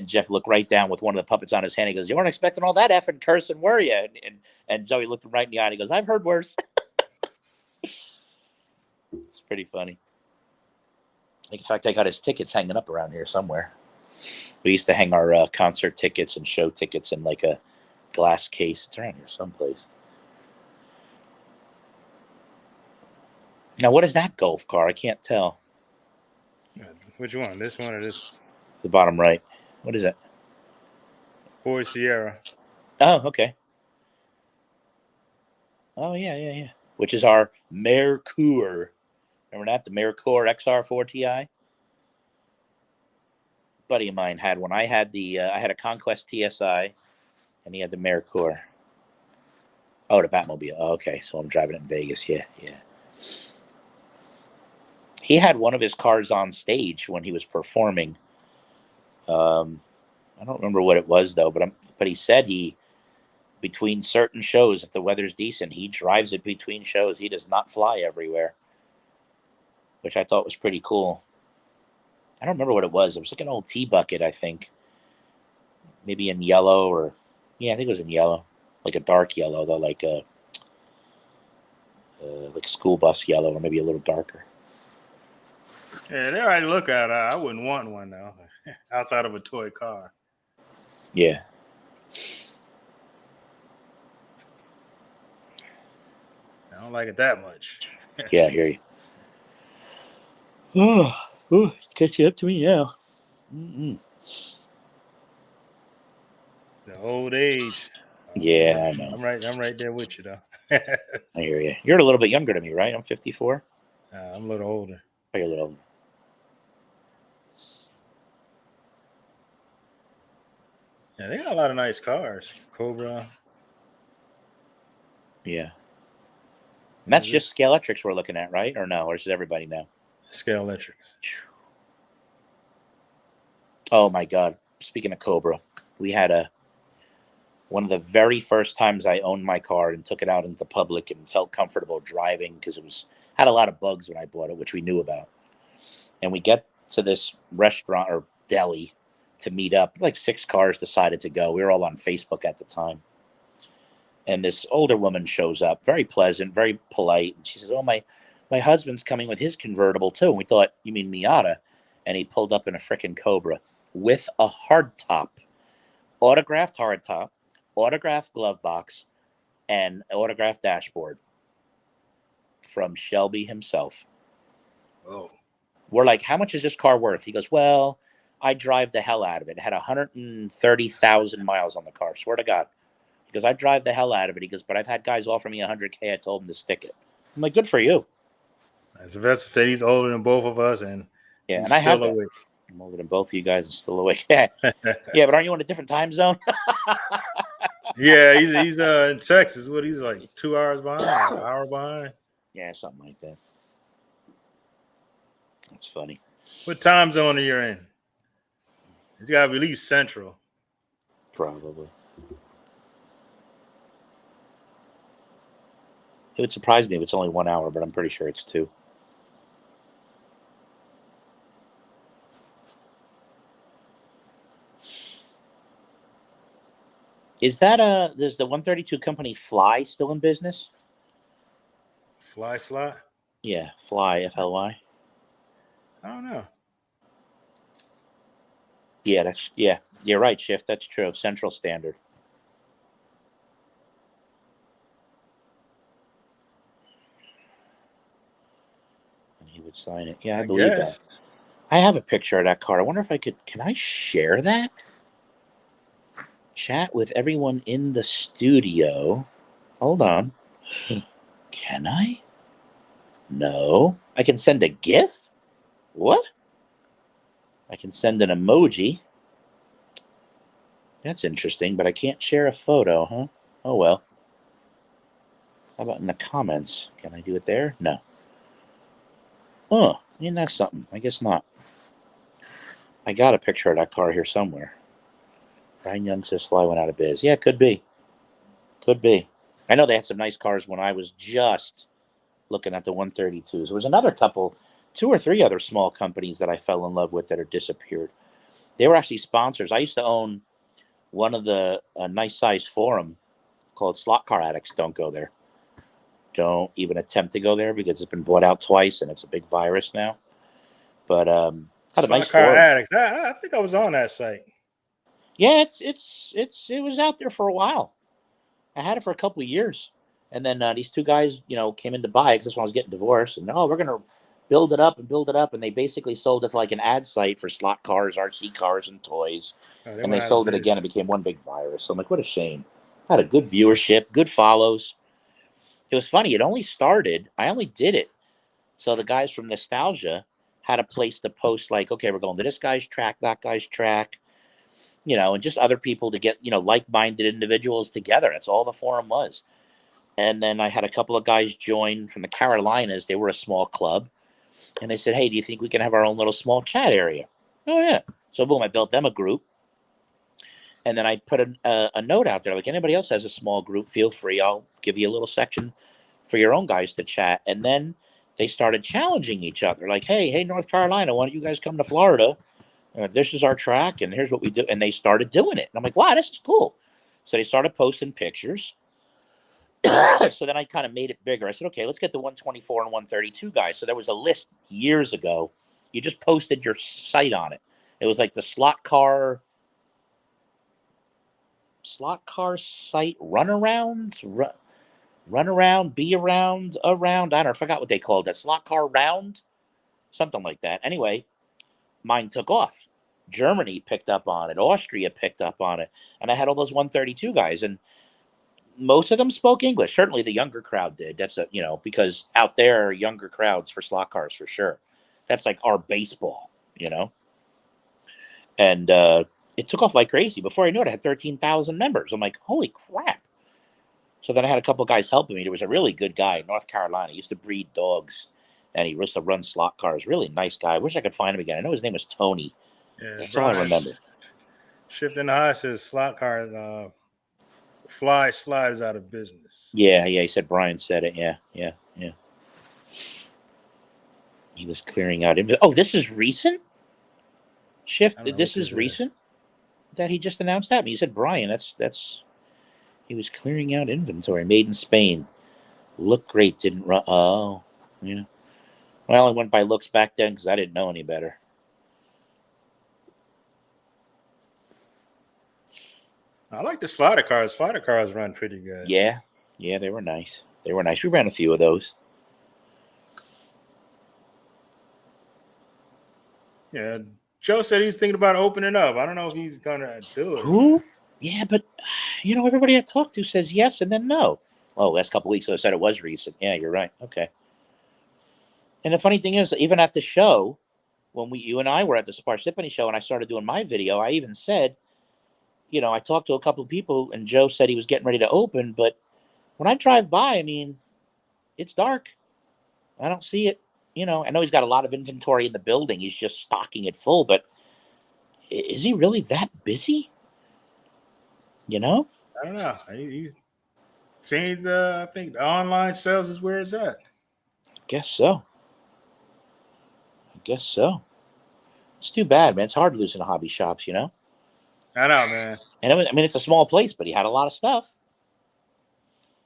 Jeff looked right down with one of the puppets on his hand. He goes, "You weren't expecting all that effing cursing, were you?" And Joey looked him right in the eye and he goes, "I've heard worse." It's pretty funny. In fact, I got his tickets hanging up around here somewhere. We used to hang our concert tickets and show tickets in a glass case. It's around here someplace. Now, what is that golf car? I can't tell. Which one? This one or this? The bottom right. What is it? Ford Sierra. Oh, okay. Oh, yeah. Which is our Mercure. Remember that? The Mercure XR4 Ti? Buddy of mine had one. I had a Conquest TSI, and he had the Mercure. Oh, the Batmobile. Oh, okay, so I'm driving it in Vegas. Yeah. He had one of his cars on stage when he was performing. I don't remember what it was though, but he said between certain shows, if the weather's decent, he drives it between shows. He does not fly everywhere, which I thought was pretty cool. I don't remember what it was. It was like an old tea bucket, I think. Maybe in yellow I think it was in yellow, like a dark yellow though, like a school bus yellow, or maybe a little darker. Yeah, they already look at it. I wouldn't want one though, outside of a toy car. Yeah. don't like it that much. Yeah, I hear you. Oh, catch you up to me now. Mm-mm. The old age. Yeah, I know. I'm right there with you though. I hear you. You're a little bit younger than me, right? I'm 54. I'm a little older. Oh, you're a little older. Yeah, they got a lot of nice cars. Cobra. Yeah. And that's just Scale Electrics we're looking at, right? Or no? Or is it everybody now? Scale Electrics. Oh my God! Speaking of Cobra, we had one of the very first times I owned my car and took it out into public and felt comfortable driving because had a lot of bugs when I bought it, which we knew about. And we get to this restaurant or deli to meet up. Like 6 cars decided to go. We were all on Facebook at the time. And this older woman shows up, very pleasant, very polite. And she says, "Oh, my husband's coming with his convertible too." And we thought, "You mean Miata?" And he pulled up in a frickin' Cobra with a hardtop, autographed hardtop, autographed glove box, and autographed dashboard from Shelby himself. Oh. We're like, "How much is this car worth?" He goes, "Well, I drive the hell out of it. It had 130,000 miles on the car. Swear to God." Because I drive the hell out of it. He goes, "But I've had guys offer me $100K. I told them to stick it." I'm like, "Good for you." Sylvester said he's older than both of us, and yeah, he's and I have still awake. I'm older than both of you guys and still awake. Yeah, but aren't you in a different time zone? Yeah, he's in Texas. What, he's like 2 hours behind, an hour behind. Yeah, something like that. That's funny. What time zone are you in? It's got to be at least Central. Probably. It would surprise me if it's only 1 hour, but I'm pretty sure it's 2. Is that there's the 132 company Fly still in business? Fly slot? Yeah, Fly, F-L-Y. I don't know. Yeah, you're right, Shift. That's true. Central Standard. And he would sign it. Yeah, I believe that. I have a picture of that car. I wonder if can I share that? Chat with everyone in the studio. Hold on. Can I? No. I can send a GIF? What? I can send an emoji. That's interesting, but I can't share a photo, huh? Oh, well. How about in the comments? Can I do it there? No. Oh, that's something. I guess not. I got a picture of that car here somewhere. Brian Young says Fly went out of biz. Yeah, could be. Could be. I know they had some nice cars when I was just looking at the 132s. There was another couple, 2 or 3 other small companies that I fell in love with that have disappeared. They were actually sponsors. I used to own one of the nice size forum called Slotcar Addicts. Don't go there. Don't even attempt to go there because it's been bought out twice and it's a big virus now. But had a nice forum. Addicts. I think I was on that site. Yeah, it was out there for a while. I had it for a couple of years, and then these 2 guys, came in to buy it because this one was getting divorced, and we're gonna build it up, and they basically sold it to like an ad site for slot cars, RC cars, and toys, and they sold it again. It became one big virus. So I'm like, what a shame. Had a good viewership, good follows. It was funny. It only started. I only did it so the guys from Nostalgia had a place to post like, okay, we're going to this guy's track, that guy's track. And just other people to get, like-minded individuals together. That's all the forum was. And then I had a couple of guys join from the Carolinas. They were a small club. And they said, hey, do you think we can have our own little small chat area? Oh, yeah. So, boom, I built them a group. And then I put a note out there, like anybody else has a small group, feel free. I'll give you a little section for your own guys to chat. And then they started challenging each other. Like, hey, North Carolina, why don't you guys come to Florida? This is our track, and here's what we do. And they started doing it. And I'm like, wow, this is cool. So they started posting pictures. So then I kind of made it bigger. I said, okay, let's get the 124 and 132 guys. So there was a list years ago. You just posted your site on it. It was like the Slotcar site runarounds. run around, be around. I don't know, I forgot what they called that. Slot car round, something like that. Anyway, mine took off. Germany picked up on it. Austria picked up on it. And I had all those 132 guys. And most of them spoke English. Certainly the younger crowd did. That's because out there are younger crowds for slot cars for sure. That's like our baseball, And it took off like crazy. Before I knew it, I had 13,000 members. I'm like, holy crap. So then I had a couple of guys helping me. There was a really good guy in North Carolina. He used to breed dogs, and he used to run slot cars. Really nice guy. I wish I could find him again. I know his name was Tony. Yeah, that's all I remember. Shifting the high says slot cars slides out of business. Yeah. He said Brian said it. Yeah. He was clearing out. Oh, this is recent? Shift. This is recent that he just announced that. He said Brian. That's. He was clearing out inventory. Made in Spain. Look great. Didn't run. Oh, yeah. Well, I went by looks back then because I didn't know any better. I like the slider cars. Slider cars run pretty good. Yeah, they were nice. We ran a few of those. Yeah, Joe said he was thinking about opening up. I don't know if he's gonna do it. Who? Yeah, but everybody I talked to says yes and then no. Oh, last couple of weeks I said it was recent. Yeah, you're right. Okay. And the funny thing is, even at the show, when you and I were at the Sparsipany show and I started doing my video, I even said, I talked to a couple of people and Joe said he was getting ready to open, but when I drive by, I mean, it's dark. I don't see it. I know he's got a lot of inventory in the building. He's just stocking it full, but is he really that busy? I don't know. He's seems I think the online sales is where it's at. I guess so. It's too bad, man. It's hard losing hobby shops, I know, man. And I mean, it's a small place, but he had a lot of stuff.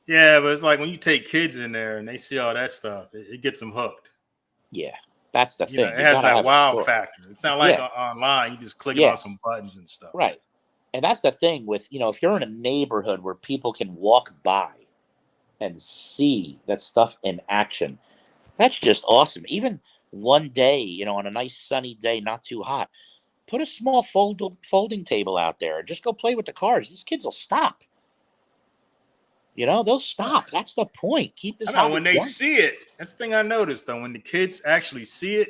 Yeah, but it's like when you take kids in there and they see all that stuff, it gets them hooked. Yeah, that's the thing. It has that wow factor. It's not like online. You just click on some buttons and stuff. Right. And that's the thing with, if you're in a neighborhood where people can walk by and see that stuff in action, that's just awesome. Even one day, on a nice sunny day, not too hot, put a small folding table out there and just go play with the cars. These kids will stop. They'll stop. That's the point. Keep this. I know, when they see it, that's the thing I noticed, though. When the kids actually see it,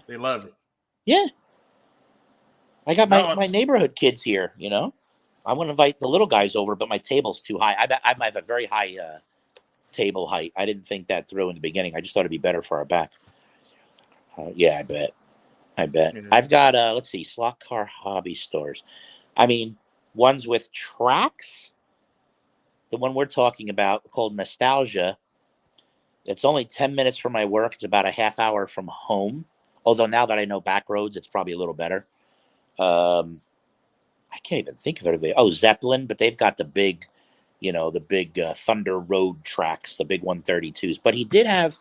they love it. Yeah. I got my neighborhood kids here, I want to invite the little guys over, but my table's too high. I might have a very high table height. I didn't think that through in the beginning. I just thought it'd be better for our back. Yeah, I bet. I've got, let's see, slot car hobby stores. I mean, ones with tracks. The one we're talking about called Nostalgia. It's only 10 minutes from my work. It's about a half hour from home. Although now that I know back roads, it's probably a little better. I can't even think of it. Oh, Zeppelin, but they've got the big, Thunder Road tracks, the big 132s. But he did have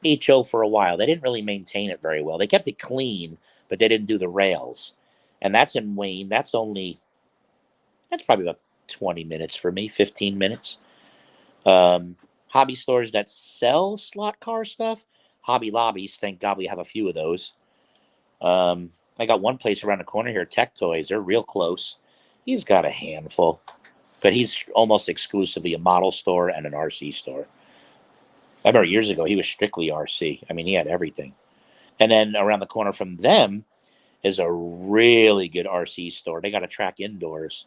HO for a while. They didn't really maintain it very well. They kept it clean, but they didn't do the rails. And that's in Wayne. That's probably about 20 minutes for me, 15 minutes. Hobby stores that sell slot car stuff. Hobby Lobbies, thank God we have a few of those. I got one place around the corner here, Tech Toys. They're real close. He's got a handful, but he's almost exclusively a model store and an RC store. I remember years ago, he was strictly RC. I mean, he had everything. And then around the corner from them is a really good RC store. They got a track indoors,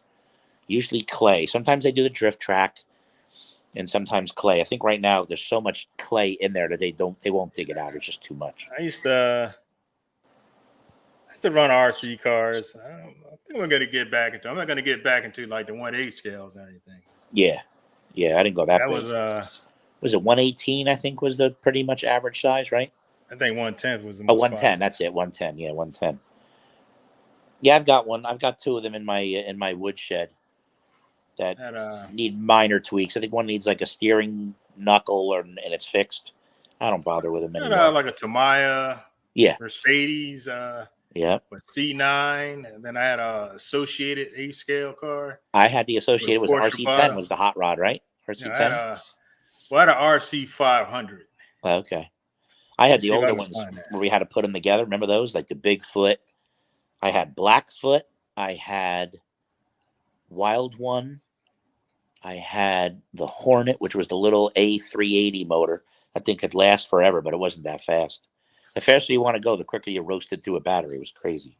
usually clay. Sometimes they do the drift track and sometimes clay. I think right now there's so much clay in there that they won't dig it out. It's just too much. I used to run RC cars. I think I'm gonna get back into. I'm not gonna get back into like the 1/8 scales or anything. Yeah, I didn't go that big. Was it 118? I think was the pretty much average size, right? I think 1/10 was the most. 110. That's it. 110. Yeah, 110. Yeah, I've got one. I've got two of them in my woodshed that need minor tweaks. I think one needs like a steering knuckle and it's fixed. I don't bother with them anymore. Like a Tamiya. Yeah. Mercedes. Yeah. With C9, and then I had a Associated 8 scale car. I had the Associated was RC10 was the hot rod, right? RC10. Well, I had an RC 500. Okay. I had Let's the see if I older can ones find that. where we had to put them together. Remember those? Like the Bigfoot. I had Blackfoot. I had Wild One. I had the Hornet, which was the little A380 motor. That thing could last forever, but it wasn't that fast. The faster you want to go, the quicker you roasted through a battery. It was crazy.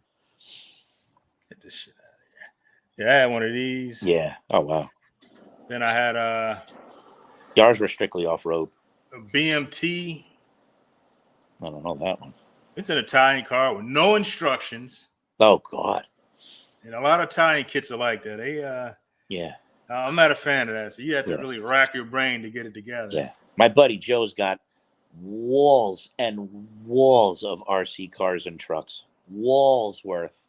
Get this shit out of here. Yeah, I had one of these. Yeah. Oh, wow. Then I had Yours were strictly off-road. a BMT. I don't know that one. It's an Italian car with no instructions. Oh, God. And a lot of Italian kits are like that. They Yeah. I'm not a fan of that. So you have to Yeah. really rack your brain to get it together. Yeah. My buddy Joe's got walls and walls of RC cars and trucks. Walls worth.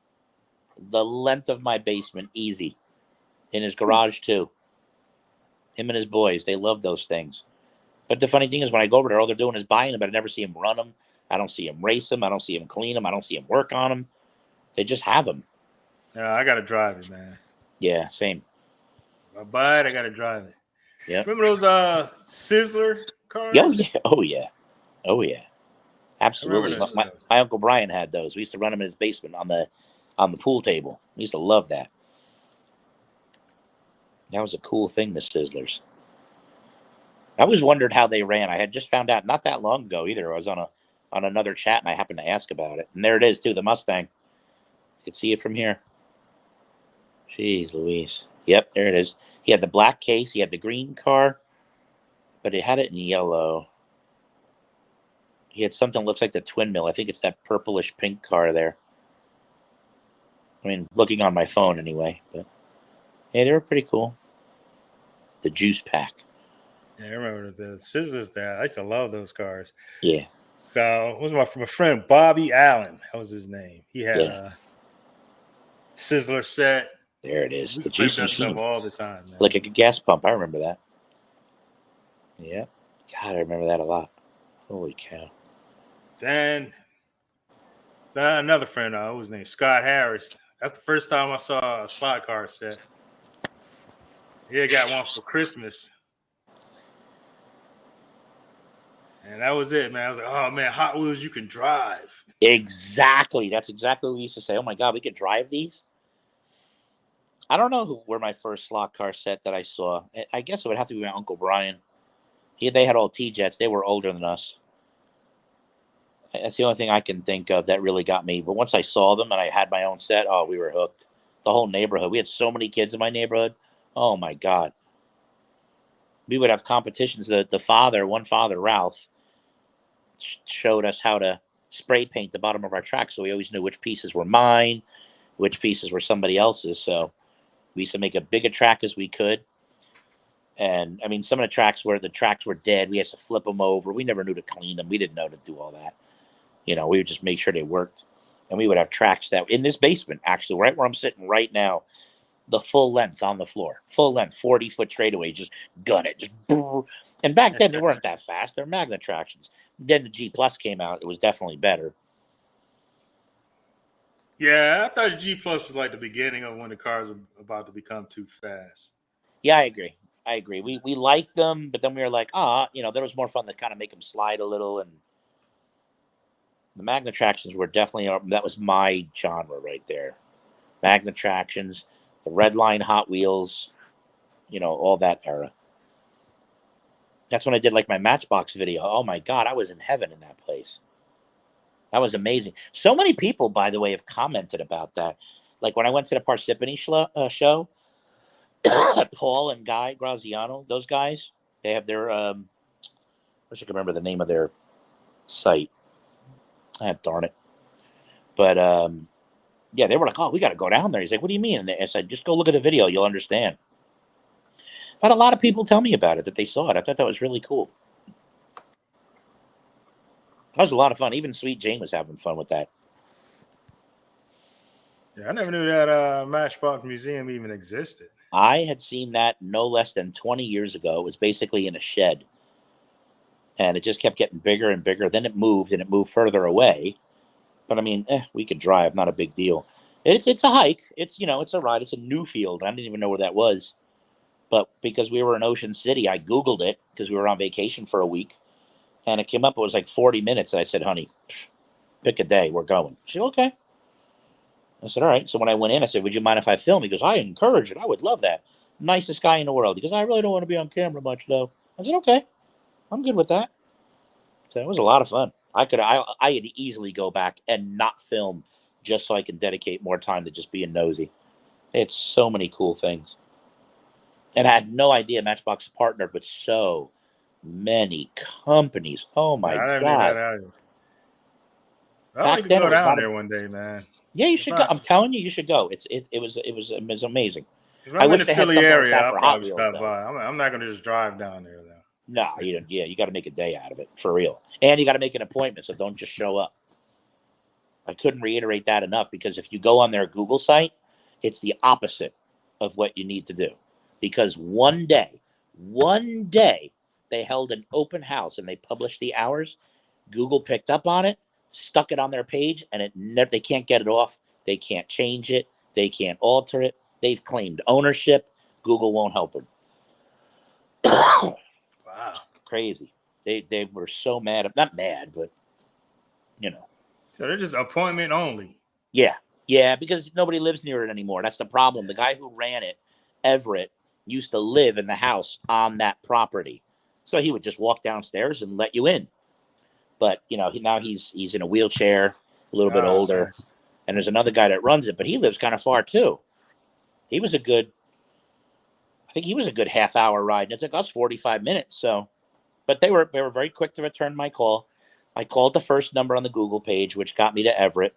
The length of my basement, easy. In his garage, too. Him and his boys, they love those things. But the funny thing is, when I go over there, all they're doing is buying them, but I never see him run them. I don't see him race them. I don't see him clean them. I don't see him work on them. They just have them. Yeah, I got to drive it, man. Yeah, same. If I buy it, I got to drive it. Yeah. Remember those Sizzler cars? Oh, yeah. Oh, yeah. Oh, yeah. Absolutely. those. My Uncle Brian had those. We used to run them in his basement on the pool table. We used to love that. That was a cool thing, the Sizzlers. I always wondered how they ran. I had just found out not that long ago either. I was on another chat and I happened to ask about it. And there it is too, the Mustang. You can see it from here. Jeez Louise. Yep, there it is. He had the black case. He had the green car, but it had it in yellow. He had something that looks like the twin mill. I think it's that purplish pink car there. I mean, looking on my phone anyway. But hey, they were pretty cool. The juice pack. Yeah, I remember the Sizzlers there. I used to love those cars. Yeah. So it was my friend Bobby Allen. That was his name. He had a Sizzler set. There it is. We The played juice that stuff machine. all the time, man. Like a gas pump. I remember that. Yeah. God, I remember that a lot. Holy cow. Then another friend, what was his name? Scott Harris. That's the first time I saw a slot car set. He had got one for Christmas. And that was it, man. I was like, oh, man, Hot Wheels you can drive. Exactly. That's exactly what we used to say. Oh, my God, we could drive these? I don't know who were my first slot car set that I saw. I guess it would have to be my Uncle Brian. They had all T-Jets. They were older than us. That's the only thing I can think of that really got me. But once I saw them and I had my own set, oh, we were hooked. The whole neighborhood. We had so many kids in my neighborhood. Oh, my God. We would have competitions. One father, Ralph, showed us how to spray paint the bottom of our tracks. So we always knew which pieces were mine, which pieces were somebody else's. So we used to make as big a track as we could. And, I mean, some of the tracks were dead. We had to flip them over. We never knew to clean them. We didn't know to do all that. We would just make sure they worked. And we would have tracks that in this basement, actually, right where I'm sitting right now, the full length on the floor, 40-foot straightaway, just gun it. Just brrr. And back then, they weren't that fast. They're magnet tractions. Then the G Plus came out. It was definitely better. Yeah, I thought the G Plus was like the beginning of when the cars were about to become too fast. Yeah, I agree. We liked them, but then we were like, there was more fun to kind of make them slide a little. And the magnet tractions were definitely, that was my genre right there. Magnet tractions, the red line Hot Wheels, all that era. That's when I did like my Matchbox video. Oh my God, I was in heaven in that place. That was amazing. So many people, by the way, have commented about that. Like when I went to the Parsippany show, Paul and Guy Graziano, those guys, they have their, I wish I could remember the name of their site. Darn it. But, yeah, they were like, oh, we got to go down there. He's like, what do you mean? And I said, just go look at the video. You'll understand. I've had a lot of people tell me about it, that they saw it. I thought that was really cool. That was a lot of fun. Even Sweet Jane was having fun with that. Yeah, I never knew that Matchbox Museum even existed. I had seen that no less than 20 years ago. It was basically in a shed. And it just kept getting bigger and bigger. Then it moved further away. But I mean, we could drive, not a big deal. It's a hike. It's a ride. It's a Newfield. I didn't even know where that was. But because we were in Ocean City, I Googled it because we were on vacation for a week. And it came up, it was like 40 minutes. And I said, honey, pick a day. We're going. She said, okay. I said, all right. So when I went in, I said, would you mind if I film? He goes, I encourage it. I would love that. Nicest guy in the world. He goes, I really don't want to be on camera much, though. I said, okay. I'm good with that. So it was a lot of fun. I could easily go back and not film just so I can dedicate more time to just being nosy. It's so many cool things. And I had no idea Matchbox partnered with so many companies. Oh my I didn't God. know that either. I'd Back like to then, go it was down not there one day, man. Yeah, you should go. I'm telling you, you should go. It was amazing. If I'm in the they had Philly something like area, that I'll for Hot probably Wheels, stop though. by. I'm not going to just drive down there, though. No, you got to make a day out of it, for real. And you got to make an appointment, so don't just show up. I couldn't reiterate that enough, because if you go on their Google site, it's the opposite of what you need to do. Because one day, they held an open house and they published the hours. Google picked up on it, stuck it on their page, and they can't get it off. They can't change it. They can't alter it. They've claimed ownership. Google won't help them. Wow. Crazy. They were so mad. Not mad, but, you know. So they're just appointment only. Yeah, because nobody lives near it anymore. That's the problem. The guy who ran it, Everett, used to live in the house on that property. So he would just walk downstairs and let you in. But, you know, now he's in a wheelchair, a little bit older. Nice. And there's another guy that runs it, but he lives kind of far too. I think he was a good half-hour ride. And it took us 45 minutes. So, but they were very quick to return my call. I called the first number on the Google page, which got me to Everett.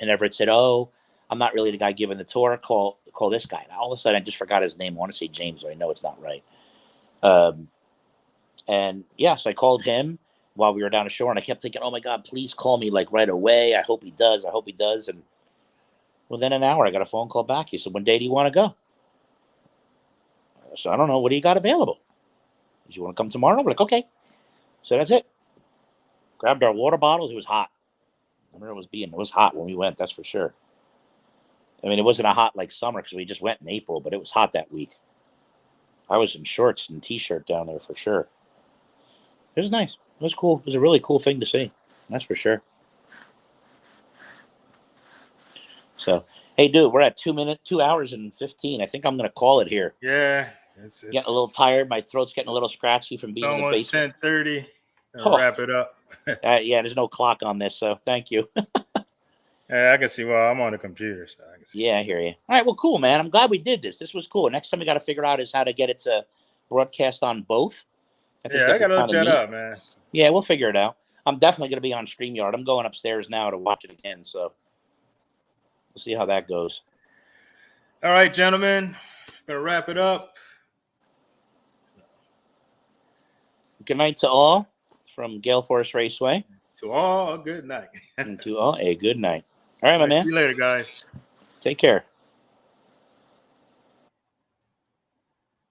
And Everett said, "Oh, I'm not really the guy giving the tour. Call this guy." And all of a sudden, I just forgot his name. I want to say James, but I know it's not right. And yes, I called him while we were down ashore, and I kept thinking, "Oh my God, please call me like right away. I hope he does. I hope he does." And within an hour, I got a phone call back. He said, "When day do you want to go?" So I don't know. What do you got available? Do you want to come tomorrow? We're like, okay. So that's it. Grabbed our water bottles. It was hot. I remember it was hot when we went. That's for sure. I mean, it wasn't a hot like summer because we just went in April, but it was hot that week. I was in shorts and t-shirt down there for sure. It was nice. It was cool. It was a really cool thing to see. That's for sure. So, hey, dude, we're at 2 hours and 15. I think I'm going to call it here. Yeah. It's getting a little tired. My throat's getting a little scratchy from being in the basement. Almost 10:30. Wrap it up. Yeah, there's no clock on this, so thank you. Yeah, I can see. Well, I'm on the computer, so I can see. Yeah, I hear you. All right, well, cool, man. I'm glad we did this. This was cool. Next time we got to figure out is how to get it to broadcast on both. I got to look that up, man. Yeah, we'll figure it out. I'm definitely going to be on StreamYard. I'm going upstairs now to watch it again, so we'll see how that goes. All right, gentlemen. Gonna wrap it up. Good night to all from Gale Force Raceway. To all, a good night. And to all, a good night. All right, my man. See you later, guys. Take care.